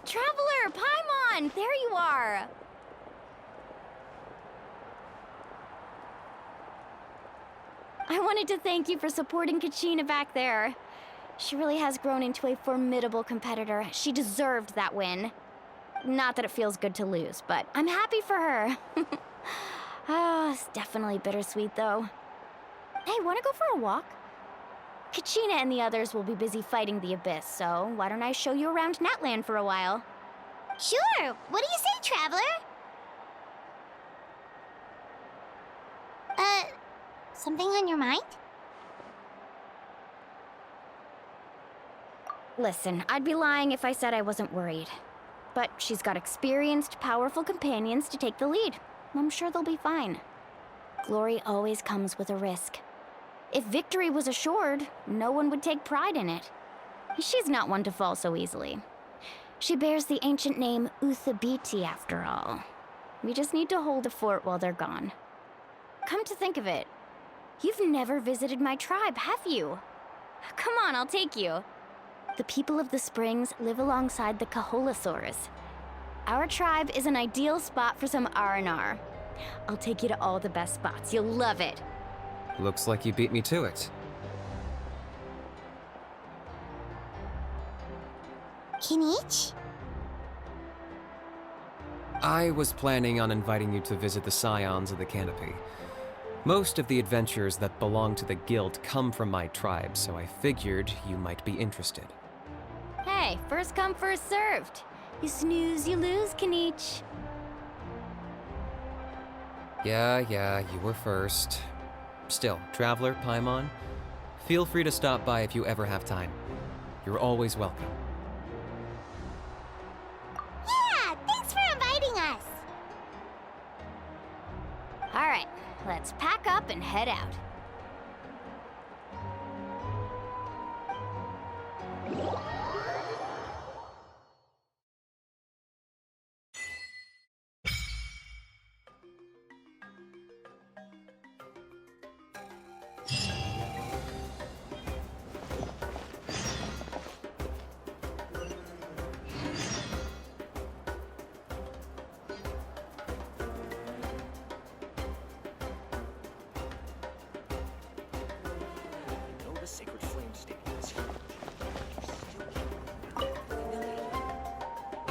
Traveler, Paimon, there you are. I wanted to thank you for supporting Kachina back there. She really has grown into a formidable competitor. She deserved that win. Not that it feels good to lose, but I'm happy for her. It's definitely bittersweet, though. Hey, wanna go for a walk? Kachina and the others will be busy fighting the Abyss, so why don't I show you around Natland for a while? Sure. What do you say, Traveler? Something on your mind? Listen, I'd be lying if I said I wasn't worried. But she's got experienced, powerful companions to take the lead. I'm sure they'll be fine. Glory always comes with a risk. If victory was assured, no one would take pride in it. She's not one to fall so easily. She bears the ancient name Uthabiti, after all. We just need to hold the fort while they're gone. Come to think of it, you've never visited my tribe, have you? Come on, I'll take you. The people of the Springs live alongside the Kaholasaurus. Our tribe is an ideal spot for some R&R. I'll take you to all the best spots. You'll love it. Looks like you beat me to it. Kinich? I was planning on inviting you to visit the Scions of the Canopy. Most of the adventurers that belong to the guild come from my tribe, so I figured you might be interested. Hey, first come, first served. You snooze, you lose, Kinich. Yeah, you were first. Still, Traveler, Paimon, feel free to stop by if you ever have time. You're always welcome. Yeah, thanks for inviting us. All right, let's pack up and head out.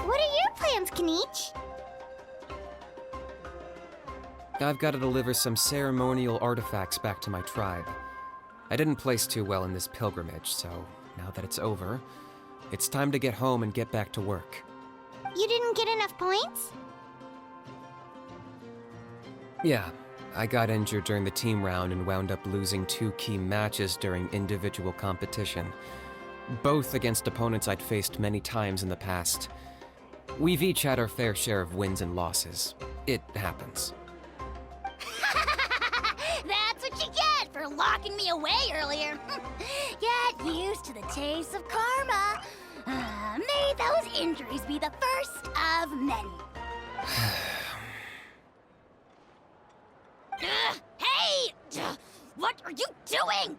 What are your plans, Kinich? I've got to deliver some ceremonial artifacts back to my tribe. I didn't place too well in this pilgrimage, so now that it's over, it's time to get home and get back to work. You didn't get enough points? Yeah, I got injured during the team round and wound up losing 2 key matches during individual competition, both against opponents I'd faced many times in the past. We've each had our fair share of wins and losses. It happens. That's what you get for locking me away earlier. Get used to the taste of karma. May those injuries be the first of many. Hey! What are you doing?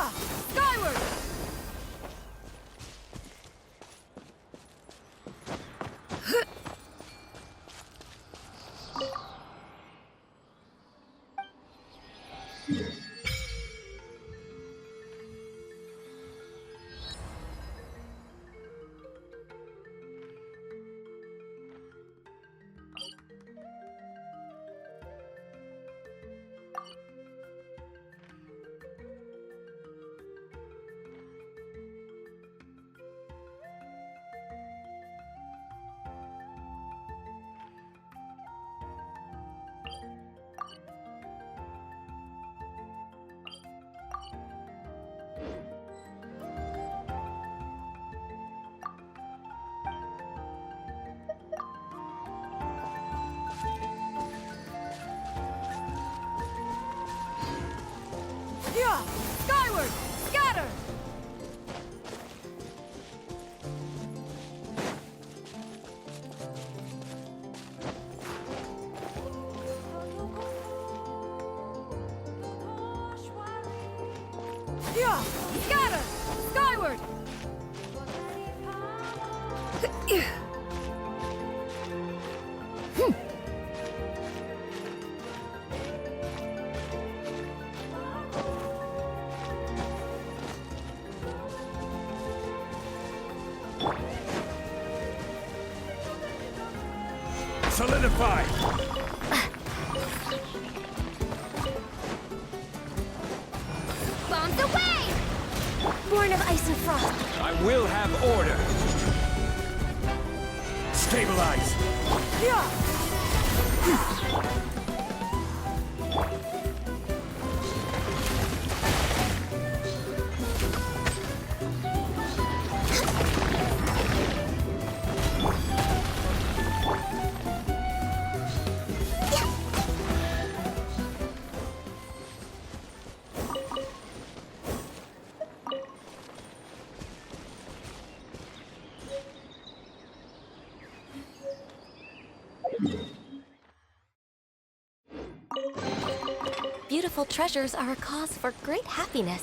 Yeah! Skyward! Yeah! Skyward! Scatter! Yeah! Scatter! Skyward! Solidify! Bombs away! Born of ice and frost. I will have order. Stabilize! Yeah! Beautiful treasures are a cause for great happiness.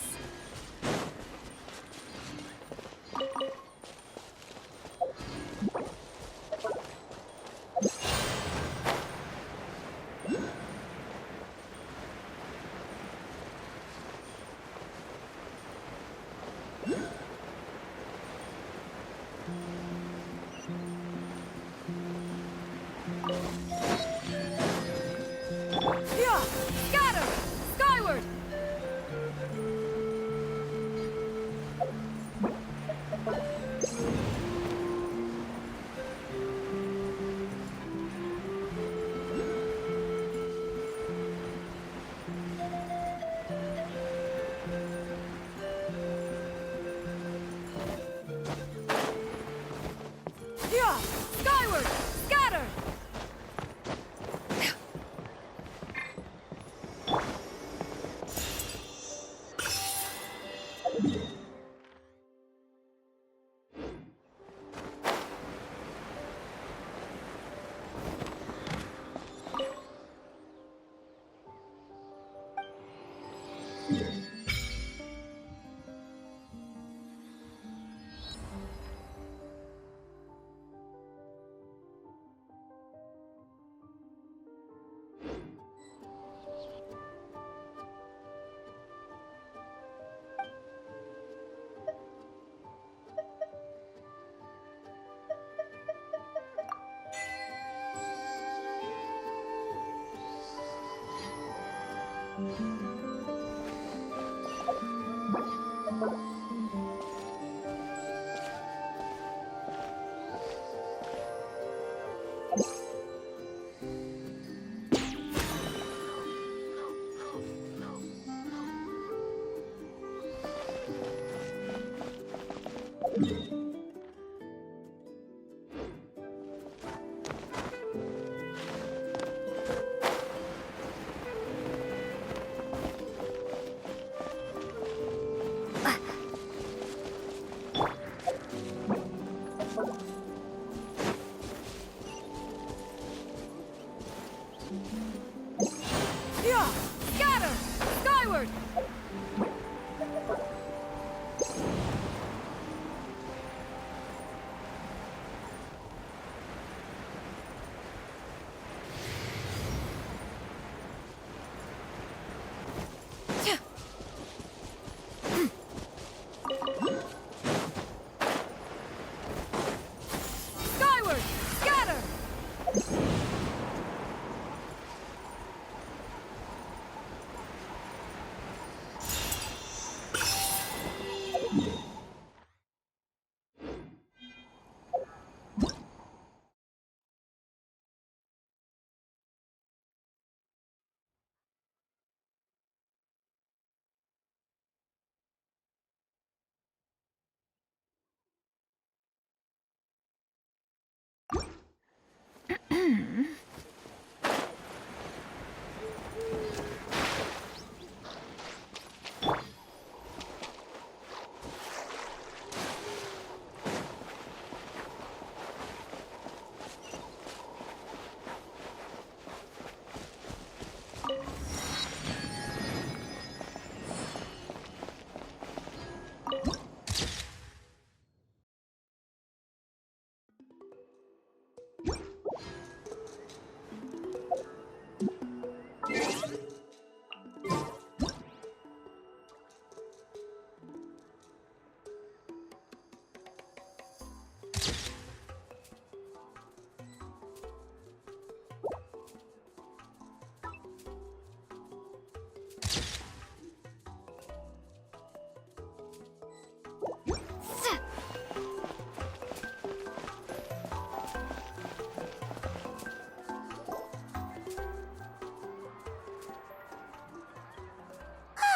Yeah! Scatter! Skyward! Yeah! Skyward! Scatter! Yeah! Scatter! Skyward!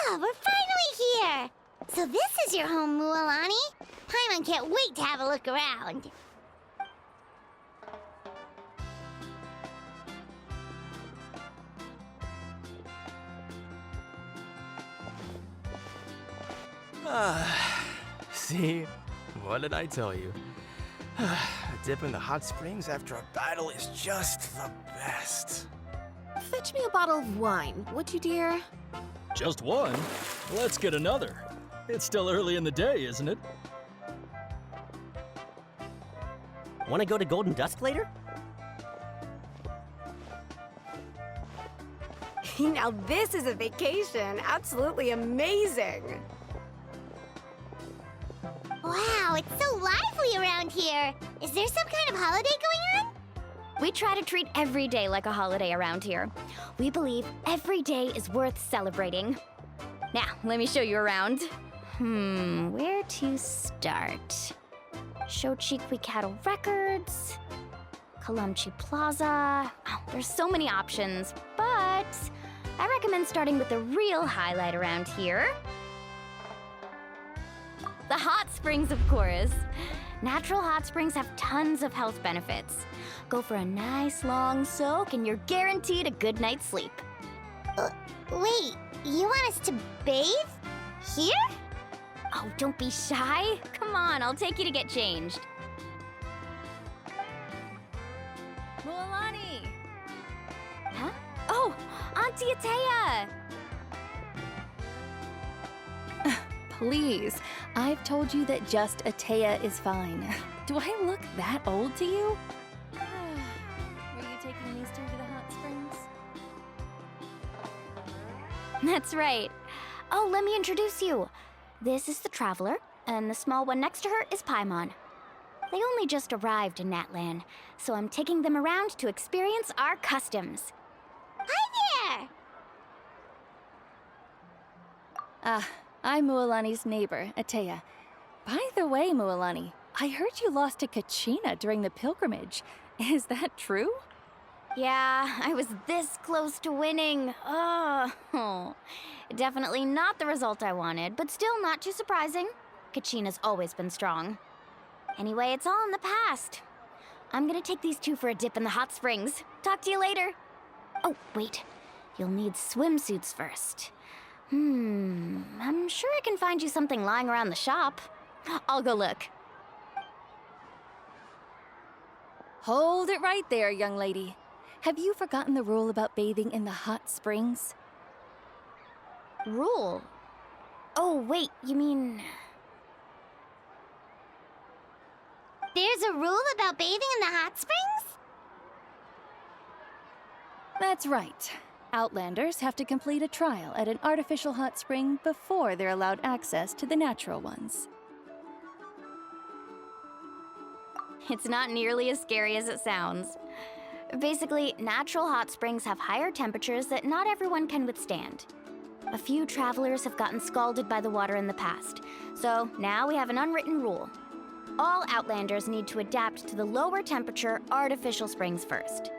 Oh, we're finally here! So this is your home, Mualani? Paimon can't wait to have a look around. See? What did I tell you? A dip in the hot springs after a battle is just the best. Fetch me a bottle of wine, would you, dear? Just one? Let's get another. It's still early in the day, isn't it? Want to go to Golden Dusk later? Now this is a vacation. Absolutely amazing. Wow, it's so lively around here. Is there some kind of holiday going on? We try to treat every day like a holiday around here. We believe every day is worth celebrating. Now, let me show you around. Where to start? Shochiqui Cattle Records, Kalamchi Plaza. Oh, there's so many options, but I recommend starting with the real highlight around here. The hot springs, of course. Natural hot springs have tons of health benefits. Go for a nice long soak and you're guaranteed a good night's sleep. Wait, you want us to bathe? Here? Oh, don't be shy. Come on, I'll take you to get changed. Mualani! Huh? Oh, Auntie Atea! Please, I've told you that just Atea is fine. Do I look that old to you? Were you taking these two to the hot springs? That's right. Oh, let me introduce you. This is the Traveler, and the small one next to her is Paimon. They only just arrived in Natlan, so I'm taking them around to experience our customs. Hi there! I'm Mualani's neighbor, Atea. By the way, Mualani, I heard you lost to Kachina during the pilgrimage. Is that true? Yeah, I was this close to winning. Oh, definitely not the result I wanted, but still not too surprising. Kachina's always been strong. Anyway, it's all in the past. I'm gonna take these two for a dip in the hot springs. Talk to you later. Oh, wait. You'll need swimsuits first. I'm sure I can find you something lying around the shop. I'll go look. Hold it right there, young lady. Have you forgotten the rule about bathing in the hot springs? Rule? Oh, wait, you mean... There's a rule about bathing in the hot springs? That's right. Outlanders have to complete a trial at an artificial hot spring before they're allowed access to the natural ones. It's not nearly as scary as it sounds. Basically, natural hot springs have higher temperatures that not everyone can withstand. A few travelers have gotten scalded by the water in the past, so now we have an unwritten rule. All Outlanders need to adapt to the lower temperature artificial springs first.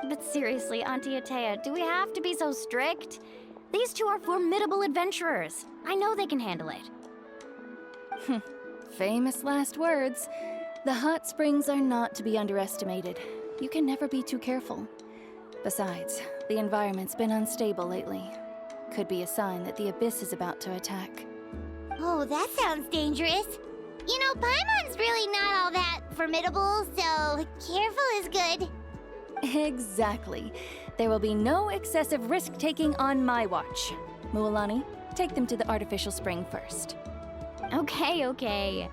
But seriously, Auntie Atea, do we have to be so strict? These two are formidable adventurers. I know they can handle it. Famous last words. The hot springs are not to be underestimated. You can never be too careful. Besides, the environment's been unstable lately. Could be a sign that the Abyss is about to attack. Oh, that sounds dangerous. You know, Paimon's really not all that formidable, so careful is good. Exactly. There will be no excessive risk-taking on my watch. Mualani, take them to the artificial spring first. Okay.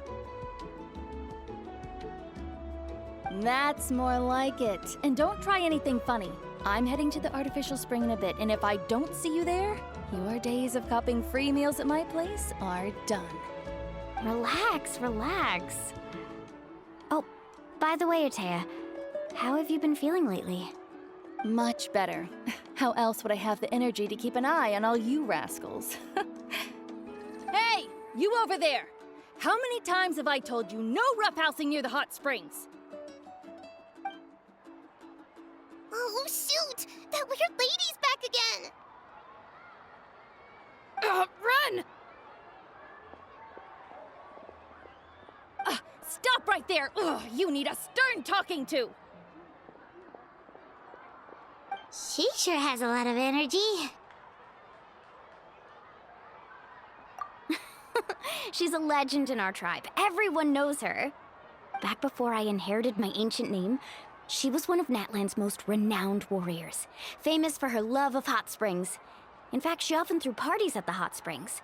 That's more like it. And don't try anything funny. I'm heading to the artificial spring in a bit, and if I don't see you there, your days of copping free meals at my place are done. Relax. Oh, by the way, Atea, how have you been feeling lately? Much better. How else would I have the energy to keep an eye on all you rascals? Hey, you over there! How many times have I told you no roughhousing near the hot springs? Oh, shoot! That weird lady's back again! Run! Stop right there! Ugh, you need a stern talking to! She sure has a lot of energy. She's a legend in our tribe. Everyone knows her. Back before I inherited my ancient name, she was one of Natlan's most renowned warriors, famous for her love of hot springs. In fact, she often threw parties at the hot springs.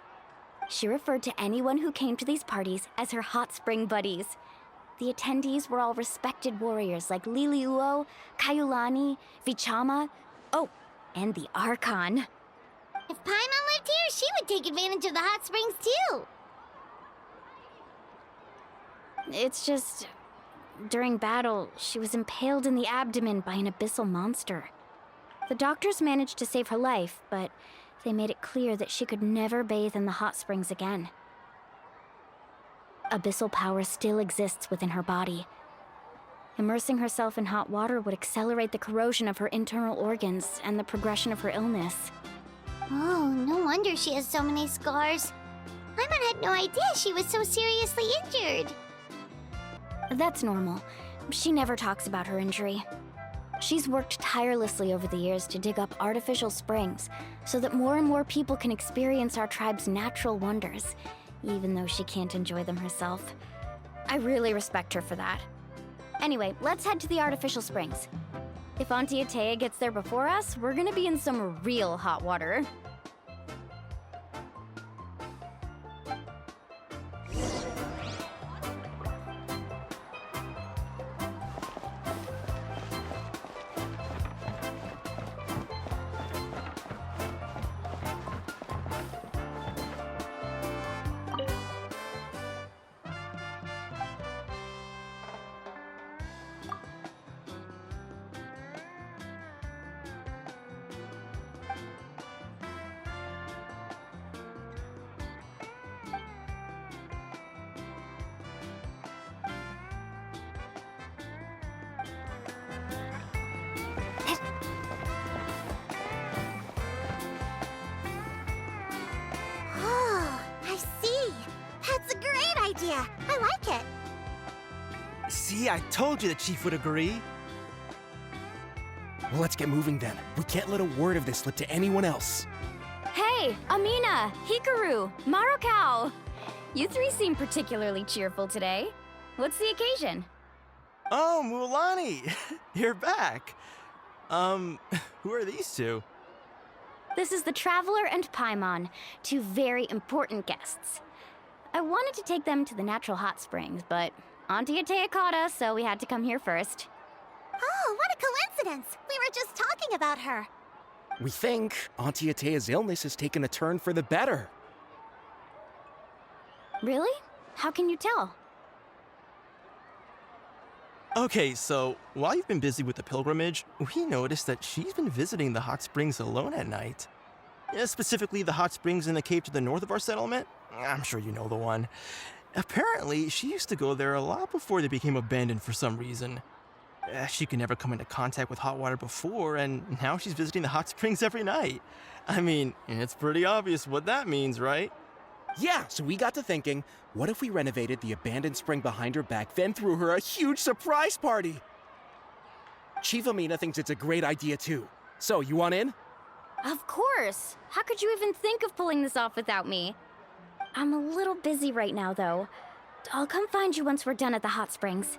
She referred to anyone who came to these parties as her hot spring buddies. The attendees were all respected warriors like Liliuo, Kaiulani, Vichama, oh, and the Archon. If Paimon lived here, she would take advantage of the hot springs too. It's just, during battle, she was impaled in the abdomen by an abyssal monster. The doctors managed to save her life, but they made it clear that she could never bathe in the hot springs again. Abyssal power still exists within her body. Immersing herself in hot water would accelerate the corrosion of her internal organs and the progression of her illness. Oh, no wonder she has so many scars. Paimon had no idea she was so seriously injured. That's normal. She never talks about her injury. She's worked tirelessly over the years to dig up artificial springs so that more and more people can experience our tribe's natural wonders, even though she can't enjoy them herself. I really respect her for that. Anyway, let's head to the artificial springs. If Auntie Atea gets there before us, we're gonna be in some real hot water. idea. I like it. See, I told you the chief would agree. Well, let's get moving then. We can't let a word of this slip to anyone else. Hey, Amina, Hikaru, Marukau! You three seem particularly cheerful today. What's the occasion? Oh, Mualani! You're back. Who are these two? This is the Traveler and Paimon, two very important guests. I wanted to take them to the natural hot springs, but Auntie Atea caught us, so we had to come here first. Oh, what a coincidence! We were just talking about her. We think Auntie Atea's illness has taken a turn for the better. Really? How can you tell? Okay, so while you've been busy with the pilgrimage, we noticed that she's been visiting the hot springs alone at night. Specifically, the hot springs in the cave to the north of our settlement. I'm sure you know the one. Apparently, she used to go there a lot before they became abandoned for some reason. She could never come into contact with hot water before, and now she's visiting the hot springs every night. I mean, it's pretty obvious what that means, right? Yeah, so we got to thinking, what if we renovated the abandoned spring behind her back, then threw her a huge surprise party? Chief Amina thinks it's a great idea too. So, you want in? Of course! How could you even think of pulling this off without me? I'm a little busy right now, though. I'll come find you once we're done at the hot springs.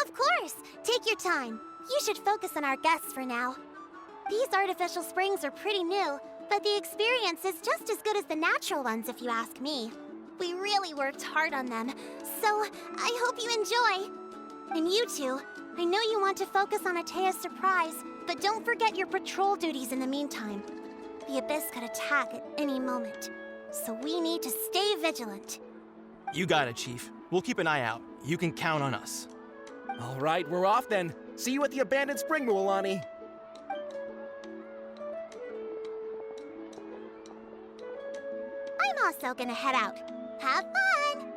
Of course! Take your time. You should focus on our guests for now. These artificial springs are pretty new, but the experience is just as good as the natural ones if you ask me. We really worked hard on them, so I hope you enjoy. And you two, I know you want to focus on Atea's surprise, but don't forget your patrol duties in the meantime. The Abyss could attack at any moment, so we need to stay vigilant. You got it, Chief. We'll keep an eye out. You can count on us. All right, we're off then. See you at the abandoned spring, Mualani. I'm also gonna head out. Have fun!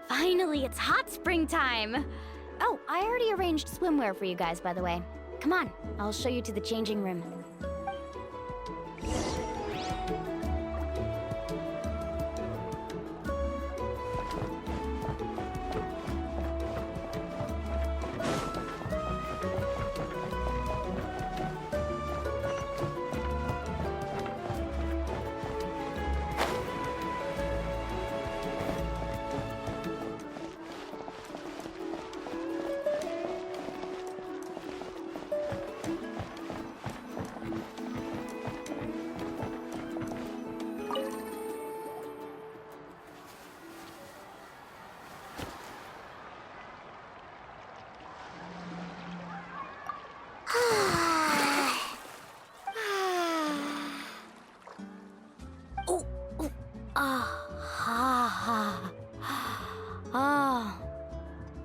Finally, it's hot spring time! Oh, I already arranged swimwear for you guys, by the way. Come on, I'll show you to the changing room.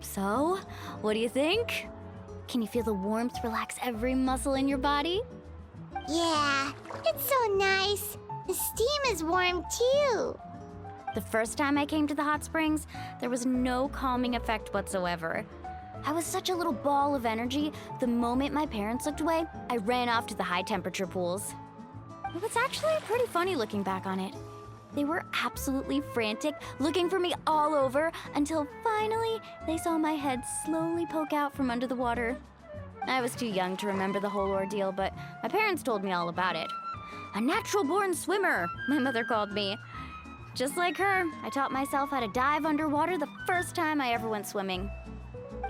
So, what do you think? Can you feel the warmth relax every muscle in your body? Yeah, it's so nice. The steam is warm too. The first time I came to the hot springs, there was no calming effect whatsoever. I was such a little ball of energy, the moment my parents looked away, I ran off to the high temperature pools. It was actually pretty funny looking back on it. They were absolutely frantic, looking for me all over, until finally they saw my head slowly poke out from under the water. I was too young to remember the whole ordeal, but my parents told me all about it. A natural-born swimmer, my mother called me. Just like her, I taught myself how to dive underwater the first time I ever went swimming.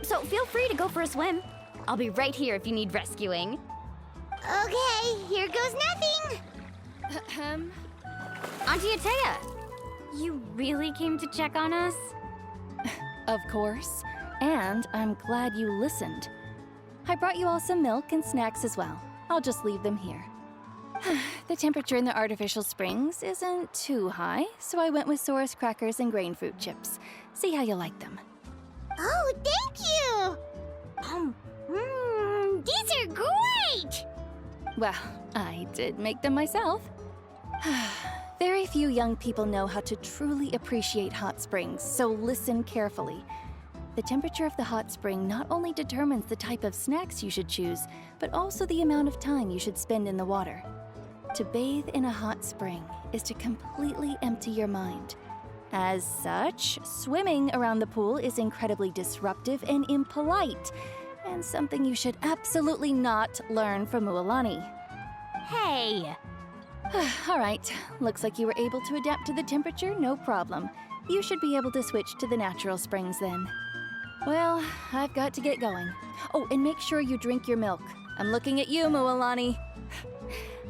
So feel free to go for a swim. I'll be right here if you need rescuing. Okay, here goes nothing. Auntie Atea, you really came to check on us? Of course. And I'm glad you listened. I brought you all some milk and snacks as well. I'll just leave them here. The temperature in the artificial springs isn't too high, so I went with Saurus crackers and grain fruit chips. See how you like them. Oh, thank you! These are great! Well, I did make them myself. Very few young people know how to truly appreciate hot springs, so listen carefully. The temperature of the hot spring not only determines the type of snacks you should choose, but also the amount of time you should spend in the water. To bathe in a hot spring is to completely empty your mind. As such, swimming around the pool is incredibly disruptive and impolite, and something you should absolutely not learn from Mualani. Hey! All right, looks like you were able to adapt to the temperature, no problem. You should be able to switch to the natural springs then. Well, I've got to get going. Oh, and make sure you drink your milk. I'm looking at you, Mualani.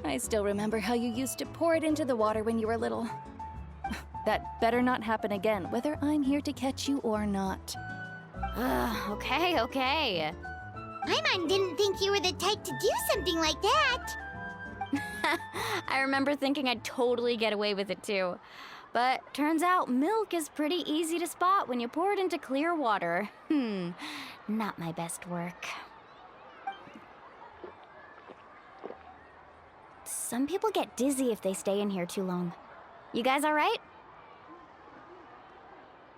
I still remember how you used to pour it into the water when you were little. That better not happen again, whether I'm here to catch you or not. Okay. Paimon didn't think you were the type to do something like that. I remember thinking I'd totally get away with it too. But turns out milk is pretty easy to spot when you pour it into clear water. Not my best work. Some people get dizzy if they stay in here too long. You guys all right?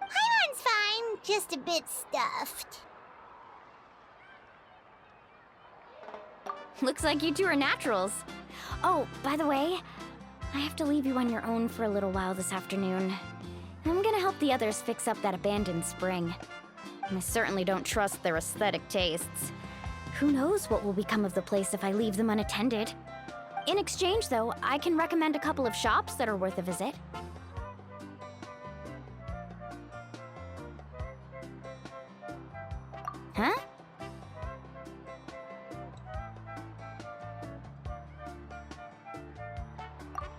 Paimon's fine, just a bit stuffed. Looks like you two are naturals. Oh, by the way, I have to leave you on your own for a little while this afternoon. I'm gonna help the others fix up that abandoned spring. I certainly don't trust their aesthetic tastes. Who knows what will become of the place if I leave them unattended? In exchange, though, I can recommend a couple of shops that are worth a visit. Huh?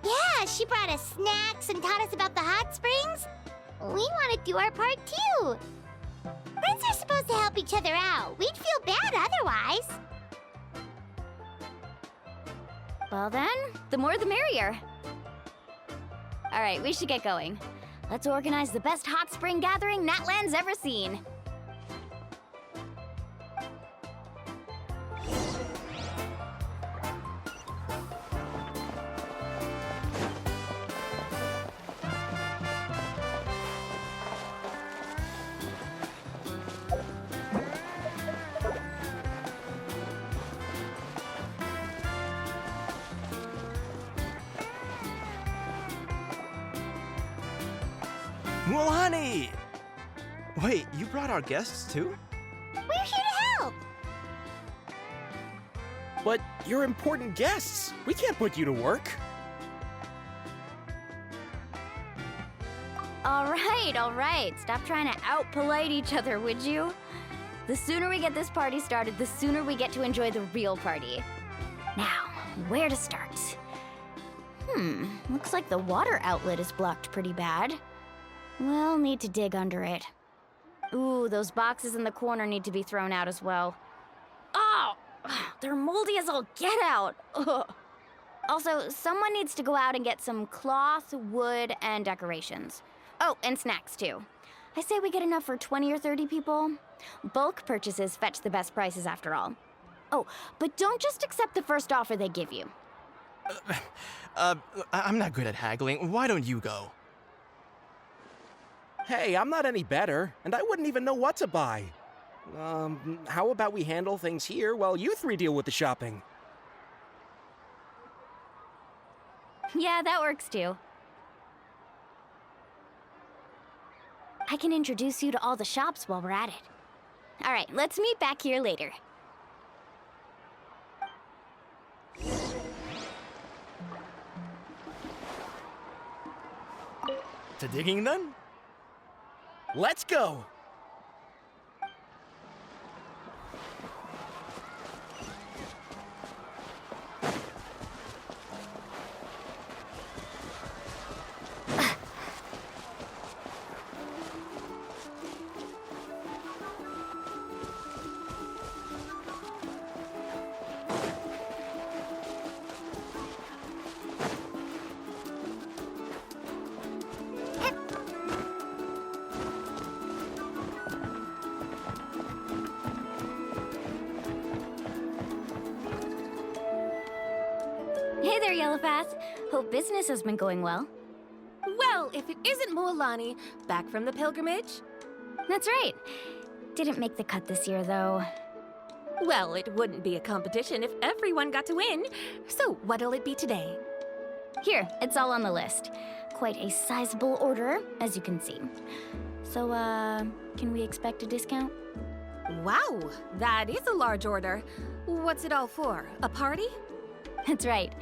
Yeah, she brought us snacks and taught us about the hot springs. We want to do our part too. Friends are supposed to help each other out. We'd feel bad otherwise. Well then, the more the merrier. Alright, we should get going. Let's organize the best hot spring gathering Natland's ever seen. Mulani! Wait, you brought our guests too? We're here to help. But you're important guests. We can't put you to work. All right. Stop trying to out-polite each other, would you? The sooner we get this party started, the sooner we get to enjoy the real party. Now, where to start? Looks like the water outlet is blocked pretty bad. We'll need to dig under it. Ooh, those boxes in the corner need to be thrown out as well. Oh! They're moldy as all get out! Ugh. Also, someone needs to go out and get some cloth, wood, and decorations. Oh, and snacks too. I say we get enough for 20 or 30 people. Bulk purchases fetch the best prices after all. Oh, but don't just accept the first offer they give you. I'm not good at haggling. Why don't you go? Hey, I'm not any better, and I wouldn't even know what to buy. How about we handle things here while you three deal with the shopping? Yeah, that works too. I can introduce you to all the shops while we're at it. All right, let's meet back here later. To digging then? Let's go! Hey there, Yellowfast. Hope business has been going well. Well, if it isn't Moalani, back from the pilgrimage? That's right. Didn't make the cut this year, though. Well, it wouldn't be a competition if everyone got to win. So what'll it be today? Here, it's all on the list. Quite a sizable order, as you can see. So, can we expect a discount? Wow, that is a large order. What's it all for? A party? That's right.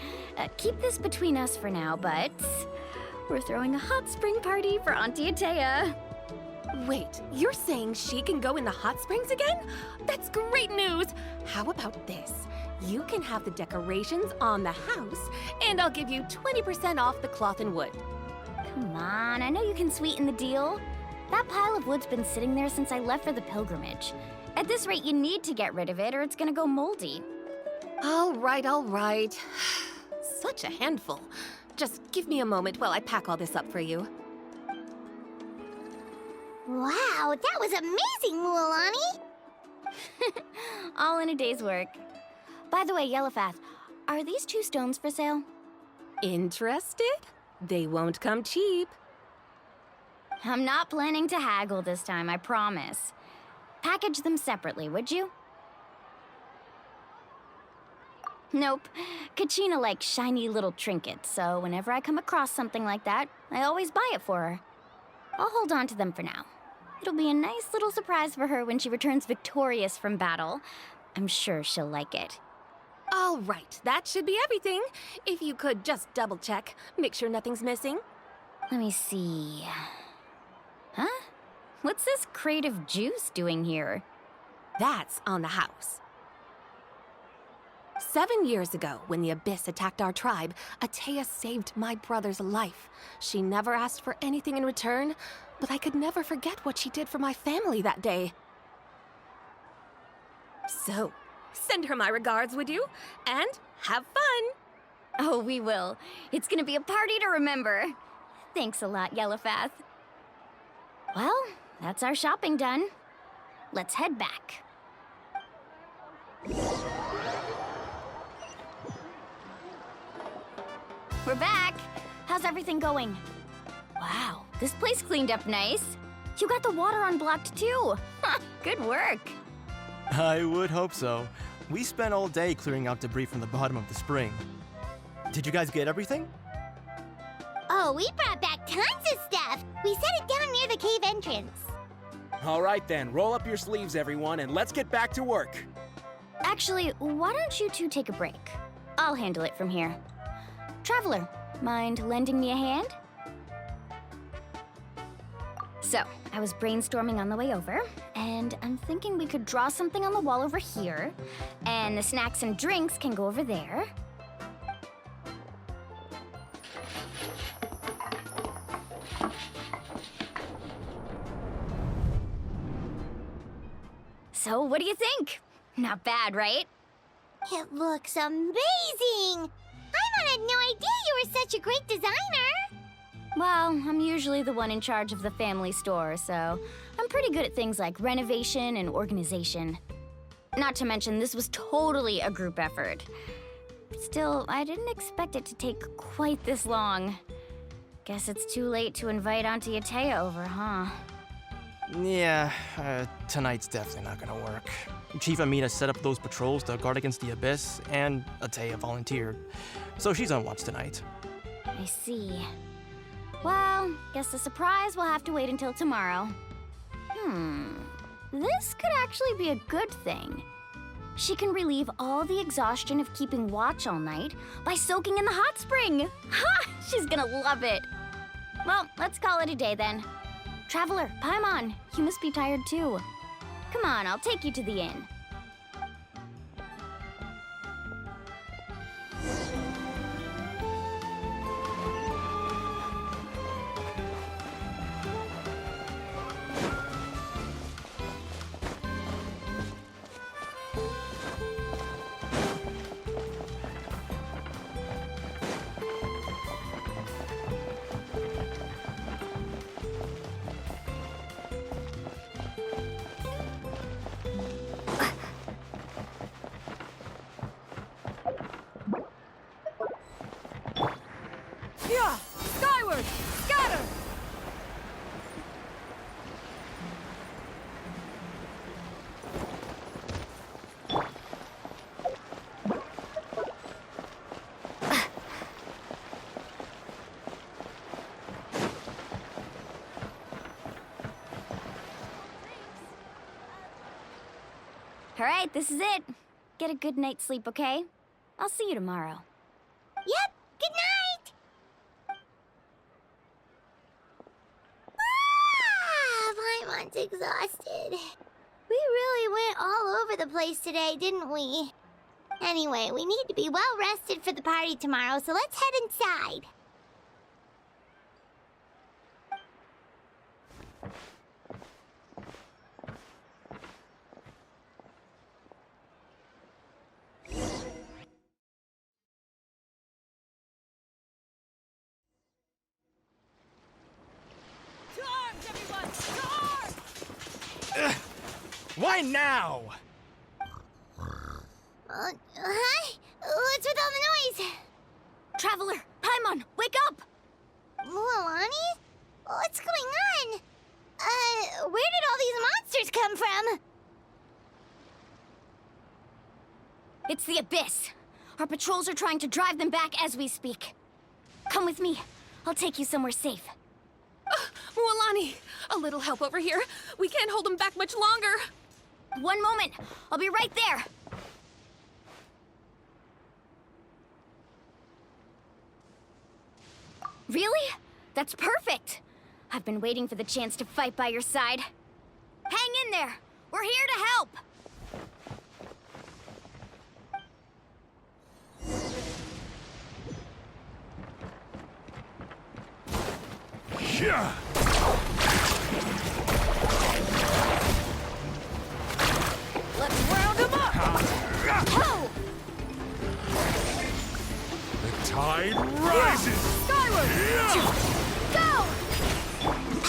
Keep this between us for now, but we're throwing a hot spring party for Auntie Atea. Wait, you're saying she can go in the hot springs again? That's great news! How about this? You can have the decorations on the house, and I'll give you 20% off the cloth and wood. Come on, I know you can sweeten the deal. That pile of wood's been sitting there since I left for the pilgrimage. At this rate, you need to get rid of it or it's gonna go moldy. All right. Such a handful. Just give me a moment while I pack all this up for you. Wow, that was amazing, Mualani! All in a day's work. By the way, Yellowfast, are these 2 stones for sale? Interested? They won't come cheap. I'm not planning to haggle this time, I promise. Package them separately, would you? Nope. Kachina likes shiny little trinkets, so whenever I come across something like that, I always buy it for her. I'll hold on to them for now. It'll be a nice little surprise for her when she returns victorious from battle. I'm sure she'll like it. All right, that should be everything. If you could just double check, make sure nothing's missing. Let me see. Huh? What's this crate of juice doing here? That's on the house. 7 years ago, when the Abyss attacked our tribe, Atea saved my brother's life. She never asked for anything in return, but I could never forget what she did for my family that day. So, send her my regards, would you? And have fun! Oh, we will. It's gonna be a party to remember. Thanks a lot, Yellowfath. Well, that's our shopping done. Let's head back. We're back. How's everything going? Wow, this place cleaned up nice. You got the water unblocked too. Good work. I would hope so. We spent all day clearing out debris from the bottom of the spring. Did you guys get everything? Oh, we brought back tons of stuff. We set it down near the cave entrance. All right then, roll up your sleeves, everyone, and let's get back to work. Actually, why don't you two take a break? I'll handle it from here. Traveler, mind lending me a hand? So, I was brainstorming on the way over, and I'm thinking we could draw something on the wall over here, and the snacks and drinks can go over there. So, what do you think? Not bad, right? It looks amazing! I had no idea you were such a great designer! Well, I'm usually the one in charge of the family store, so I'm pretty good at things like renovation and organization. Not to mention, this was totally a group effort. Still, I didn't expect it to take quite this long. Guess it's too late to invite Auntie Atea over, huh? Yeah, tonight's definitely not gonna work. Chief Amina set up those patrols to guard against the Abyss, and Atea volunteered. So she's on watch tonight. I see. Well, guess the surprise will have to wait until tomorrow. This could actually be a good thing. She can relieve all the exhaustion of keeping watch all night by soaking in the hot spring. Ha! She's gonna love it. Well, let's call it a day then. Traveler, Paimon, you must be tired too. Come on, I'll take you to the inn. Yeah! Skyward! Scatter! All right, this is it. Get a good night's sleep, okay? I'll see you tomorrow. Yep, good night! Paimon's exhausted. We really went all over the place today, didn't we? Anyway, we need to be well rested for the party tomorrow, so let's head inside. Why now? Hi? What's with all the noise? Traveler, Paimon, wake up! Mualani? What's going on? Where did all these monsters come from? It's the Abyss. Our patrols are trying to drive them back as we speak. Come with me. I'll take you somewhere safe. Alani, a little help over here. We can't hold them back much longer. One moment. I'll be right there. Really? That's perfect. I've been waiting for the chance to fight by your side. Hang in there. We're here to help. Yeah. Let's round them up. Oh! The tide rises. Skyward. Go!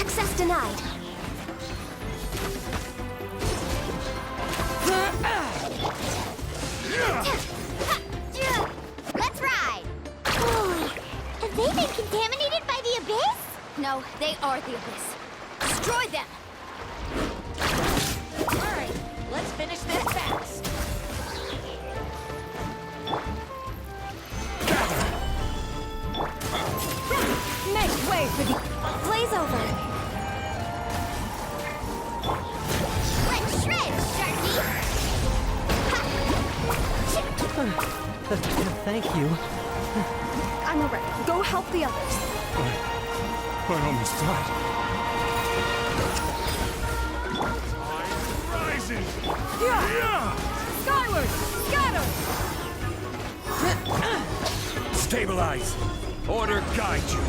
Access denied. Let's ride! Holy, have they been contaminated by the abyss? No, they are the abyss. Destroy them! Alright, let's finish this fast. Make way for the Blaze over. Let's shred, Sharky! Thank you. I'm alright. Go help the others. I almost died. Tide rises. Yeah. Skyward. Scatter. Stabilize. Order guide you.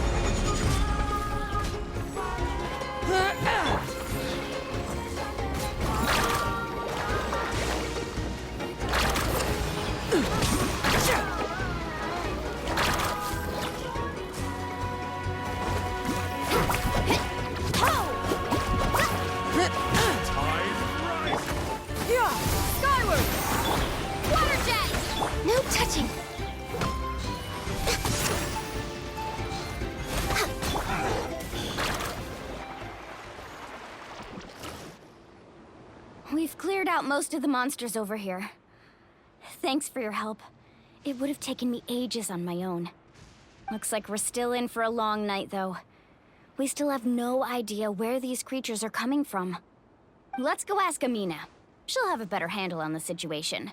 No touching. We've cleared out most of the monsters over here. Thanks for your help. It would have taken me ages on my own. Looks like we're still in for a long night, though. We still have no idea where these creatures are coming from. Let's go ask Amina. She'll have a better handle on the situation.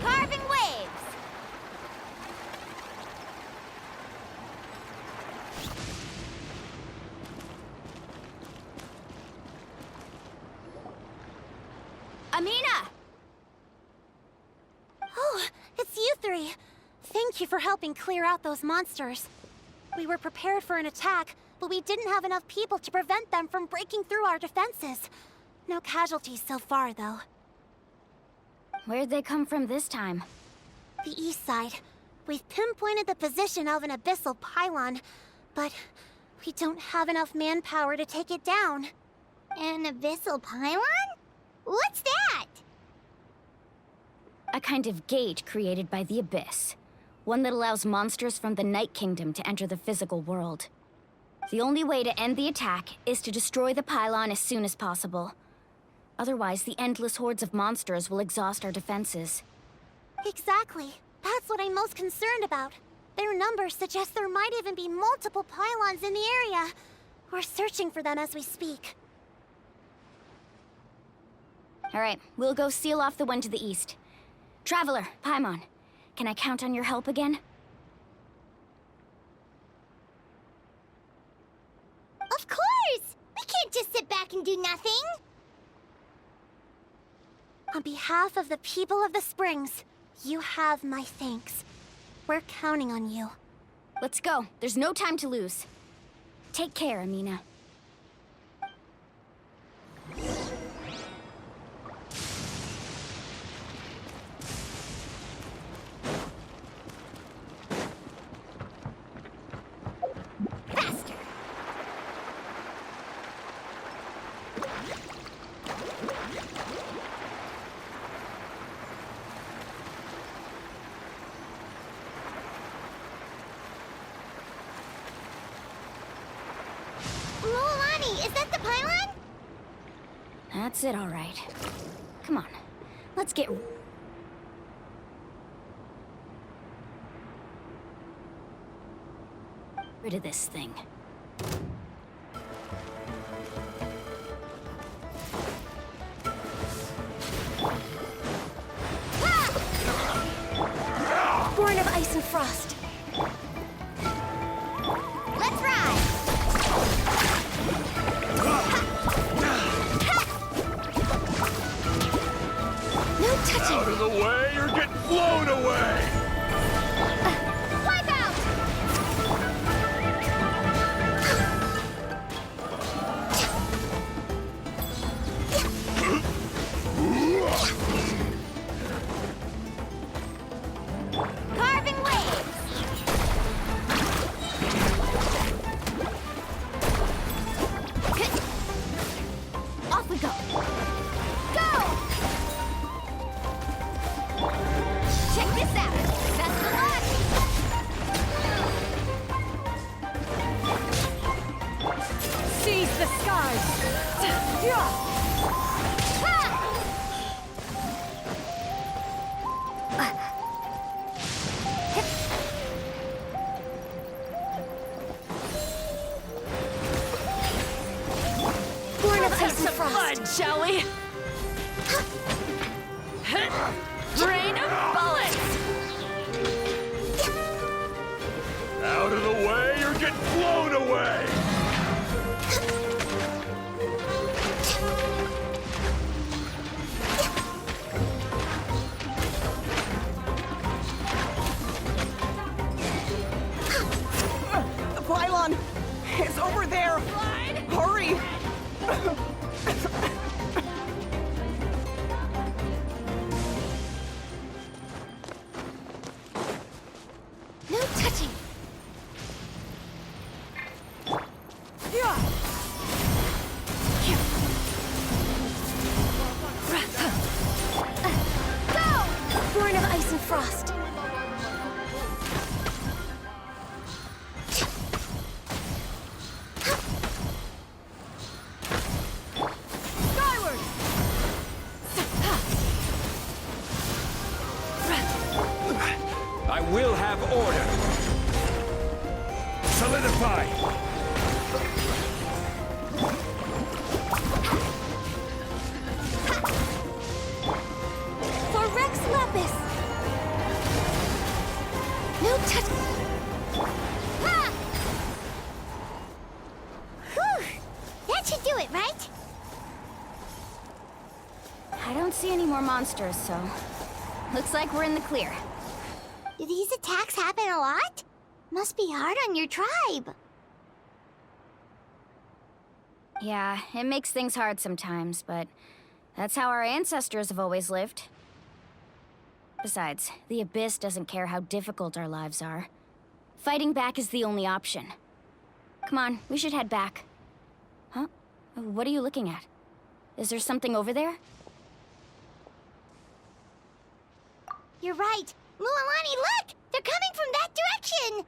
Carving waves! Amina! Oh, it's you three. Thank you for helping clear out those monsters. We were prepared for an attack, but we didn't have enough people to prevent them from breaking through our defenses. No casualties so far, though. Where'd they come from this time? The east side. We've pinpointed the position of an abyssal pylon, but we don't have enough manpower to take it down. An abyssal pylon? What's that? A kind of gate created by the Abyss. One that allows monsters from the Night Kingdom to enter the physical world. The only way to end the attack is to destroy the pylon as soon as possible. Otherwise, the endless hordes of monsters will exhaust our defenses. Exactly. That's what I'm most concerned about. Their numbers suggest there might even be multiple pylons in the area. We're searching for them as we speak. All right, we'll go seal off the one to the east. Traveler, Paimon, can I count on your help again? Of course! We can't just sit back and do nothing! On behalf of the people of the Springs, you have my thanks. We're counting on you. Let's go. There's no time to lose. Take care, Amina. Is that the pylon? That's it, all right. Come on, let's get rid of this thing. Born of ice and frost. Let's ride! No touching! Out of the way, you're getting blown away! Wipe out! Carving waves! Off we go! Go! Check this out! Best of luck! Seize the skies! Born of Let's have ice and some frost. fun, shall we? Rain of bullets! Out of the way, you're getting blown away! The pylon is over there. Hurry! No touching! Go! Born of ice and frost. Skyward! I will have order. Solidify. For Rex Lapis! No touch! Ha! Whew! That should do it, right? I don't see any more monsters, so looks like we're in the clear. Do these attacks happen a lot? Must be hard on your tribe. Yeah, it makes things hard sometimes, but that's how our ancestors have always lived. Besides, the Abyss doesn't care how difficult our lives are. Fighting back is the only option. Come on, we should head back. Huh? What are you looking at? Is there something over there? You're right. Mualani, look! They're coming from that direction!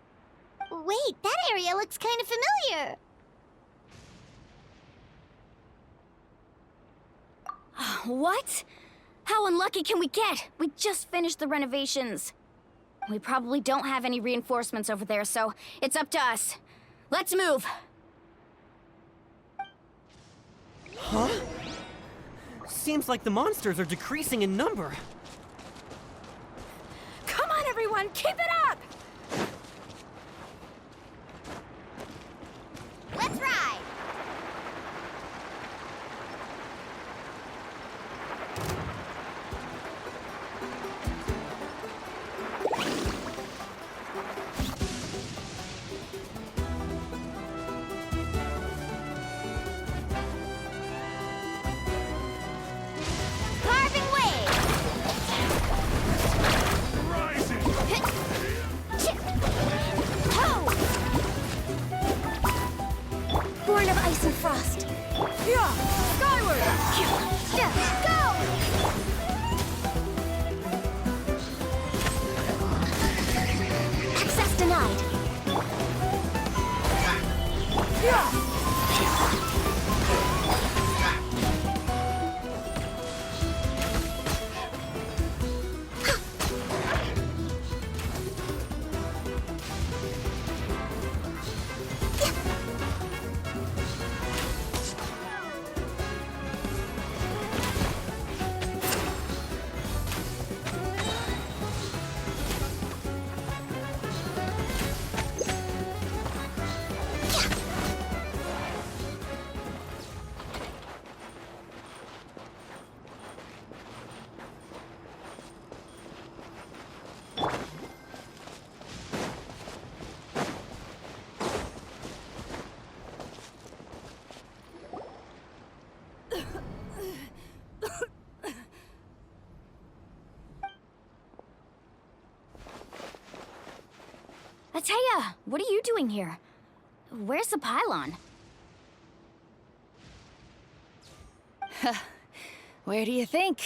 Wait, that area looks kind of familiar. What? How unlucky can we get? We just finished the renovations. We probably don't have any reinforcements over there, so it's up to us. Let's move! Huh? Seems like the monsters are decreasing in number. Come on, everyone, keep it up! Let's ride! Carving waves! Ho! Born of ice and frost. Yeah! Skyward! Go! Access denied. Yeah! Atea, what are you doing here? Where's the pylon? Where do you think?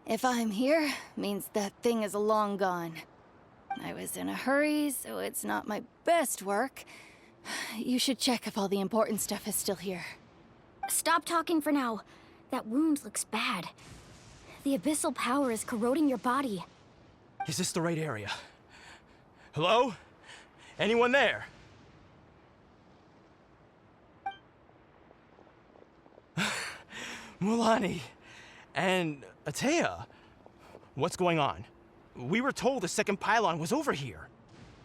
If I'm here, means that thing is long gone. I was in a hurry, so it's not my best work. You should check if all the important stuff is still here. Stop talking for now. That wound looks bad. The abyssal power is corroding your body. Is this the right area? Hello? Anyone there? Mulani and Atea, what's going on? We were told the second pylon was over here.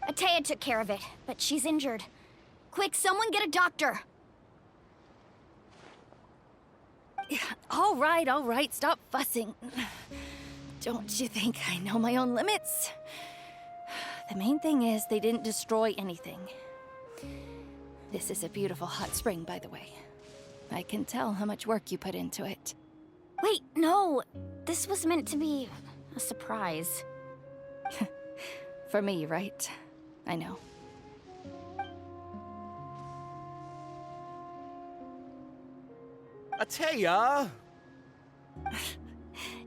Atea took care of it, but she's injured. Quick, someone get a doctor! All right, stop fussing. Don't you think I know my own limits? The main thing is they didn't destroy anything. This is a beautiful hot spring, by the way. I can tell how much work you put into it. Wait, no! This was meant to be a surprise. For me, right? I know. Atea!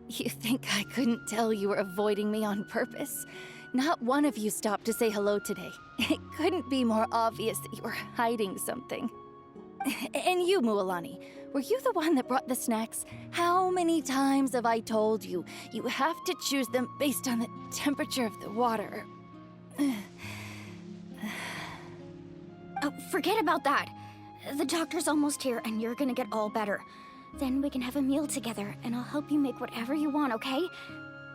You think I couldn't tell you were avoiding me on purpose? Not one of you stopped to say hello today. It couldn't be more obvious that you were hiding something. And you, Mualani, were you the one that brought the snacks? How many times have I told you? You have to choose them based on the temperature of the water. Oh, forget about that. The doctor's almost here, and you're gonna get all better. Then we can have a meal together, and I'll help you make whatever you want, okay?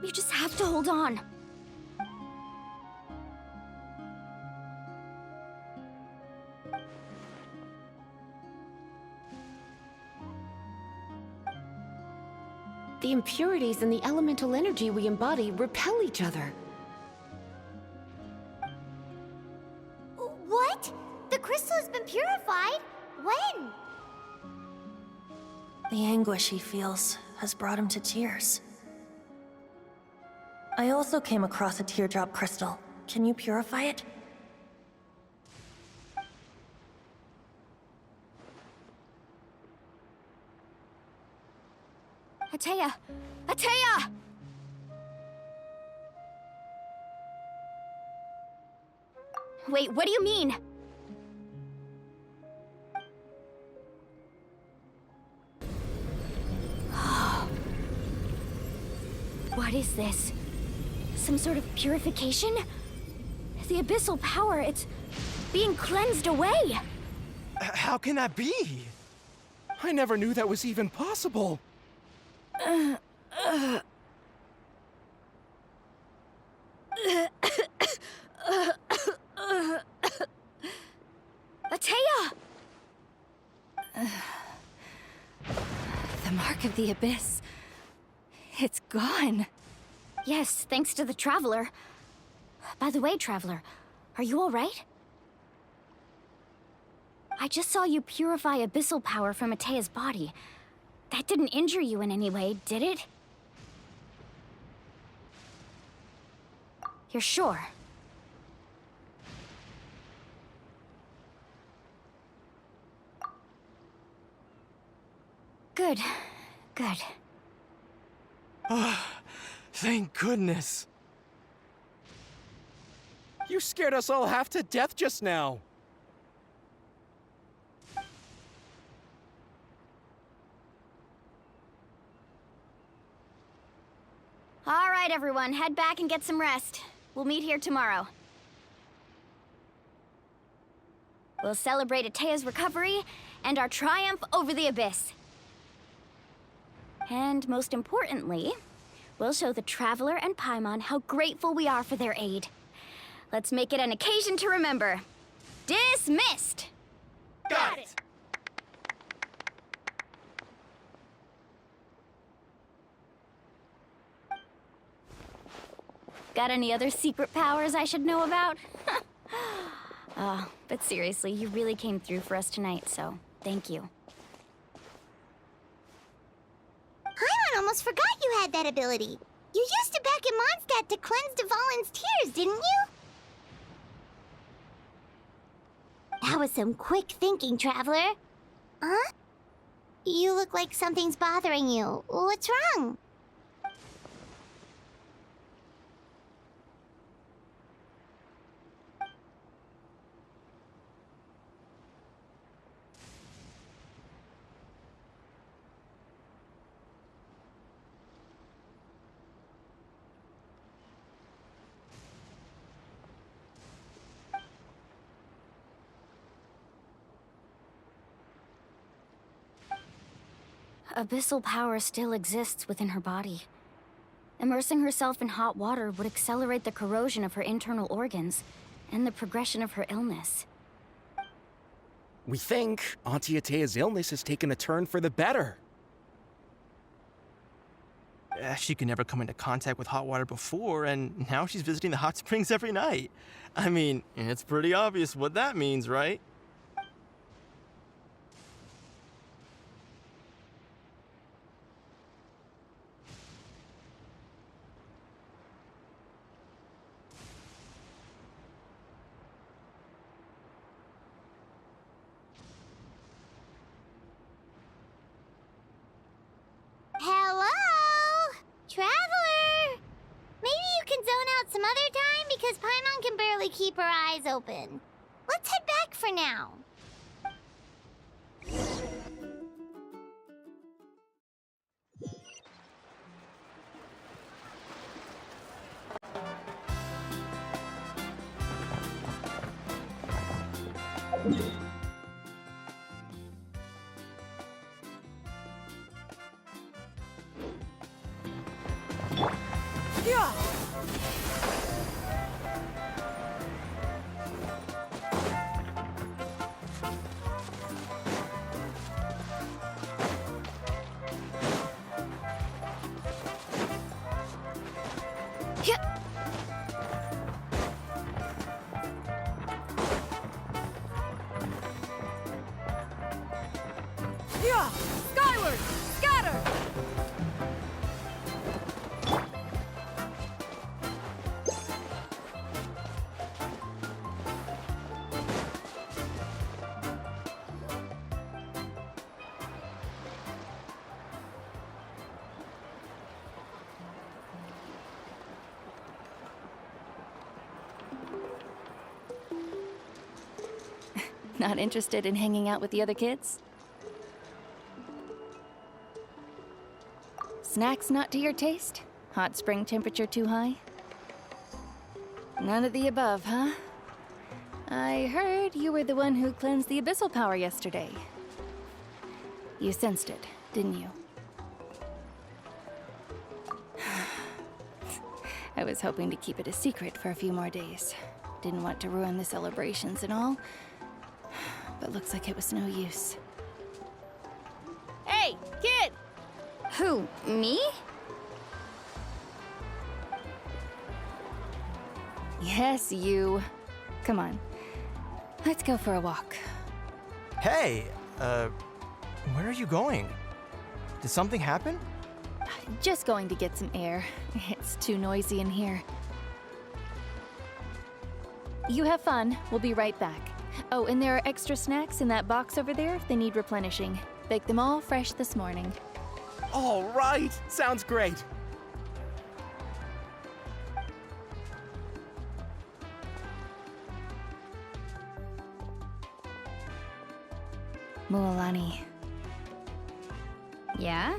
You just have to hold on. The impurities and the elemental energy we embody repel each other. What? The crystal has been purified? When? The anguish he feels has brought him to tears. I also came across a teardrop crystal. Can you purify it? Atea! Atea! Wait, what do you mean? What is this? Some sort of purification? The abyssal power, it's being cleansed away! How can that be? I never knew that was even possible. Atea! The mark of the abyss. It's gone. Yes, thanks to the Traveler. By the way, Traveler, are you all right? I just saw you purify abyssal power from Atea's body. That didn't injure you in any way, did it? You're sure? Good. Good. Oh, thank goodness. You scared us all half to death just now. All right, everyone, head back and get some rest. We'll meet here tomorrow. We'll celebrate Atea's recovery and our triumph over the abyss. And most importantly, we'll show the Traveler and Paimon how grateful we are for their aid. Let's make it an occasion to remember. Dismissed! Got it! Got any other secret powers I should know about? But seriously, you really came through for us tonight, so thank you. Paimon almost forgot you had that ability. You used it back in Mondstadt to cleanse Dvalin's tears, didn't you? That was some quick thinking, Traveler. Huh? You look like something's bothering you. What's wrong? Abyssal power still exists within her body. Immersing herself in hot water would accelerate the corrosion of her internal organs and the progression of her illness. We think Auntie Atea's illness has taken a turn for the better. She could never come into contact with hot water before, and now she's visiting the hot springs every night. I mean, it's pretty obvious what that means, right? Hello? Traveler? Maybe you can zone out some other time because Paimon can barely keep her eyes open. Let's head back for now. Yeah! Yeah! Skyward! Scatter! Not interested in hanging out with the other kids? Snacks not to your taste? Hot spring temperature too high? None of the above, huh? I heard you were the one who cleansed the abyssal power yesterday. You sensed it, didn't you? I was hoping to keep it a secret for a few more days. Didn't want to ruin the celebrations and all. But looks like it was no use. Hey, kid! Who, me? Yes, you. Come on. Let's go for a walk. Hey, where are you going? Did something happen? Just going to get some air. It's too noisy in here. You have fun. We'll be right back. Oh, and there are extra snacks in that box over there if they need replenishing. Baked them all fresh this morning. All right, sounds great. Mualani. Yeah?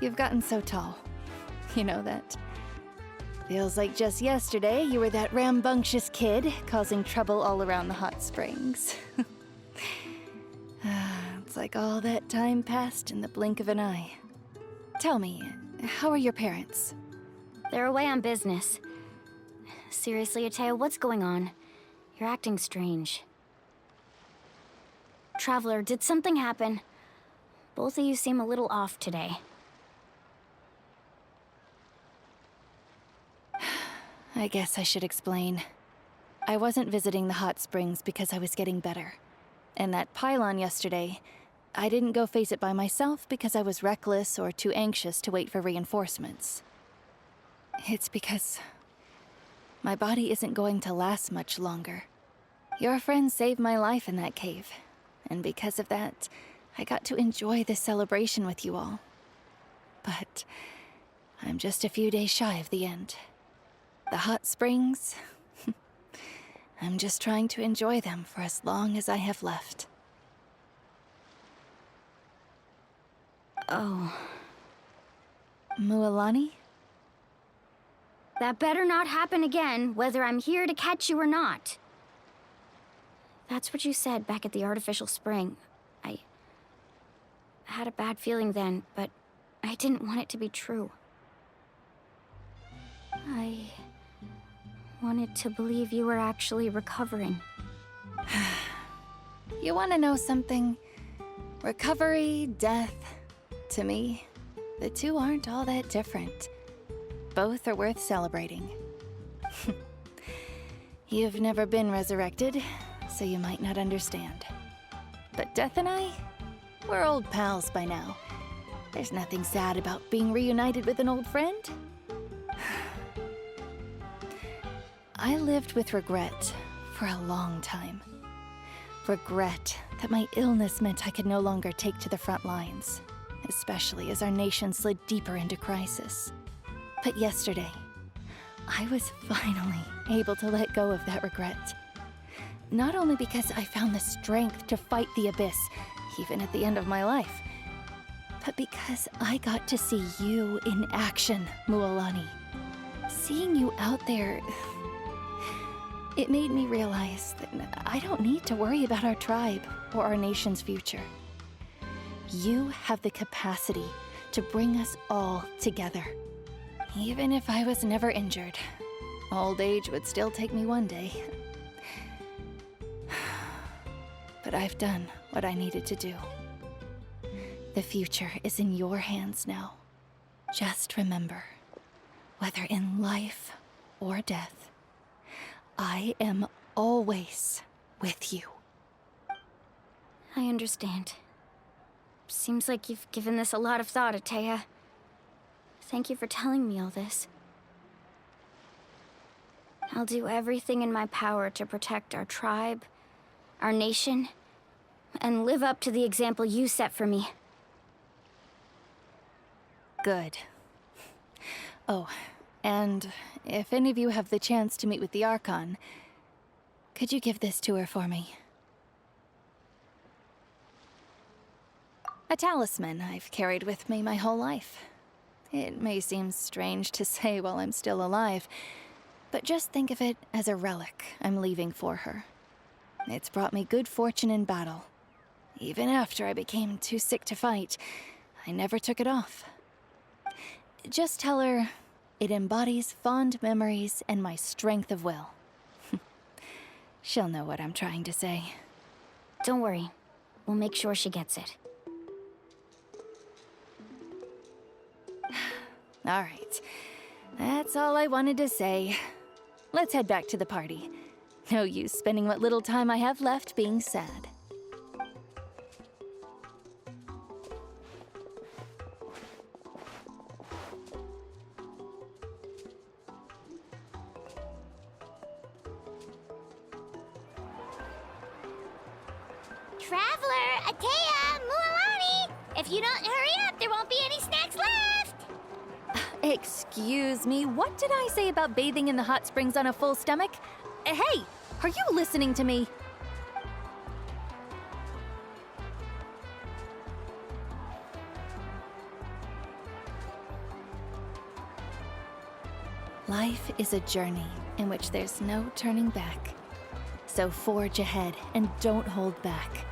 You've gotten so tall. You know that. Feels like just yesterday you were that rambunctious kid causing trouble all around the hot springs. It's like all that time passed in the blink of an eye. Tell me, how are your parents? They're away on business. Seriously, Atea, what's going on? You're acting strange. Traveler, did something happen? Both of you seem a little off today. I guess I should explain. I wasn't visiting the hot springs because I was getting better. And that pylon yesterday, I didn't go face it by myself because I was reckless or too anxious to wait for reinforcements. It's because My body isn't going to last much longer. Your friend saved my life in that cave, and because of that, I got to enjoy this celebration with you all. But I'm just a few days shy of the end. The hot springs, I'm just trying to enjoy them for as long as I have left. Oh. Mualani? That better not happen again, whether I'm here to catch you or not. That's what you said back at the artificial spring. I had a bad feeling then, but I didn't want it to be true. I wanted to believe you were actually recovering. You want to know something? Recovery, death, to me, the two aren't all that different. Both are worth celebrating. You've never been resurrected, so you might not understand. But Death and I, we're old pals by now. There's nothing sad about being reunited with an old friend. I lived with regret for a long time. Regret that my illness meant I could no longer take to the front lines, especially as our nation slid deeper into crisis. But yesterday, I was finally able to let go of that regret. Not only because I found the strength to fight the abyss, even at the end of my life, but because I got to see you in action, Mualani. Seeing you out there, it made me realize that I don't need to worry about our tribe or our nation's future. You have the capacity to bring us all together. Even if I was never injured, old age would still take me one day. But I've done what I needed to do. The future is in your hands now. Just remember, whether in life or death, I am always with you. I understand. Seems like you've given this a lot of thought, Atea. Thank you for telling me all this. I'll do everything in my power to protect our tribe, our nation, and live up to the example you set for me. Good. Oh, and if any of you have the chance to meet with the Archon, could you give this to her for me? A talisman I've carried with me my whole life. It may seem strange to say while I'm still alive, but just think of it as a relic I'm leaving for her. It's brought me good fortune in battle. Even after I became too sick to fight, I never took it off. Just tell her it embodies fond memories and my strength of will. She'll know what I'm trying to say. Don't worry. We'll make sure she gets it. All right. That's all I wanted to say. Let's head back to the party. No use spending what little time I have left being sad. Traveler, Atea, Mualani! If you don't hurry up, there won't be any snacks left! Excuse me, what did I say about bathing in the hot springs on a full stomach? Hey, are you listening to me? Life is a journey in which there's no turning back. So forge ahead and don't hold back.